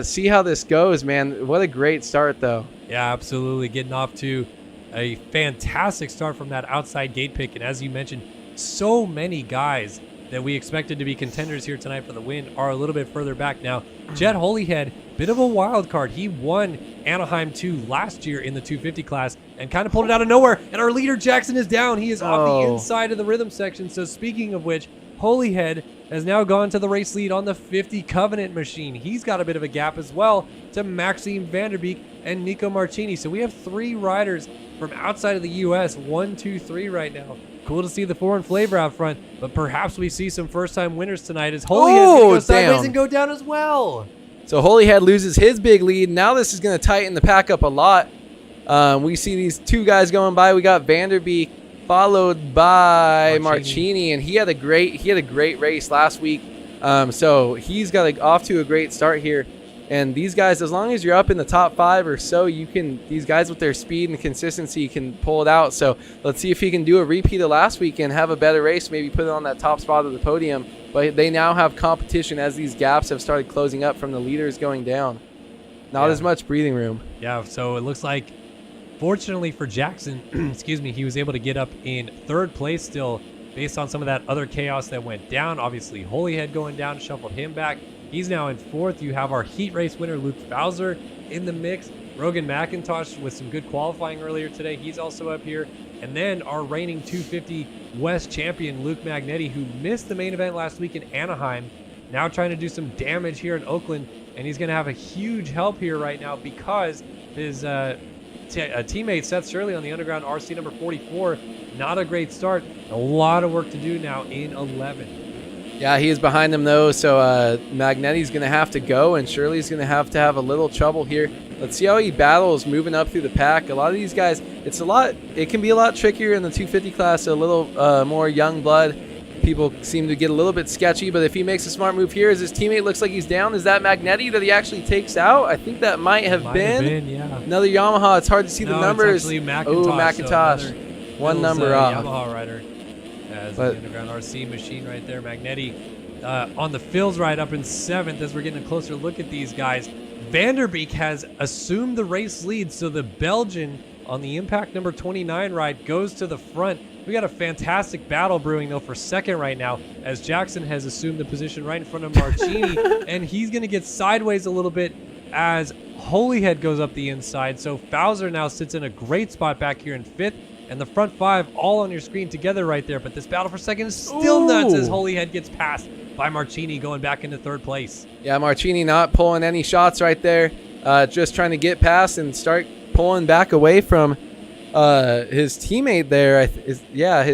See how this goes, man. What a great start, though. Yeah, absolutely. Getting off to a fantastic start from that outside gate pick. And as you mentioned, so many guys that we expected to be contenders here tonight for the win are a little bit further back now. Jet Holyhead, bit of a wild card. He won Anaheim 2 last year in the 250 class and kind of pulled it out of nowhere. And our leader, Jackson, is down. He is off the inside of the rhythm section. So speaking of which, Holyhead has now gone to the race lead on the 50 Covenant machine. He's got a bit of a gap as well to Maxime Vanderbeek and Nico Marchini. So we have 3 riders from outside of the U.S., 1, 2, 3 right now, Cool to see the foreign flavor out front, but perhaps we see some first-time winners tonight as Holyhead go sideways down. and go down as well. So Holyhead loses his big lead. Now this is going to tighten the pack up a lot. We see these two guys going by. We got Vanderbeek followed by Marchini, and he had a great race last week. So he's got off to a great start here. And these guys, as long as you're up in the top 5 or so, these guys with their speed and consistency can pull it out. So let's see if he can do a repeat of last week and have a better race, maybe put it on that top spot of the podium. But they now have competition as these gaps have started closing up from the leaders going down. Not as much breathing room. Yeah, so it looks like, fortunately for Jackson, excuse me, he was able to get up in 3rd place still based on some of that other chaos that went down. Obviously, Holyhead going down shuffled him back. He's now in 4th. You have our heat race winner, Luke Bowser, in the mix. Rogan McIntosh with some good qualifying earlier today. He's also up here. And then our reigning 250 West champion, Luke Magnetti, who missed the main event last week in Anaheim, now trying to do some damage here in Oakland. And he's going to have a huge help here right now because his teammate Seth Shirley on the Underground RC number 44, not a great start. A lot of work to do now in 11. Yeah, he is behind them though, so Magnetti's going to have to go, and Shirley's going to have a little trouble here. Let's see how he battles moving up through the pack. A lot of these guys, it can be a lot trickier in the 250 class, a little more young blood. People seem to get a little bit sketchy, but if he makes a smart move here, as his teammate looks like he's down, is that Magnetti that he actually takes out? I think that might have been. Yeah. Another Yamaha. It's hard to see the numbers. It's actually McIntosh. Oh, McIntosh. So one number off. Yamaha rider. As the Underground RC machine right there. Magnetti on the Phil's ride up in 7th as we're getting a closer look at these guys. Vanderbeek has assumed the race lead, so the Belgian on the Impact number 29 ride goes to the front. We got a fantastic battle brewing, though, for 2nd right now, as Jackson has assumed the position right in front of Marchini, and he's going to get sideways a little bit as Holyhead goes up the inside. So Bowser now sits in a great spot back here in 5th, and the front 5 all on your screen together right there. But this battle for 2nd is still nuts as Holyhead gets passed by Marchini going back into 3rd place. Yeah, Marchini not pulling any shots right there, just trying to get past and start pulling back away from his teammate there. His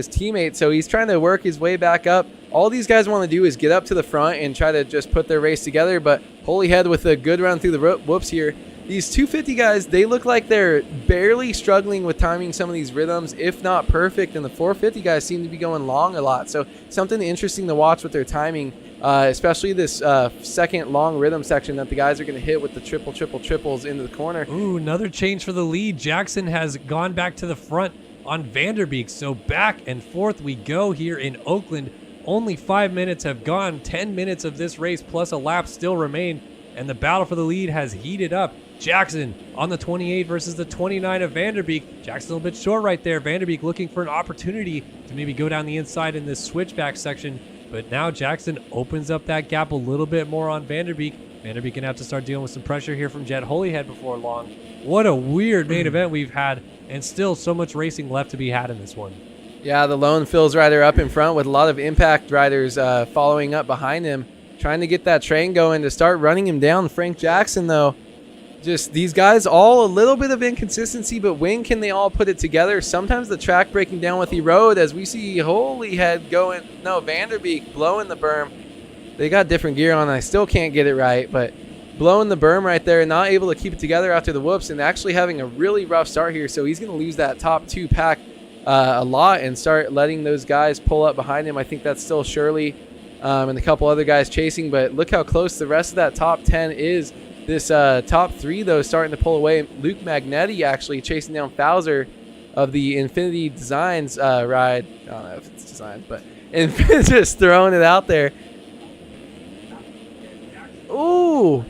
teammate. So he's trying to work his way back up. All these guys want to do is get up to the front and try to just put their race together. But Holyhead with a good run through the whoops here. These 250 guys, they look like they're barely struggling with timing some of these rhythms, if not perfect. And the 450 guys seem to be going long a lot. So something interesting to watch with their timing, especially this 2nd long rhythm section that the guys are going to hit with the triples into the corner. Ooh, another change for the lead. Jackson has gone back to the front on Vanderbeek. So back and forth we go here in Oakland. Only 5 minutes have gone. 10 minutes of this race plus a lap still remain. And the battle for the lead has heated up. Jackson on the 28 versus the 29 of Vanderbeek. Jackson a little bit short right there. Vanderbeek looking for an opportunity to maybe go down the inside in this switchback section. But now Jackson opens up that gap a little bit more on Vanderbeek. Vanderbeek gonna have to start dealing with some pressure here from Jet Holyhead before long. What a weird main event we've had, and still so much racing left to be had in this one. Yeah, the lone Phil's rider up in front with a lot of Impact riders following up behind him, trying to get that train going to start running him down. Frank Jackson, though, just these guys all a little bit of inconsistency, but when can they all put it together? Sometimes the track breaking down with Erode, as we see Holyhead Vanderbeek blowing the berm. They got different gear on. I still can't get it right, but blowing the berm right there, not able to keep it together after the whoops, and actually having a really rough start here. So he's going to lose that top 2 pack a lot and start letting those guys pull up behind him. I think that's still Shirley and a couple other guys chasing, but look how close the rest of that top 10 is. This top 3, though, starting to pull away. Luke Magnetti actually chasing down Bowser of the Infinity Designs ride. I don't know if it's Designs, but just throwing it out there. Ooh.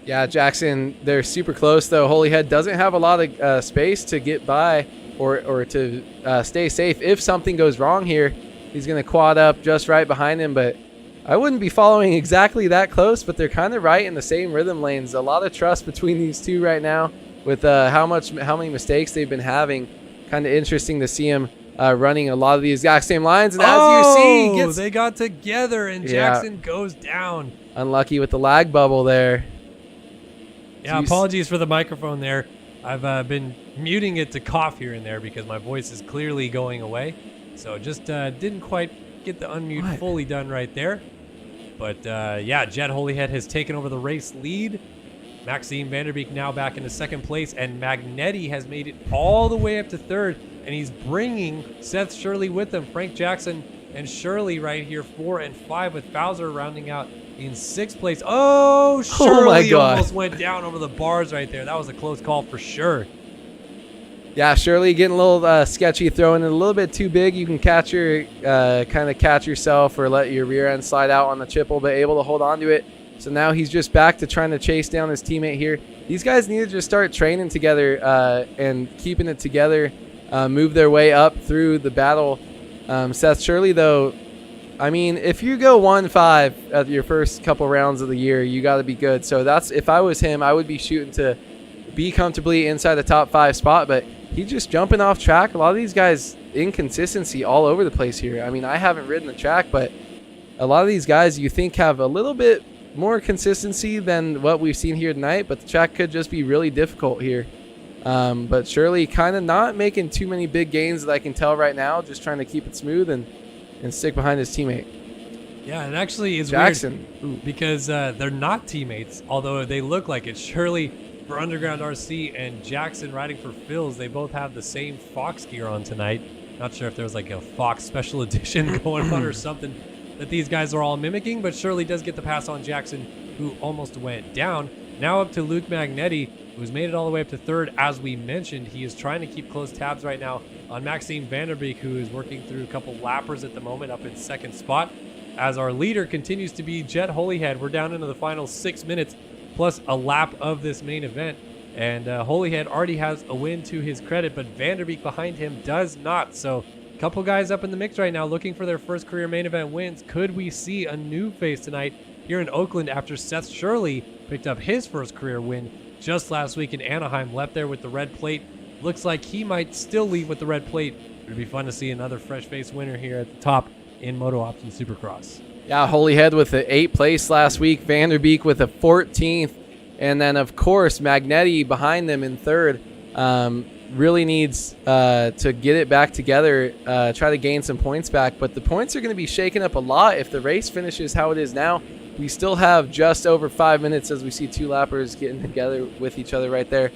Yeah, Jackson, they're super close, though. Holyhead doesn't have a lot of space to get by or to stay safe if something goes wrong here. He's going to quad up just right behind him, but I wouldn't be following exactly that close, but they're kind of right in the same rhythm lanes. A lot of trust between these two right now with how many mistakes they've been having. Kind of interesting to see him running a lot of the exact same lines. And as you see, they got together and Jackson goes down. Unlucky with the lag bubble there. Yeah, apologies for the microphone there. I've been muting it to cough here and there because my voice is clearly going away. So just didn't quite get the unmute fully done right there. But yeah, Jet Holyhead has taken over the race lead. Maxime Vanderbeek now back into second place, and Magnetti has made it all the way up to third, and he's bringing Seth Shirley with him. Frank Jackson and Shirley right here, 4 and 5, with Bowser rounding out in 6th place. Oh, Shirley almost went down over the bars right there. That was a close call for sure. Yeah, Shirley getting a little sketchy, throwing it a little bit too big. You can catch yourself or let your rear end slide out on the triple, but able to hold on to it. So now he's just back to trying to chase down his teammate here. These guys need to just start training together and keeping it together, move their way up through the battle. Seth Shirley, though, I mean, if you go 1-5 at your first couple rounds of the year, you got to be good. So that's, if I was him, I would be shooting to be comfortably inside the top 5 spot, but he's just jumping off track. A lot of these guys, inconsistency all over the place here. I mean, I haven't ridden the track, but a lot of these guys you think have a little bit more consistency than what we've seen here tonight, but the track could just be really difficult here. But Shirley kind of not making too many big gains that I can tell right now, just trying to keep it smooth and stick behind his teammate. Yeah, and actually it's Jackson. Weird because they're not teammates, although they look like it. Shirley for Underground RC and Jackson riding for Phils, they both have the same Fox gear on tonight. Not sure if there's like a Fox special edition going on or something that these guys are all mimicking, but Shirley does get the pass on Jackson, who almost went down. Now up to Luke Magnetti, who's made it all the way up to third. As we mentioned, he is trying to keep close tabs right now on Maxime Vanderbeek, who is working through a couple lappers at the moment up in second spot. As our leader continues to be Jet Holyhead, we're down into the final 6 minutes plus a lap of this main event. And Holyhead already has a win to his credit, but Vanderbeek behind him does not. So a couple guys up in the mix right now looking for their first career main event wins. Could we see a new face tonight here in Oakland after Seth Shirley picked up his first career win just last week in Anaheim, left there with the red plate. Looks like he might still leave with the red plate. It would be fun to see another fresh face winner here at the top in MotoOption Supercross. Yeah, Holyhead with the 8th place last week, Vanderbeek with a 14th, and then of course Magnetti behind them in third. Really needs to get it back together, try to gain some points back, but the points are going to be shaken up a lot if the race finishes how it is now. We still have just over 5 minutes as we see 2 lappers getting together with each other right there.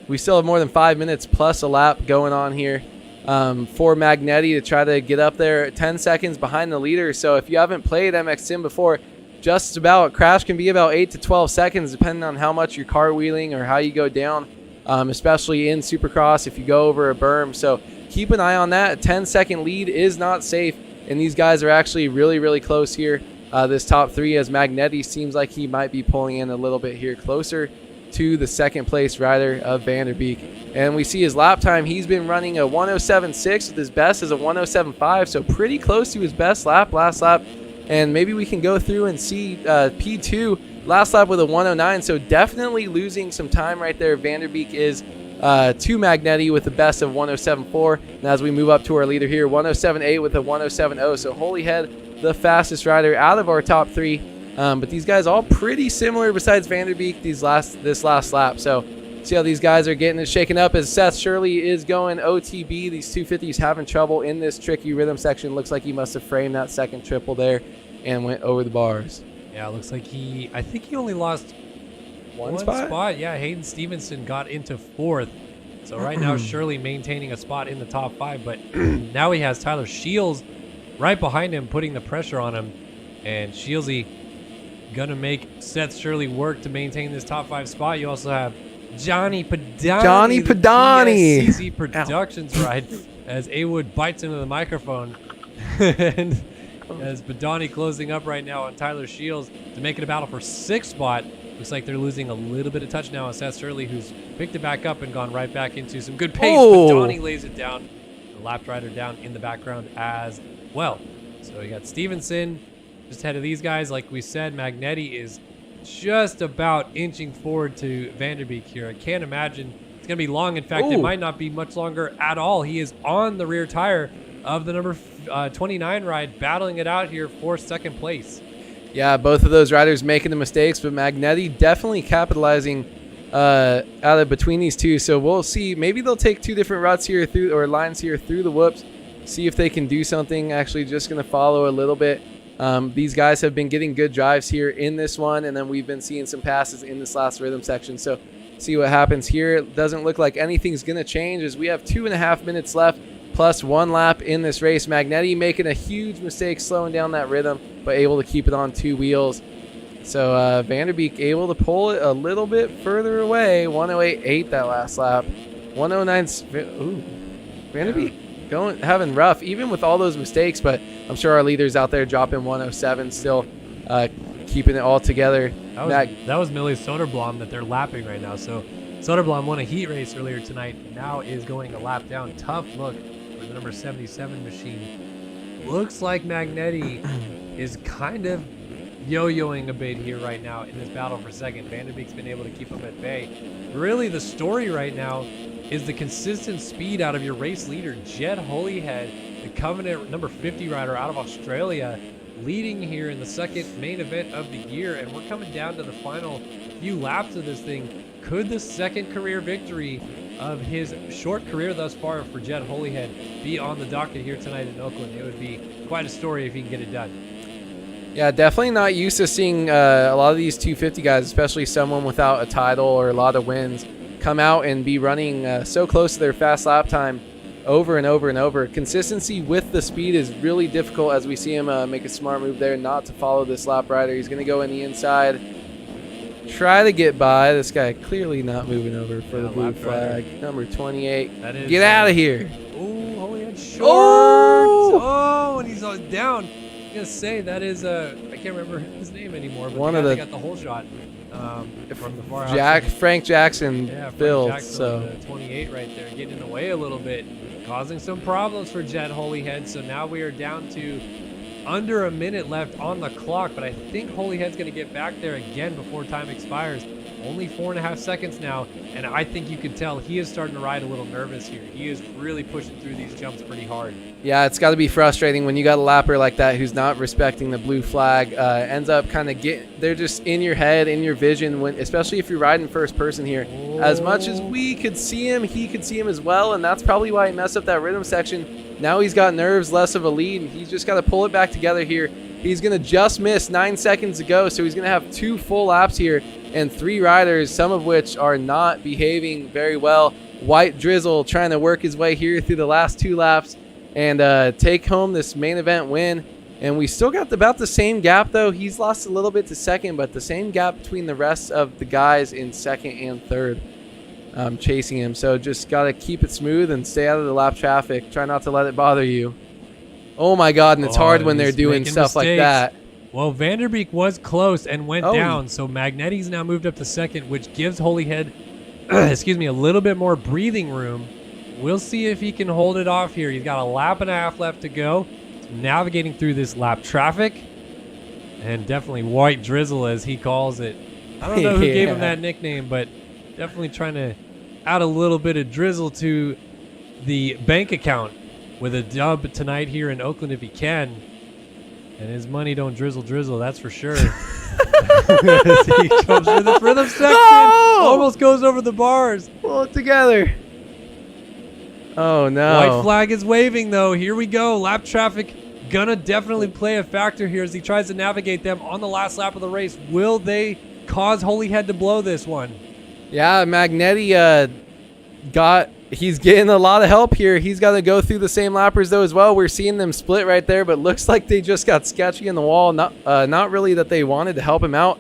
We still have more than 5 minutes plus a lap going on here for Magnetti to try to get up there 10 seconds behind the leader. So if you haven't played MX Sim before, just about crash can be about 8 to 12 seconds depending on how much you're cartwheeling or how you go down, especially in Supercross if you go over a berm. So keep an eye on that. A 10-second lead is not safe, and these guys are actually really, really close here. This top 3, as Magnetti seems like he might be pulling in a little bit here closer to the second place rider of Vanderbeek. And we see his lap time. He's been running a 107.6 with his best is a 107.5, so pretty close to his best lap last lap. And maybe we can go through and see P2 last lap with a 109, so definitely losing some time right there. Vanderbeek is to Magnetti with the best of 107.4. And as we move up to our leader here, 107.8 with a 107.0. So Holyhead, the fastest rider out of our top 3. But these guys all pretty similar besides Vanderbeek this last lap. So see how these guys are getting it shaken up as Seth Shirley is going OTB. These 250s having trouble in this tricky rhythm section. Looks like he must have framed that second triple there and went over the bars. Yeah, it looks like I think he only lost one spot. Yeah, Hayden Stevenson got into 4th. So right now Shirley maintaining a spot in the top 5, but now he has Tyler Shields right behind him, putting the pressure on him. And Shieldsy gonna make Seth Shirley work to maintain this top 5 spot. You also have Johnny Padani. CC Productions ride as A-Wood bites into the microphone. And as Padani closing up right now on Tyler Shields to make it a battle for 6th spot. Looks like they're losing a little bit of touch now on Seth Shirley, who's picked it back up and gone right back into some good pace. Padani lays it down. The lapped rider down in the background as well. So we got Stevenson just ahead of these guys. Like we said, Magnetti is just about inching forward to Vanderbeek here. I can't imagine it's going to be long. In fact, it might not be much longer at all. He is on the rear tire of the number 29 ride, battling it out here for second place. Yeah, both of those riders making the mistakes, but Magnetti definitely capitalizing out of between these two. So we'll see. Maybe they'll take two different routes here through, or lines here through the whoops, see if they can do something. Actually, just going to follow a little bit. These guys have been getting good drives here in this one, and then we've been seeing some passes in this last rhythm section. So see what happens here. It doesn't look like anything's going to change as we have 2.5 minutes left plus 1 lap in this race. Magnetti making a huge mistake slowing down that rhythm, but able to keep it on 2 wheels. So Vanderbeek able to pull it a little bit further away. 108.8 that last lap. 109. Ooh, Vanderbeek having rough, even with all those mistakes, but I'm sure our leaders out there dropping 107 still, keeping it all together. That was Millie Soderblom that they're lapping right now. So Soderblom won a heat race earlier tonight, now is going a lap down. Tough look for the number 77 machine. Looks like Magnetti is kind of yo-yoing a bit here right now in this battle for second. Vanderbeek's been able to keep him at bay. Really, the story right now is the consistent speed out of your race leader, Jed Holyhead, the Covenant number 50 rider out of Australia, leading here in the second main event of the year. And we're coming down to the final few laps of this thing. Could the second career victory of his short career thus far for Jed Holyhead be on the docket here tonight in Oakland? It would be quite a story if he can get it done. Yeah, definitely not used to seeing a lot of these 250 guys, especially someone without a title or a lot of wins, come out and be running so close to their fast lap time over and over and over. Consistency with the speed is really difficult as we see him make a smart move there not to follow this lap rider. He's going to go in the inside, try to get by. This guy clearly not moving over for the blue flag. Number 28. That is, get out of here. Oh, Holyhead short. Oh! And he's down. I'm going to say that is, I can't remember his name anymore, but one of the got the whole shot. From the far outside. Frank Jackson, yeah, Phil. Frank Jackson, so 28 right there, getting in the way a little bit, causing some problems for Jed Holyhead. So now we are down to under a minute left on the clock, but I think Holyhead's going to get back there again before time expires. Only 4.5 seconds now, and I think you can tell he is starting to ride a little nervous here. He is really pushing through these jumps pretty hard. Yeah, it's got to be frustrating when you got a lapper like that who's not respecting the blue flag. Ends up kind of they're just in your head, in your vision, when, especially if you're riding first person here. Oh. As much as we could see him, he could see him as well, and that's probably why he messed up that rhythm section. Now he's got nerves, less of a lead, and he's just got to pull it back together here. He's going to just miss 9 seconds to go, so he's going to have 2 full laps here and 3 riders, some of which are not behaving very well. White Drizzle trying to work his way here through the last 2 laps and take home this main event win. And we still got about the same gap, though. He's lost a little bit to second, but the same gap between the rest of the guys in second and third chasing him. So just got to keep it smooth and stay out of the lap traffic. Try not to let it bother you. Oh, my God, and it's hard when they're doing stuff like that. Well, Vanderbeek was close and went down, so Magnetti's now moved up to second, which gives Holyhead, excuse me, a little bit more breathing room. We'll see if he can hold it off here. He's got a lap and a half left to go, navigating through this lap traffic, and definitely White Drizzle, as he calls it. I don't know who gave him that nickname, but definitely trying to add a little bit of drizzle to the bank account with a dub tonight here in Oakland if he can. And his money don't drizzle, that's for sure. He jumps through the rhythm section. Almost goes over the bars. Pull it together. Oh, no. White flag is waving, though. Here we go. Lap traffic gonna definitely play a factor here as he tries to navigate them on the last lap of the race. Will they cause Holyhead to blow this one? Yeah, Magnetti he's getting a lot of help here. He's got to go through the same lappers, though, as well. We're seeing them split right there, but looks like they just got sketchy in the wall. Not really that they wanted to help him out,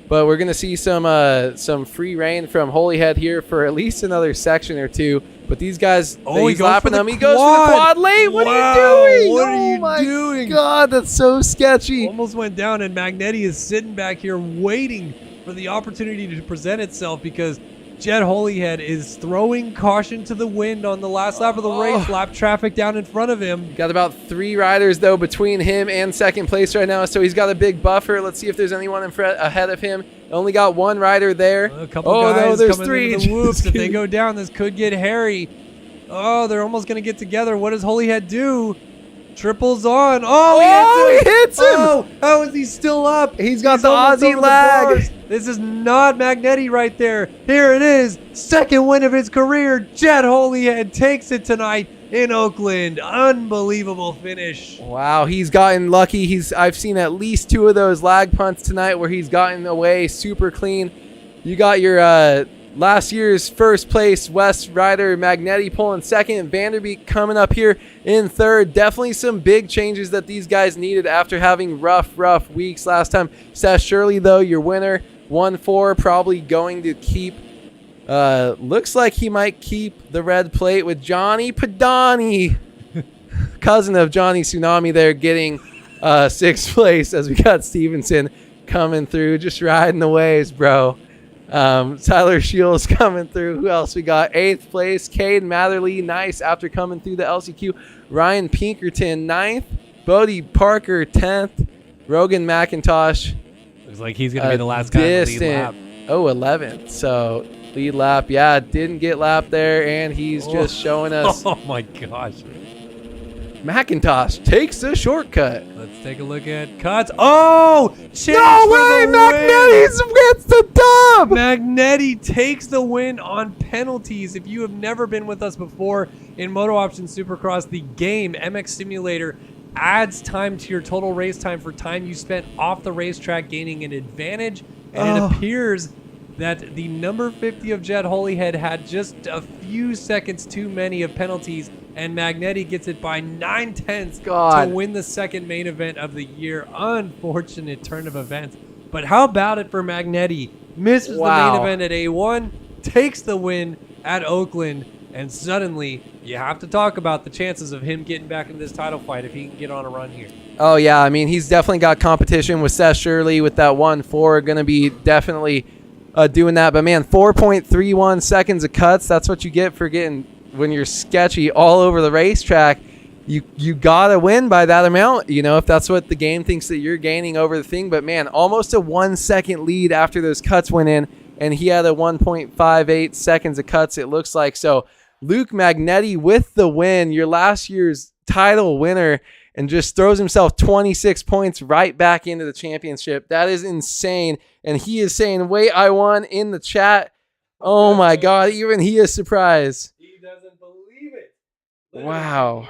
but we're going to see some free reign from Holyhead here for at least another section or two. But these guys, he's lapping them. He goes for the quad late. What are you doing? What are you doing? God, that's so sketchy. Almost went down, and Magnetti is sitting back here waiting for the opportunity to present itself because Jed Holyhead is throwing caution to the wind on the last lap of the race. Lap traffic down in front of him. Got about 3 riders, though, between him and second place right now, so he's got a big buffer. Let's see if there's anyone ahead of him. Only got 1 rider there. A couple guys no, there's coming 3. into the whoops. If they go down, this could get hairy. Oh, they're almost going to get together. What does Holyhead do? Triples on. Oh, he hits him. Oh, how is he still up? He's got the almost Aussie over the lag. bars. This is not Magnetti right there. Here it is. Second win of his career. Jed Holyhead takes it tonight in Oakland. Unbelievable finish. Wow, he's gotten lucky. I've seen at least 2 of those lag punts tonight where he's gotten away super clean. You got your last year's first place West rider Magnetti pulling second. Vanderbeek coming up here in third. Definitely some big changes that these guys needed after having rough weeks last time. Seth Shirley, though, your winner, 1-4, probably going to keep. Looks like he might keep the red plate with Johnny Padani, cousin of Johnny Tsunami there, getting 6th place as we got Stevenson coming through, just riding the waves, bro. Tyler Shields coming through. Who else we got? 8th place, Cade Matherly, nice after coming through the LCQ. Ryan Pinkerton, 9th. Bodie Parker, 10th. Rogan McIntosh. Looks like he's going to be the last guy in the lead lap. 11th. So lead lap, yeah, didn't get lap there, and he's just showing us. Oh my gosh. McIntosh takes the shortcut. Let's take a look at cuts. Oh! No way! Magnetti gets the dub! Magnetti takes the win on penalties. If you have never been with us before in MotoOption Supercross, the game, MX Simulator, adds time to your total race time for time you spent off the racetrack, gaining an advantage. And it appears that the number 50 of Jed Holyhead had just a few seconds too many of penalties, and Magnetti gets it by 9/10 to win the second main event of the year. Unfortunate turn of events. But how about it for Magnetti? Misses the main event at A1, takes the win at Oakland, and suddenly you have to talk about the chances of him getting back in this title fight if he can get on a run here. Oh, yeah. I mean, he's definitely got competition with Seth Shirley with that 1-4. Going to be definitely doing that. But, man, 4.31 seconds of cuts. That's what you get for getting when you're sketchy all over the racetrack. You got to win by that amount, you know, if that's what the game thinks that you're gaining over the thing. But, man, almost a 1 second lead after those cuts went in, and he had a 1.58 seconds of cuts, it looks like. So, Luke Magnetti with the win, your last year's title winner, and just throws himself 26 points right back into the championship. That is insane. And he is saying, wait, I won in the chat. Oh, my God. Even he is surprised. He doesn't believe it. Wow.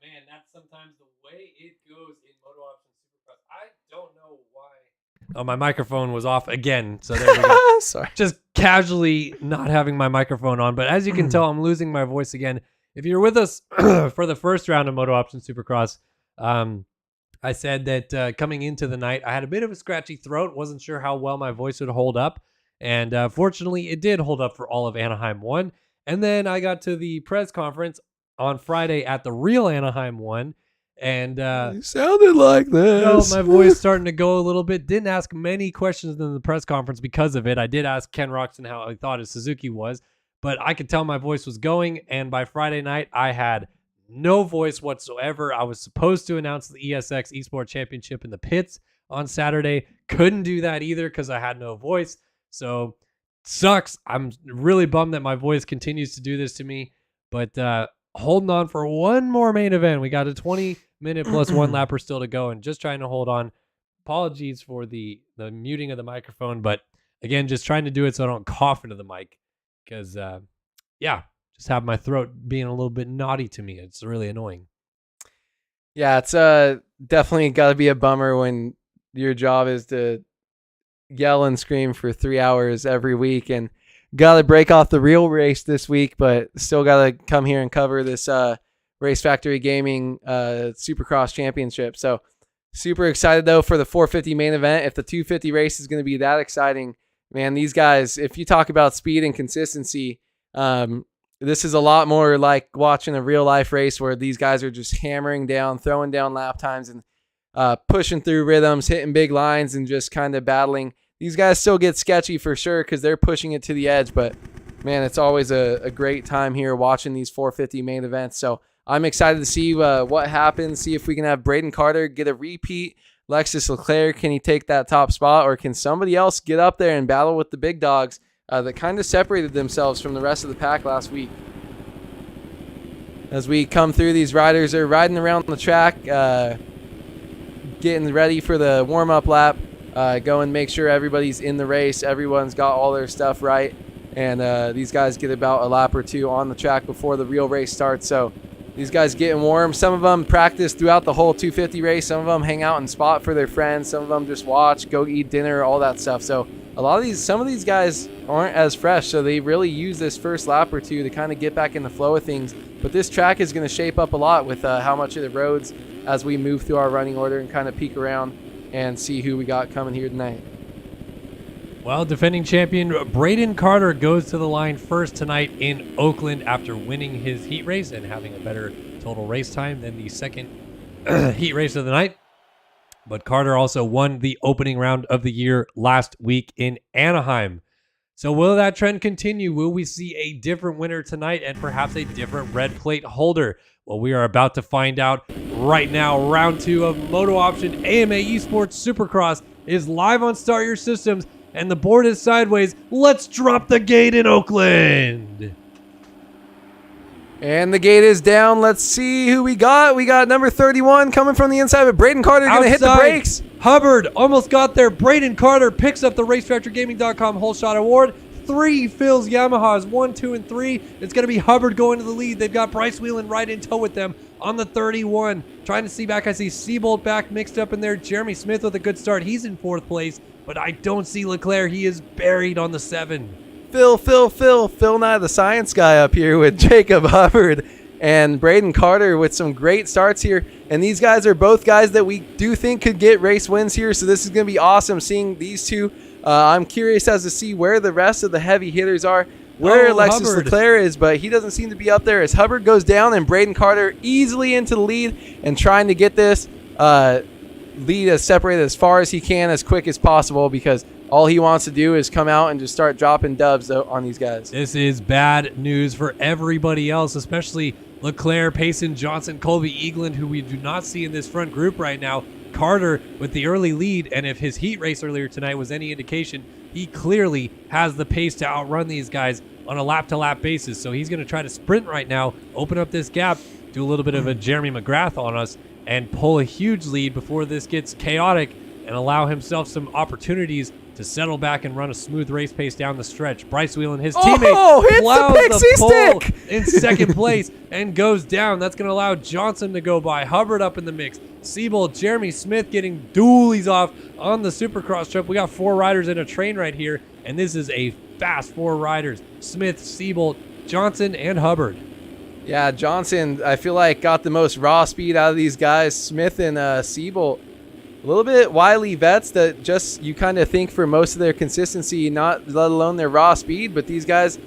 Man, that's sometimes the way it goes in MotoOption Supercross. I don't know why. Oh, my microphone was off again. So there we go. Sorry. Just casually not having my microphone on. But as you can tell, I'm losing my voice again. If you're with us for the first round of MotoOption Supercross, I said that coming into the night, I had a bit of a scratchy throat. Wasn't sure how well my voice would hold up. And fortunately, it did hold up for all of Anaheim 1. And then I got to the press conference on Friday at the real Anaheim 1. And you sounded like this. My voice starting to go a little bit. Didn't ask many questions in the press conference because of it. I did ask Ken Roxon how he thought his Suzuki was. But I could tell my voice was going, and by Friday night, I had no voice whatsoever. I was supposed to announce the ESX Esports Championship in the pits on Saturday. Couldn't do that either because I had no voice. So, sucks. I'm really bummed that my voice continues to do this to me. But holding on for one more main event. We got a 20-minute plus one lapper still to go, and just trying to hold on. Apologies for the muting of the microphone, but again, just trying to do it so I don't cough into the mic. Because, just have my throat being a little bit naughty to me. It's really annoying. Yeah, it's definitely got to be a bummer when your job is to yell and scream for 3 hours every week and got to break off the real race this week, but still got to come here and cover this Race Factory Gaming Supercross Championship. So super excited, though, for the 450 main event. If the 250 race is going to be that exciting, man, these guys, if you talk about speed and consistency, this is a lot more like watching a real life race where these guys are just hammering down, throwing down lap times and pushing through rhythms, hitting big lines and just kind of battling these guys still get sketchy for sure because they're pushing it to the edge. But, man, it's always a great time here watching these 450 main events. So I'm excited to see what happens, see if we can have Braden Carter get a repeat. Lexus Leclerc, can he take that top spot, or can somebody else get up there and battle with the big dogs that kind of separated themselves from the rest of the pack last week? As we come through, these riders are riding around the track, getting ready for the warm-up lap, go and make sure everybody's in the race, everyone's got all their stuff right, and these guys get about a lap or two on the track before the real race starts. So these guys getting warm. Some of them practice throughout the whole 250 race. Some of them hang out and spot for their friends. Some of them just watch, go eat dinner, all that stuff. So some of these guys aren't as fresh, so they really use this first lap or two to kind of get back in the flow of things. But this track is going to shape up a lot with how much of the roads as we move through our running order and kind of peek around and see who we got coming here tonight. Well, defending champion Braden Carter goes to the line first tonight in Oakland after winning his heat race and having a better total race time than the second heat race of the night. But Carter also won the opening round of the year last week in Anaheim. So will that trend continue? Will we see a different winner tonight and perhaps a different red plate holder? Well, we are about to find out right now. Round 2 of MotoOption AMA Esports Supercross is live on Start Your Systems, and the board is sideways. Let's drop the gate in Oakland. And the gate is down. Let's see who we got. We got number 31 coming from the inside, but Braden Carter going to hit the brakes. Hubbard almost got there. Braden Carter picks up the RaceFactorGaming.com Whole Shot Award. 3 Phil's Yamahas, 1, 2, and 3. It's going to be Hubbard going to the lead. They've got Bryce Whelan right in tow with them on the 31. Trying to see back. I see Seabolt back mixed up in there. Jeremy Smith with a good start. He's in 4th place, but I don't see Leclerc. He is buried on the 7. Phil Nye the science guy up here with Jacob Hubbard and Braden Carter with some great starts here. And these guys are both guys that we do think could get race wins here. So this is going to be awesome seeing these two. I'm curious as to see where the rest of the heavy hitters are, where Alexis Leclerc is, but he doesn't seem to be up there as Hubbard goes down and Braden Carter easily into the lead and trying to get this lead as separated as far as he can as quick as possible, because all he wants to do is come out and just start dropping dubs on these guys. This is bad news for everybody else, especially Leclerc, Payson, Johnson, Colby Eagland, who we do not see in this front group right now. Carter with the early lead, and if his heat race earlier tonight was any indication, he clearly has the pace to outrun these guys on a lap-to-lap basis. So he's going to try to sprint right now, open up this gap, do a little bit of a Jeremy McGrath on us, and pull a huge lead before this gets chaotic and allow himself some opportunities to settle back and run a smooth race pace down the stretch. Bryce Whelan, his teammate, hits the pixie stick in second place and goes down. That's going to allow Johnson to go by. Hubbard up in the mix. Siebold, Jeremy Smith getting dualies off on the Supercross trip. We got 4 riders in a train right here, and this is a fast 4 riders. Smith, Siebold, Johnson, and Hubbard. Yeah, Johnson, I feel like, got the most raw speed out of these guys. Smith and Siebold, a little bit wily vets that just you kind of think for most of their consistency, not let alone their raw speed, but these guys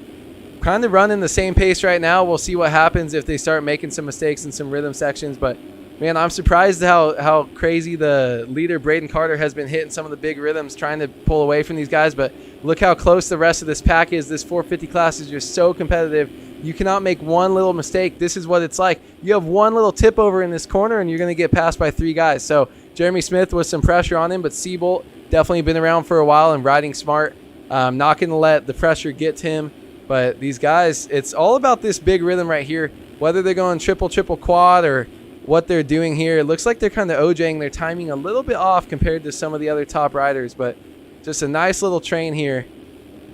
kind of running the same pace right now. We'll see what happens if they start making some mistakes in some rhythm sections, but man, I'm surprised how crazy the leader Braden Carter has been hitting some of the big rhythms trying to pull away from these guys, but look how close the rest of this pack is. This 450 class is just so competitive. You cannot make one little mistake. This is what it's like. You have one little tip over in this corner and you're going to get passed by 3 guys. So Jeremy Smith with some pressure on him, but Siebold definitely been around for a while and riding smart. Not going to let the pressure get to him. But these guys, it's all about this big rhythm right here. Whether they're going triple quad or what they're doing here, it looks like they're kind of OJing their timing a little bit off compared to some of the other top riders. But just a nice little train here.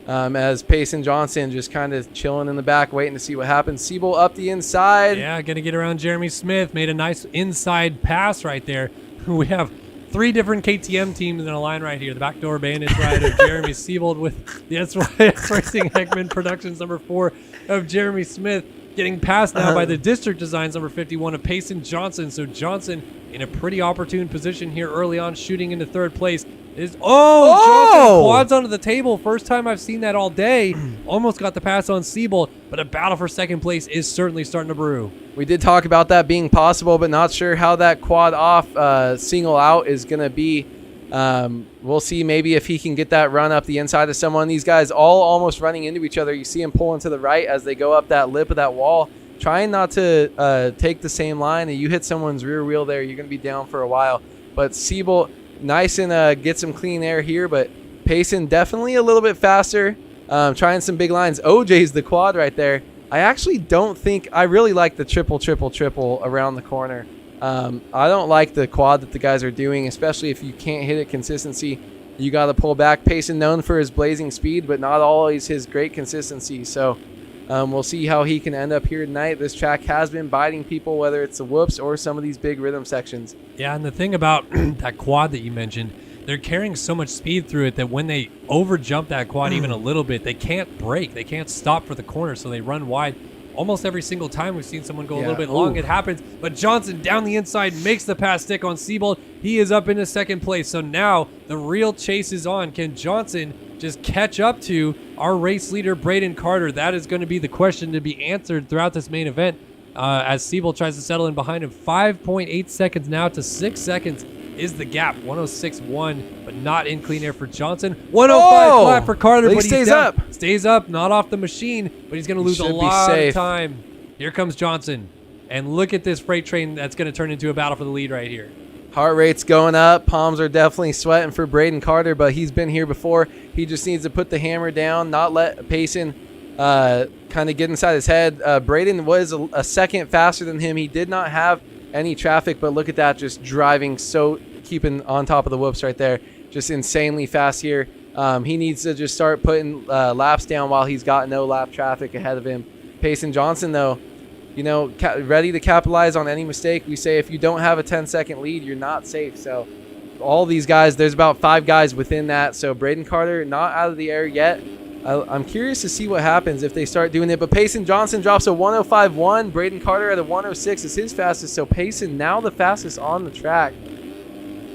As Payson Johnson just kind of chilling in the back, waiting to see what happens. Siebold up the inside. Yeah, going to get around Jeremy Smith. Made a nice inside pass right there. We have 3 different KTM teams in a line right here. The Backdoor Bandits rider, Jeremy Siebold with the SYX Racing Heckman Productions number 4 of Jeremy Smith. Getting passed now by the District Designs number 51 of Payson Johnson. So Johnson in a pretty opportune position here early on, shooting into 3rd place. Johnson quads onto the table. First time I've seen that all day. Almost got the pass on Siebold, but a battle for 2nd place is certainly starting to brew. We did talk about that being possible, but not sure how that quad off single out is going to be We'll see maybe if he can get that run up the inside of someone. These guys all almost running into each other. You see him pulling to the right as they go up that lip of that wall, trying not to take the same line. And you hit someone's rear wheel there, you're going to be down for a while. But Siebel, nice and get some clean air here, but Payson definitely a little bit faster. Trying some big lines. OJ's the quad right there. I actually don't think, I really like the triple around the corner. I don't like the quad that the guys are doing, especially if you can't hit it consistency. You got to pull back. Payson known for his blazing speed, but not always his great consistency. So we'll see how he can end up here tonight. This track has been biting people, whether it's the whoops or some of these big rhythm sections. Yeah, and the thing about that quad that you mentioned, they're carrying so much speed through it that when they over jump that quad even a little bit, they can't brake. They can't stop for the corner, so they run wide. Almost every single time we've seen someone go a little bit long, it happens. But Johnson down the inside makes the pass stick on Siebold. He is up into second place. So now the real chase is on. Can Johnson just catch up to our race leader, Braden Carter? That is going to be the question to be answered throughout this main event as Siebold tries to settle in behind him. 5.8 seconds now to 6 seconds is the gap. 106.1, but not in clean air for Johnson. 105 flat for Carter, but he stays up. Stays up, not off the machine, but he's going to lose a lot of time. Here comes Johnson. And look at this freight train that's going to turn into a battle for the lead right here. Heart rate's going up. Palms are definitely sweating for Braden Carter, but he's been here before. He just needs to put the hammer down, not let Payson kind of get inside his head. Braden was a second faster than him. He did not have any traffic, but look at that, just driving, so keeping on top of the whoops right there, just insanely fast here. He needs to just start putting laps down while he's got no lap traffic ahead of him. Payson Johnson, though, you know, ready to capitalize on any mistake. We say if you don't have a 10-second lead, you're not safe. So all these guys, there's about 5 guys within that. So Braden Carter not out of the air yet. I'm curious to see what happens if they start doing it. But Payson Johnson drops a 105.1. Braden Carter at a 106 is his fastest. So Payson now the fastest on the track.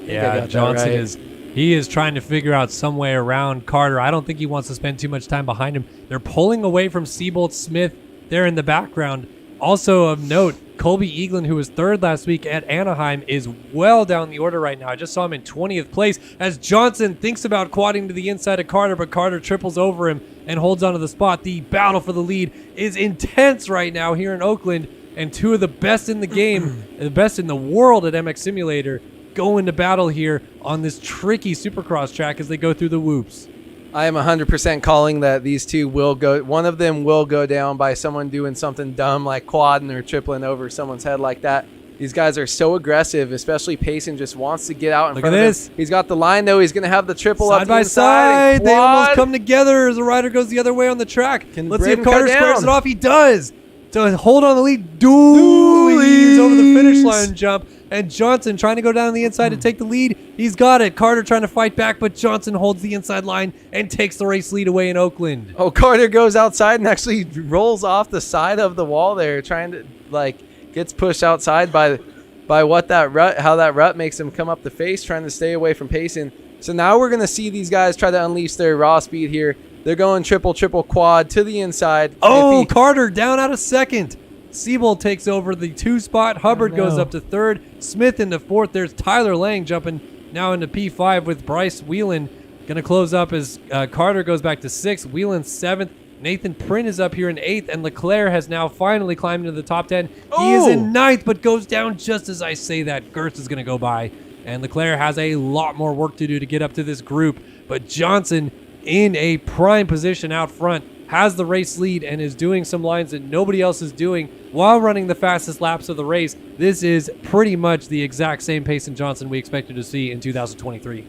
Yeah, Johnson is trying to figure out some way around Carter. I don't think he wants to spend too much time behind him. They're pulling away from Siebold Smith there in the background. Also of note, Colby Eaglin, who was third last week at Anaheim, is well down the order right now. I just saw him in 20th place as Johnson thinks about quadding to the inside of Carter, but Carter triples over him and holds onto the spot. The battle for the lead is intense right now here in Oakland, and 2 of the best in the game, the best in the world at MX Simulator, go into battle here on this tricky Supercross track as they go through the whoops. I am 100% calling that these two will go. One of them will go down by someone doing something dumb like quadding or tripling over someone's head like that. These guys are so aggressive, especially Payson just wants to get out in front of this. He's got the line, though. He's going to have the triple side up by the inside. Side. They almost come together as the rider goes the other way on the track. Let's see if Carter squares it off. He does. To hold on the lead. Dooley's over the finish line jump. And Johnson trying to go down the inside to take the lead. He's got it. Carter trying to fight back, but Johnson holds the inside line and takes the race lead away in Oakland. Oh, Carter goes outside and actually rolls off the side of the wall there, trying to, gets pushed outside by what that rut, how that rut makes him come up the face, trying to stay away from Payson. So now we're going to see these guys try to unleash their raw speed here. They're going triple quad to the inside. Oh, Carter down out of second. Siebold takes over the 2 spot. Hubbard goes up to 3rd. Smith into 4th. There's Tyler Lang jumping now into P5 with Bryce Whelan. Going to close up as Carter goes back to 6th. Whelan 7th. Nathan Print is up here in 8th. And Leclerc has now finally climbed into the top 10. He is in 9th, but goes down just as I say that. Gertz is going to go by. And Leclerc has a lot more work to do to get up to this group. But Johnson in a prime position out front, has the race lead and is doing some lines that nobody else is doing while running the fastest laps of the race. This is pretty much the exact same Payson Johnson we expected to see in 2023.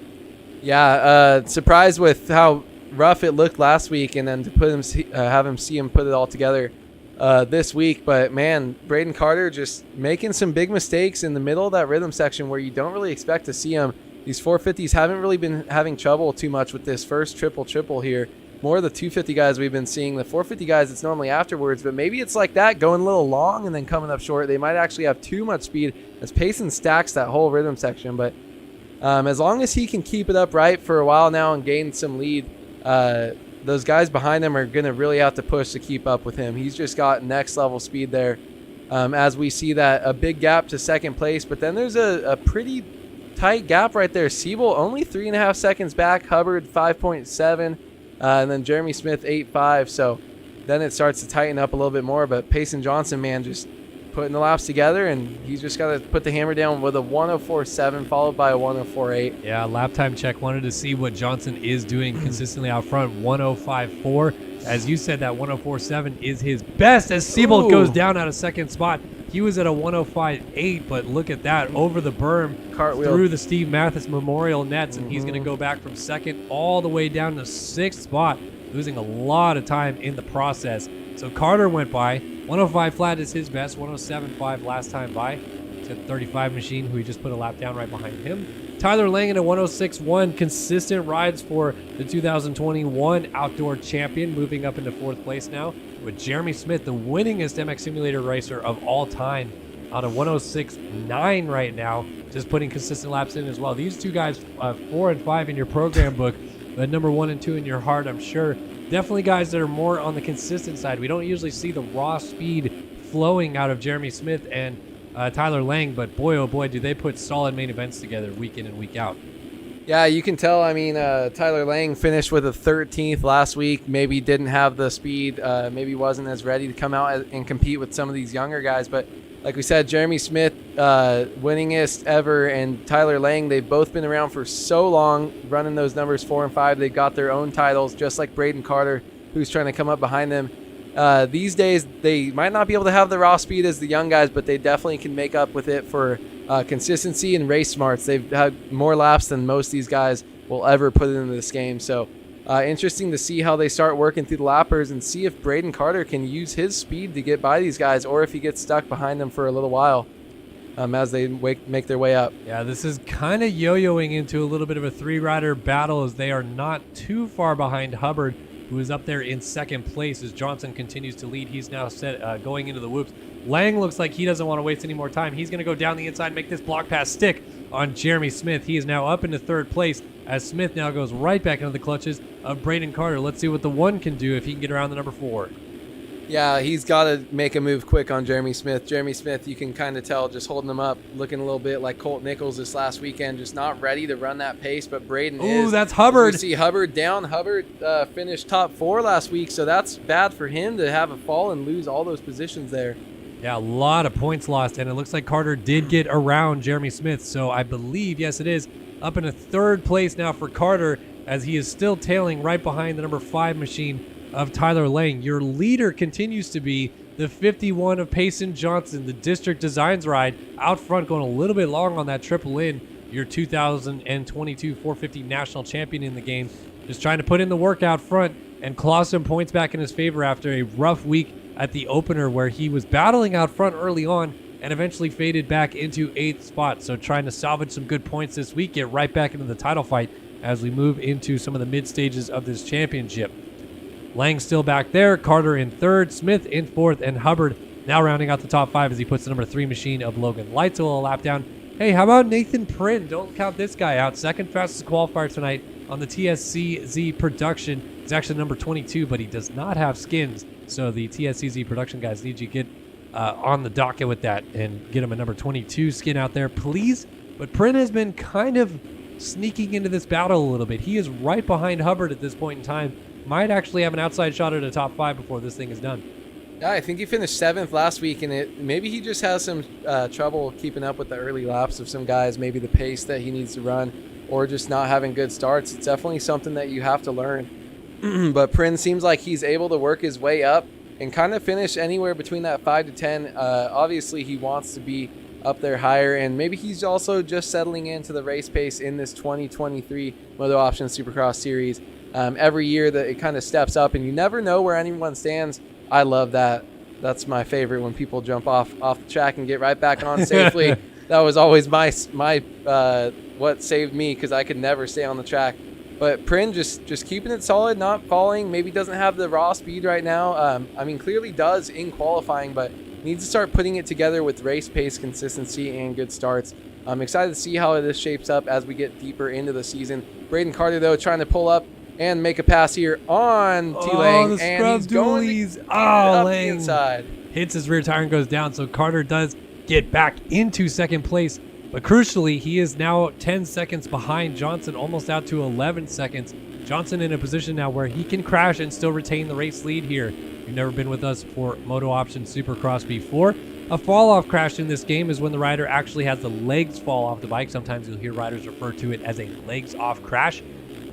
Yeah, surprised with how rough it looked last week, and then to put him, have him see him put it all together this week. But man, Braden Carter just making some big mistakes in the middle of that rhythm section where you don't really expect to see him. These 450s haven't really been having trouble too much with this first triple here. More of the 250 guys we've been seeing. The 450 guys, it's normally afterwards, but maybe it's like that, going a little long and then coming up short. They might actually have too much speed as Payson stacks that whole rhythm section. But as long as he can keep it up right for a while now and gain some lead, those guys behind him are going to really have to push to keep up with him. He's just got next level speed there as we see that a big gap to second place. But then there's a pretty tight gap right there. Siebel only 3.5 seconds back. Hubbard 5.7, and then Jeremy Smith 8.5. So then it starts to tighten up a little bit more. But Payson Johnson, man, just putting the laps together, and he's just got to put the hammer down with a 104.7 followed by a 104.8. Yeah, lap time check. Wanted to see what Johnson is doing consistently out front. 105.4. As you said, that 104.7 is his best as Siebel goes down out of second spot. He was at a 105.8, but look at that. Over the berm, Cartwheel through the Steve Mathis Memorial nets, and he's going to go back from second all the way down to sixth spot, losing a lot of time in the process. So Carter went by. 105 flat is his best. 107.5 last time by. He's got the 35 machine, who he just put a lap down right behind him. Tyler Lang at a 106.1. Consistent rides for the 2021 outdoor champion, moving up into fourth place now, with Jeremy Smith, the winningest MX Simulator racer of all time, on a 106.9 right now, just putting consistent laps in as well. These two guys, 4 and 5 in your program book, but number 1 and 2 in your heart, I'm sure. Definitely guys that are more on the consistent side. We don't usually see the raw speed flowing out of Jeremy Smith and Tyler Lang, but boy, oh boy, do they put solid main events together week in and week out. Yeah, you can tell. I mean, Tyler Lang finished with a 13th last week. Maybe didn't have the speed. Maybe wasn't as ready to come out and compete with some of these younger guys. But like we said, Jeremy Smith, winningest ever, and Tyler Lang, they've both been around for so long, running those numbers 4 and 5. They've got their own titles, just like Braden Carter, who's trying to come up behind them. These days, they might not be able to have the raw speed as the young guys, but they definitely can make up with it for consistency and race smarts. They've had more laps than most of these guys will ever put into this game. So interesting to see how they start working through the lappers and see if Braden Carter can use his speed to get by these guys, or if he gets stuck behind them for a little while as they make their way up. Yeah, this is kind of yo-yoing into a little bit of a three-rider battle, as they are not too far behind Hubbard, who is up there in second place as Johnson continues to lead. He's now set going into the whoops. Lang looks like he doesn't want to waste any more time. He's going to go down the inside, make this block pass stick on Jeremy Smith. He is now up into third place as Smith now goes right back into the clutches of Braden Carter. Let's see what the 1 can do if he can get around the number 4. Yeah, he's got to make a move quick on Jeremy Smith. Jeremy Smith, you can kind of tell, just holding him up, looking a little bit like Colt Nichols this last weekend, just not ready to run that pace, but Braden is. Ooh, that's Hubbard. You see Hubbard down. Hubbard finished top 4 last week, so that's bad for him to have a fall and lose all those positions there. Yeah, a lot of points lost, and it looks like Carter did get around Jeremy Smith, so I believe, yes it is, up in a third place now for Carter, as he is still tailing right behind the number 5 machine of Tyler Lang. Your leader continues to be the 51 of Payson Johnson, the District Designs ride, out front, going a little bit long on that triple in, your 2022 450 national champion in the game, just trying to put in the work out front and claw some points back in his favor after a rough week at the opener, where he was battling out front early on and eventually faded back into 8th spot. So trying to salvage some good points this week, get right back into the title fight as we move into some of the mid stages of this championship. Lang still back there, Carter in 3rd, Smith in 4th, and Hubbard now rounding out the top 5 as he puts the number 3 machine of Logan Leitzel a lap down. Hey, how about Nathan Prynn? Don't count this guy out. 2nd fastest qualifier tonight on the TSCZ production. He's actually number 22, but he does not have skins. So the TSCZ production guys need you to get on the docket with that and get him a number 22 skin out there, please. But Prynn has been kind of sneaking into this battle a little bit. He is right behind Hubbard at this point in time. Might actually have an outside shot at a top 5 before this thing is done. Yeah, I think he finished 7th last week, and maybe he just has some trouble keeping up with the early laps of some guys, maybe the pace that he needs to run, or just not having good starts. It's definitely something that you have to learn. But Prynn seems like he's able to work his way up and kind of finish anywhere between that 5 to 10. Obviously, he wants to be up there higher, and maybe he's also just settling into the race pace in this 2023 MotoOption Supercross series. Every year that it kind of steps up, and you never know where anyone stands. I love that. That's my favorite, when people jump off the track and get right back on safely. That was always my what saved me, because I could never stay on the track. But Prynn just keeping it solid, not falling. Maybe doesn't have the raw speed right now. I mean, clearly does in qualifying, but needs to start putting it together with race pace, consistency, and good starts. I'm excited to see how this shapes up as we get deeper into the season. Braden Carter, though, trying to pull up and make a pass here on T-Lang, and he's going to get up the inside. Hits his rear tire and goes down, so Carter does get back into second place But crucially, he is now 10 seconds behind Johnson, almost out to 11 seconds. Johnson in a position now where he can crash and still retain the race lead here. If you've never been with us for MotoOption Supercross before, a fall-off crash in this game is when the rider actually has the legs fall off the bike. Sometimes you'll hear riders refer to it as a legs-off crash.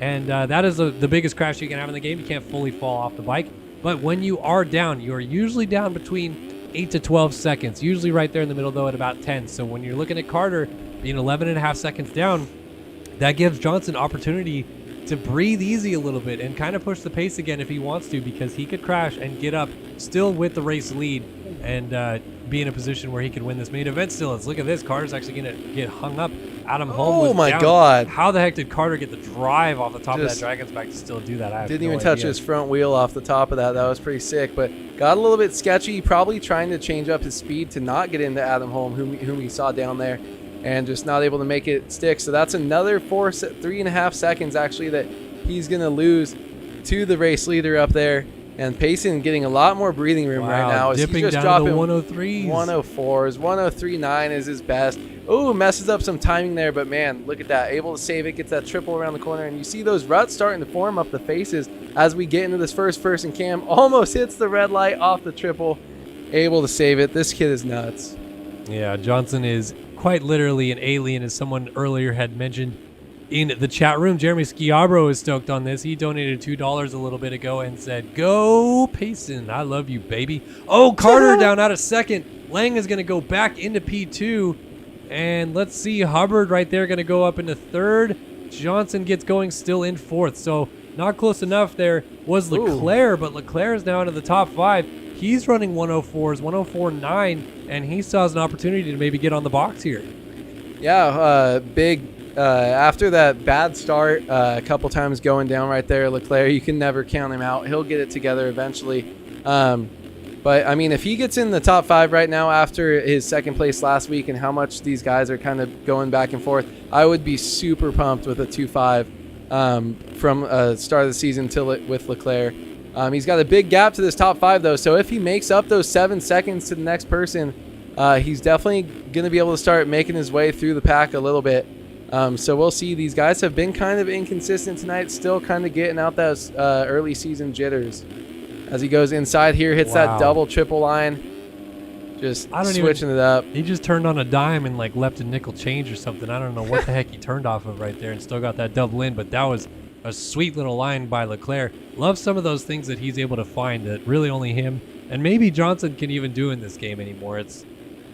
And that is the biggest crash you can have in the game. You can't fully fall off the bike. But when you are down, you're usually down between 8 to 12 seconds, usually right there in the middle, though, at about 10. So when you're looking at Carter being 11.5 seconds down, that gives Johnson opportunity to breathe easy a little bit and kind of push the pace again if he wants to, because he could crash and get up still with the race lead and be in a position where he could win this main event still. Let's look at this. Carter's actually going to get hung up. Adam Holm was my down. God. How the heck did Carter get the drive off the top of that Dragon's back to still do that? I have Didn't no even touch idea. his front wheel off the top of that. That was pretty sick, but got a little bit sketchy. Probably trying to change up his speed to not get into Adam Holm, whom we saw down there, and just not able to make it stick. So that's another 3.5 seconds actually that he's going to lose to the race leader up there. And Payson getting a lot more breathing room right now. He's Dipping just down dropping to the 103s. 104s. 103.9 is his best. Oh, messes up some timing there, but man, look at that. Able to save it, gets that triple around the corner, and you see those ruts starting to form up the faces as we get into this first and Cam almost hits the red light off the triple. Able to save it. This kid is nuts. Yeah, Johnson is quite literally an alien, as someone earlier had mentioned in the chat room. Jeremy Schiabro is stoked on this. He donated $2 a little bit ago and said, "Go Payson, I love you, baby." Oh, Carter down out of second. Lang is going to go back into P2. And let's see, Hubbard right there going to go up into third. Johnson gets going still in fourth. So not close enough there was Leclerc, but Leclerc is now into the top 5. He's running 104s, 104.9, and he still has an opportunity to maybe get on the box here. Yeah, big. After that bad start, a couple times going down right there, Leclerc, you can never count him out. He'll get it together eventually. But, I mean, if he gets in the top 5 right now after his second place last week and how much these guys are kind of going back and forth, I would be super pumped with a 2.5 from start of the season with Leclerc. He's got a big gap to this top 5, though, so if he makes up those 7 seconds to the next person, he's definitely going to be able to start making his way through the pack a little bit. So we'll see. These guys have been kind of inconsistent tonight, still kind of getting out those early season jitters. As he goes inside here, hits that double triple line, just switching it up. He just turned on a dime and like left a nickel change or something. I don't know what the heck he turned off of right there and still got that double in, but that was a sweet little line by Leclerc. Love some of those things that he's able to find that really only him and maybe Johnson can even do in this game anymore. It's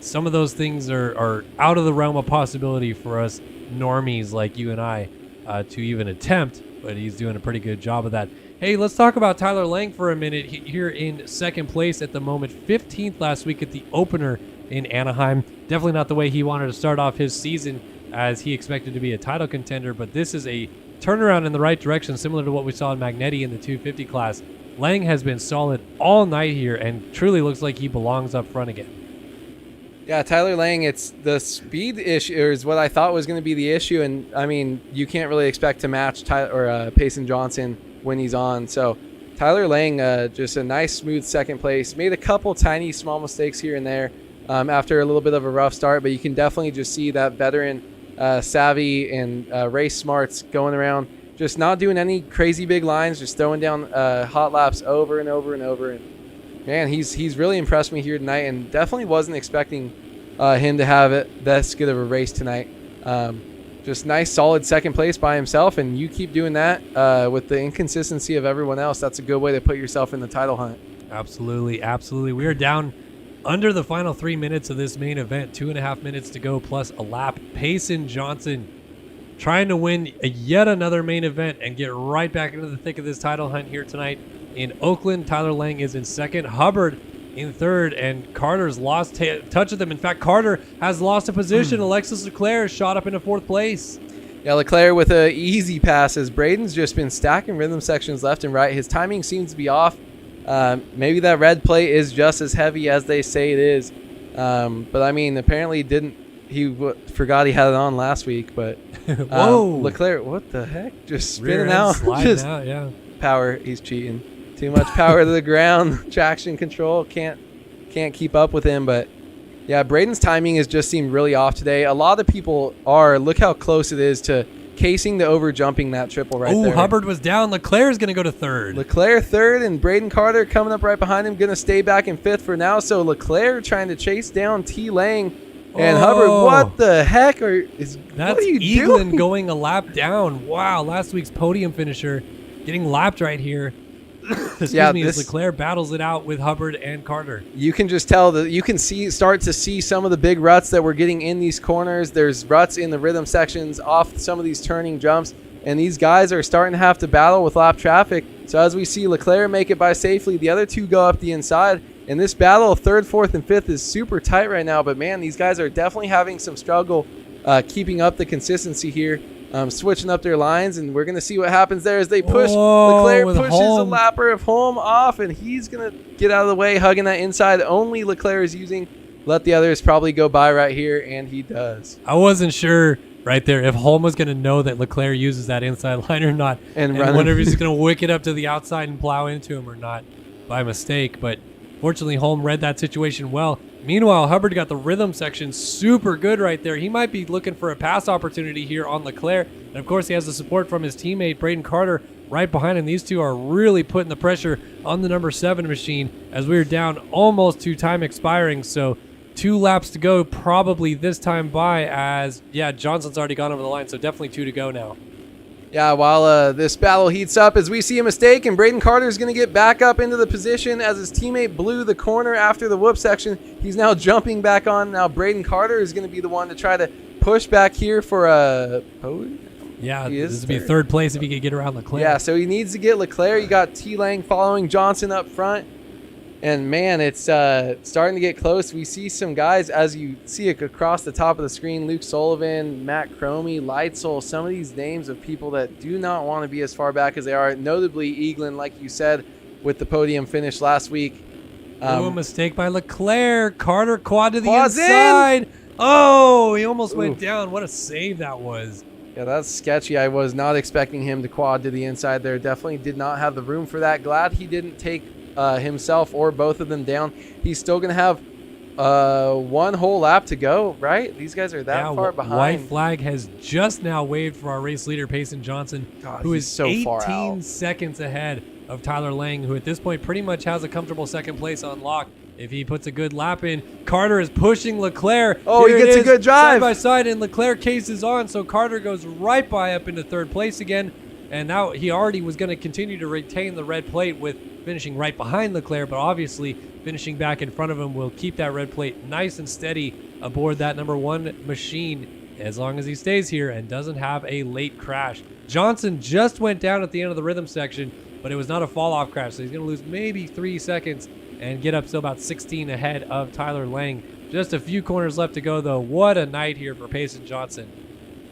some of those things are out of the realm of possibility for us normies like you and I to even attempt, but he's doing a pretty good job of that. Hey, let's talk about Tyler Lang for a minute here in second place at the moment. 15th last week at the opener in Anaheim. Definitely not the way he wanted to start off his season, as he expected to be a title contender, but this is a turnaround in the right direction, similar to what we saw in Magnetti in the 250 class. Lang has been solid all night here and truly looks like he belongs up front again. Yeah, Tyler Lang, it's the speed issue is what I thought was going to be the issue, and I mean, you can't really expect to match Payson Johnson when he's on. So Tyler Lang, just a nice smooth second place. Made a couple tiny small mistakes here and there after a little bit of a rough start, but you can definitely just see that veteran savvy and race smarts going around, just not doing any crazy big lines, just throwing down hot laps over and over and over. And man, he's really impressed me here tonight, and definitely wasn't expecting him to have it this good of a race tonight. Just nice, solid second place by himself, and you keep doing that with the inconsistency of everyone else. That's a good way to put yourself in the title hunt. Absolutely, absolutely. We are down under the final 3 minutes of this main event. 2.5 minutes to go plus a lap. Payson Johnson trying to win yet another main event and get right back into the thick of this title hunt here tonight in Oakland. Tyler Lang is in second. Hubbard in third, and Carter's lost touch of them. In fact, Carter has lost a position. Alexis Leclerc shot up into fourth place. Yeah, Leclerc with a easy passes. Braden's just been stacking rhythm sections left and right. His timing seems to be off. Maybe that red plate is just as heavy as they say it is. But I mean, apparently he forgot he had it on last week. But whoa, Leclerc, what the heck? Just spinning Rear out. Sliding out, yeah. Power, he's cheating. Too much power to the ground. Traction control can't keep up with him. But Yeah, Braden's timing has just seemed really off today. A lot of people are. Look how close it is to casing the over jumping that triple right there. Oh, Hubbard was down. Leclerc's going to go to third. Leclerc third, and Braden Carter coming up right behind him, going to stay back in fifth for now. So Leclerc trying to chase down T. Lang and Hubbard. What the heck what are you Eagland doing? going a lap down. Wow, last week's podium finisher getting lapped right here. Excuse me, as Leclerc battles it out with Hubbard and Carter. You can just tell that you can start to see some of the big ruts that we're getting in these corners. There's ruts in the rhythm sections off some of these turning jumps, and these guys are starting to have to battle with lap traffic. So as we see Leclerc make it by safely, the other two go up the inside, and this battle of third, fourth, and fifth is super tight right now. But man, these guys are definitely having some struggle keeping up the consistency here. Switching up their lines, and we're going to see what happens there as they push. Leclerc pushes a lapper of Holm off, and he's going to get out of the way, hugging that inside. Only Leclerc is using. Let the others probably go by right here, and he does. I wasn't sure right there if Holm was going to know that Leclerc uses that inside line or not, and wonder if he's going to wick it up to the outside and plow into him or not by mistake. But fortunately, Holm read that situation well. Meanwhile, Hubbard got the rhythm section super good right there. He might be looking for a pass opportunity here on Leclerc. And of course, he has the support from his teammate, Braden Carter, right behind him. These two are really putting the pressure on the number 7 machine as we're down almost to time expiring. So 2 laps to go, probably this time by, as, yeah, Johnson's already gone over the line. So definitely 2 to go now. Yeah, while this battle heats up, as we see a mistake, and Braden Carter is going to get back up into the position as his teammate blew the corner after the whoop section. He's now jumping back on. Now Braden Carter is going to be the one to try to push back here for a podium. Yeah, this would be third place if he could get around Leclerc. Yeah, so he needs to get Leclerc. You got T. Lang following Johnson up front. And, man, it's starting to get close. We see some guys, as you see it across the top of the screen, Luke Sullivan, Matt Cromie, Leitzel, some of these names of people that do not want to be as far back as they are. Notably, Eagland, like you said, with the podium finish last week. A mistake by Leclerc. Carter quad to the inside. Oh, he almost went down. What a save that was. Yeah, that's sketchy. I was not expecting him to quad to the inside there. Definitely did not have the room for that. Glad he didn't take himself or both of them down. He's still going to have one whole lap to go, right? These guys are that far behind. White flag has just now waved for our race leader, Payson Johnson, who is so 18 seconds ahead of Tyler Lang, who at this point pretty much has a comfortable second place on lock. If he puts a good lap in, Carter is pushing Leclerc. Oh, he gets a good drive. Side by side, and Leclerc cases on, so Carter goes right by up into third place again. And now he already was going to continue to retain the red plate with finishing right behind Leclerc, but obviously finishing back in front of him will keep that red plate nice and steady aboard that number 1 machine as long as he stays here and doesn't have a late crash. Johnson just went down at the end of the rhythm section, but it was not a fall-off crash, so he's going to lose maybe 3 seconds and get up to about 16 ahead of Tyler Lang. Just a few corners left to go, though. What a night here for Payson Johnson.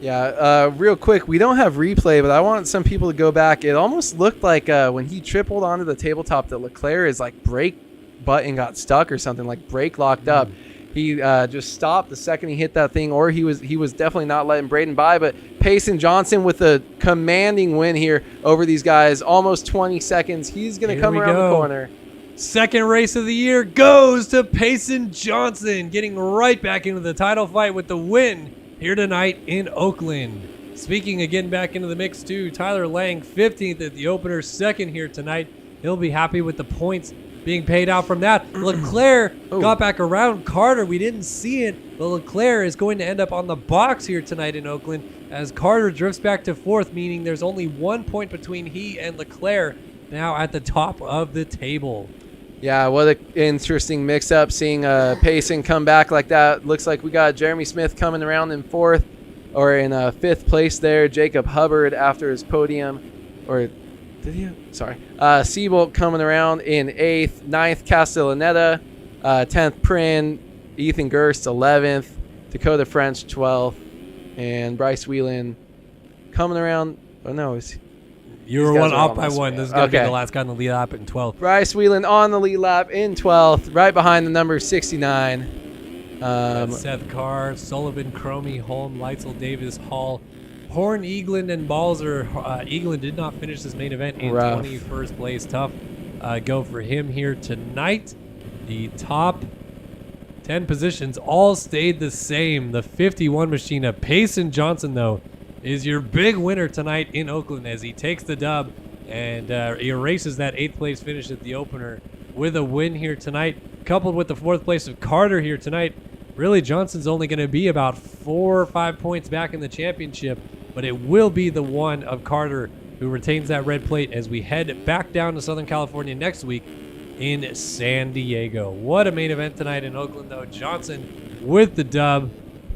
Yeah, real quick, we don't have replay, but I want some people to go back. It almost looked like when he tripled onto the tabletop that Leclerc is like brake button got stuck or something, like brake locked up. He just stopped the second he hit that thing, or he was definitely not letting Braden by. But Payson Johnson with a commanding win here over these guys, almost 20 seconds. He's going to come around the corner. Second race of the year goes to Payson Johnson, getting right back into the title fight with the win here tonight in Oakland. Speaking of getting back into the mix too, Tyler Lang, 15th at the opener, second here tonight. He'll be happy with the points being paid out from that. Leclerc got back around Carter. We didn't see it, but Leclerc is going to end up on the box here tonight in Oakland as Carter drifts back to 4th, meaning there's only 1 point between he and Leclerc now at the top of the table. Yeah, what an interesting mix-up, seeing Payson come back like that. Looks like we got Jeremy Smith coming around in 4th, or in 5th place there. Jacob Hubbard after his podium, or did he? Sorry. Seabolt coming around in 8th. 9th, Castellaneta. 10th, Prin. Ethan Gerst, 11th. Dakota French, 12th. And Bryce Whelan coming around. Oh, no, you were one up by 1. This is going to be the last guy on the lead lap in 12th. Bryce Whelan on the lead lap in 12th, right behind the number 69. Seth Carr, Sullivan, Cromie, Holm, Leitzel, Davis, Hall, Horn, Eagland, and Balzer. Eagland did not finish this main event in 21st place. Tough go for him here tonight. The top 10 positions all stayed the same. The 51 machine of Payson Johnson, though, is your big winner tonight in Oakland as he takes the dub and erases that 8th place finish at the opener with a win here tonight, coupled with the 4th place of Carter here tonight. Really, Johnson's only going to be about 4 or 5 points back in the championship, but it will be the one of Carter who retains that red plate as we head back down to Southern California next week in San Diego. What a main event tonight in Oakland, though. Johnson with the dub,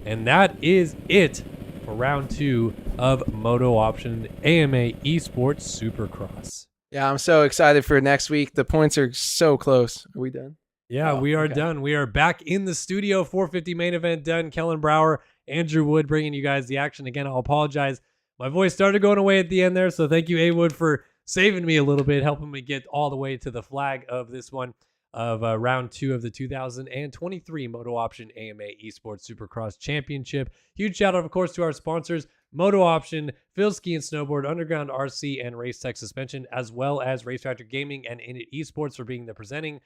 and that is it for round 2 of MotoOption AMA Esports Supercross. Yeah, I'm so excited for next week. The points are so close. Are we done? Yeah, we are done. We are back in the studio. 450 main event done. Kellen Brower, Andrew Wood bringing you guys the action. Again, I'll apologize. My voice started going away at the end there, so thank you, A. Wood, for saving me a little bit, helping me get all the way to the flag of this one of round 2 of the 2023 MotoOption AMA Esports Supercross Championship. Huge shout out, of course, to our sponsors, MotoOption, Phil Ski and Snowboard, Underground RC, and Race Tech Suspension, as well as Race Factor Gaming and Init Esports for being the presenting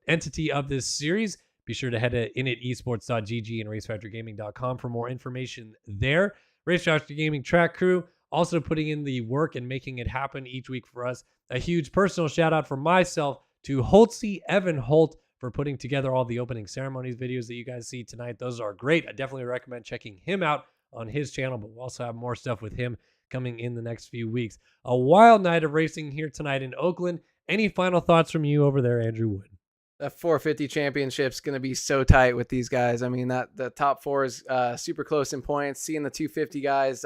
entity of this series. Be sure to head to initesports.gg and racefactorgaming.com for more information there. Race Factor Gaming track crew also putting in the work and making it happen each week for us. A huge personal shout out from myself to Holtzy Evan Holt for putting together all the opening ceremonies videos that you guys see tonight. Those are great. I definitely recommend checking him out on his channel, but we'll also have more stuff with him coming in the next few weeks. A wild night of racing here tonight in Oakland. Any final thoughts from you over there, Andrew Wood? The 450 championship's going to be so tight with these guys. I mean, that the top 4 is super close in points. Seeing the 250 guys,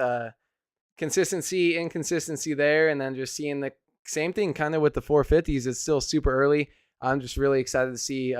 consistency, inconsistency there, and then just seeing the same thing kind of with the 450s. It's still super early. I'm just really excited to see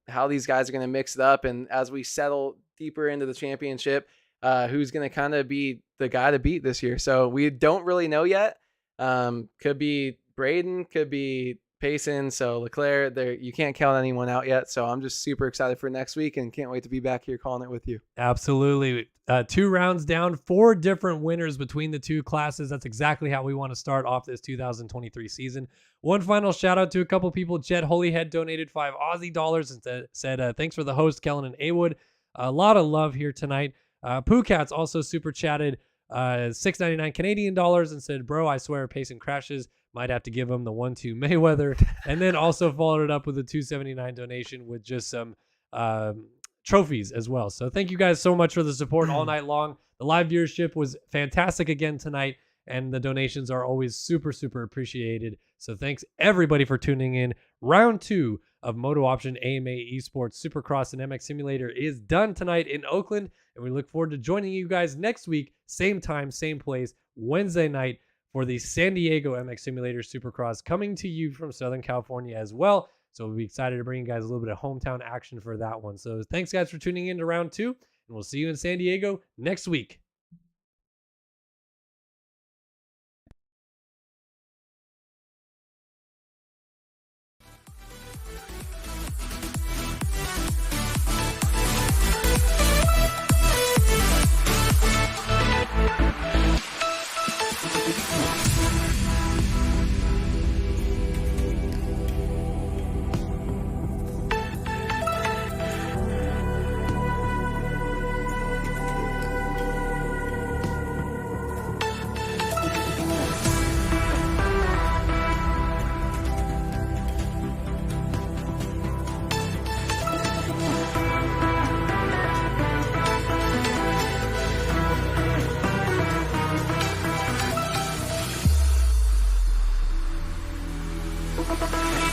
how these guys are going to mix it up. And as we settle deeper into the championship, who's going to kind of be the guy to beat this year. So we don't really know yet. Could be Braden, could be Payson, so Leclerc, there, you can't count anyone out yet. So I'm just super excited for next week and can't wait to be back here calling it with you. Absolutely. 2 rounds down, 4 different winners between the 2 classes. That's exactly how we want to start off this 2023 season. One final shout out to a couple people. Jed Holyhead donated 5 Aussie dollars and said, thanks for the host, Kellen and Awood. A lot of love here tonight. Pooh Cats also super chatted $6.99 Canadian dollars and said, bro, I swear Payson crashes. Might have to give him the 1-2 Mayweather. And then also followed it up with a $2.79 donation with just some trophies as well. So thank you guys so much for the support all night long. The live viewership was fantastic again tonight, and the donations are always super, super appreciated. So thanks everybody for tuning in. Round 2 of MotoOption AMA Esports Supercross and MX Simulator is done tonight in Oakland, and we look forward to joining you guys next week, same time, same place, Wednesday night, for the San Diego MX Simulator Supercross, coming to you from Southern California as well. So we'll be excited to bring you guys a little bit of hometown action for that one. So thanks guys for tuning in to round 2, and we'll see you in San Diego next week. Bye.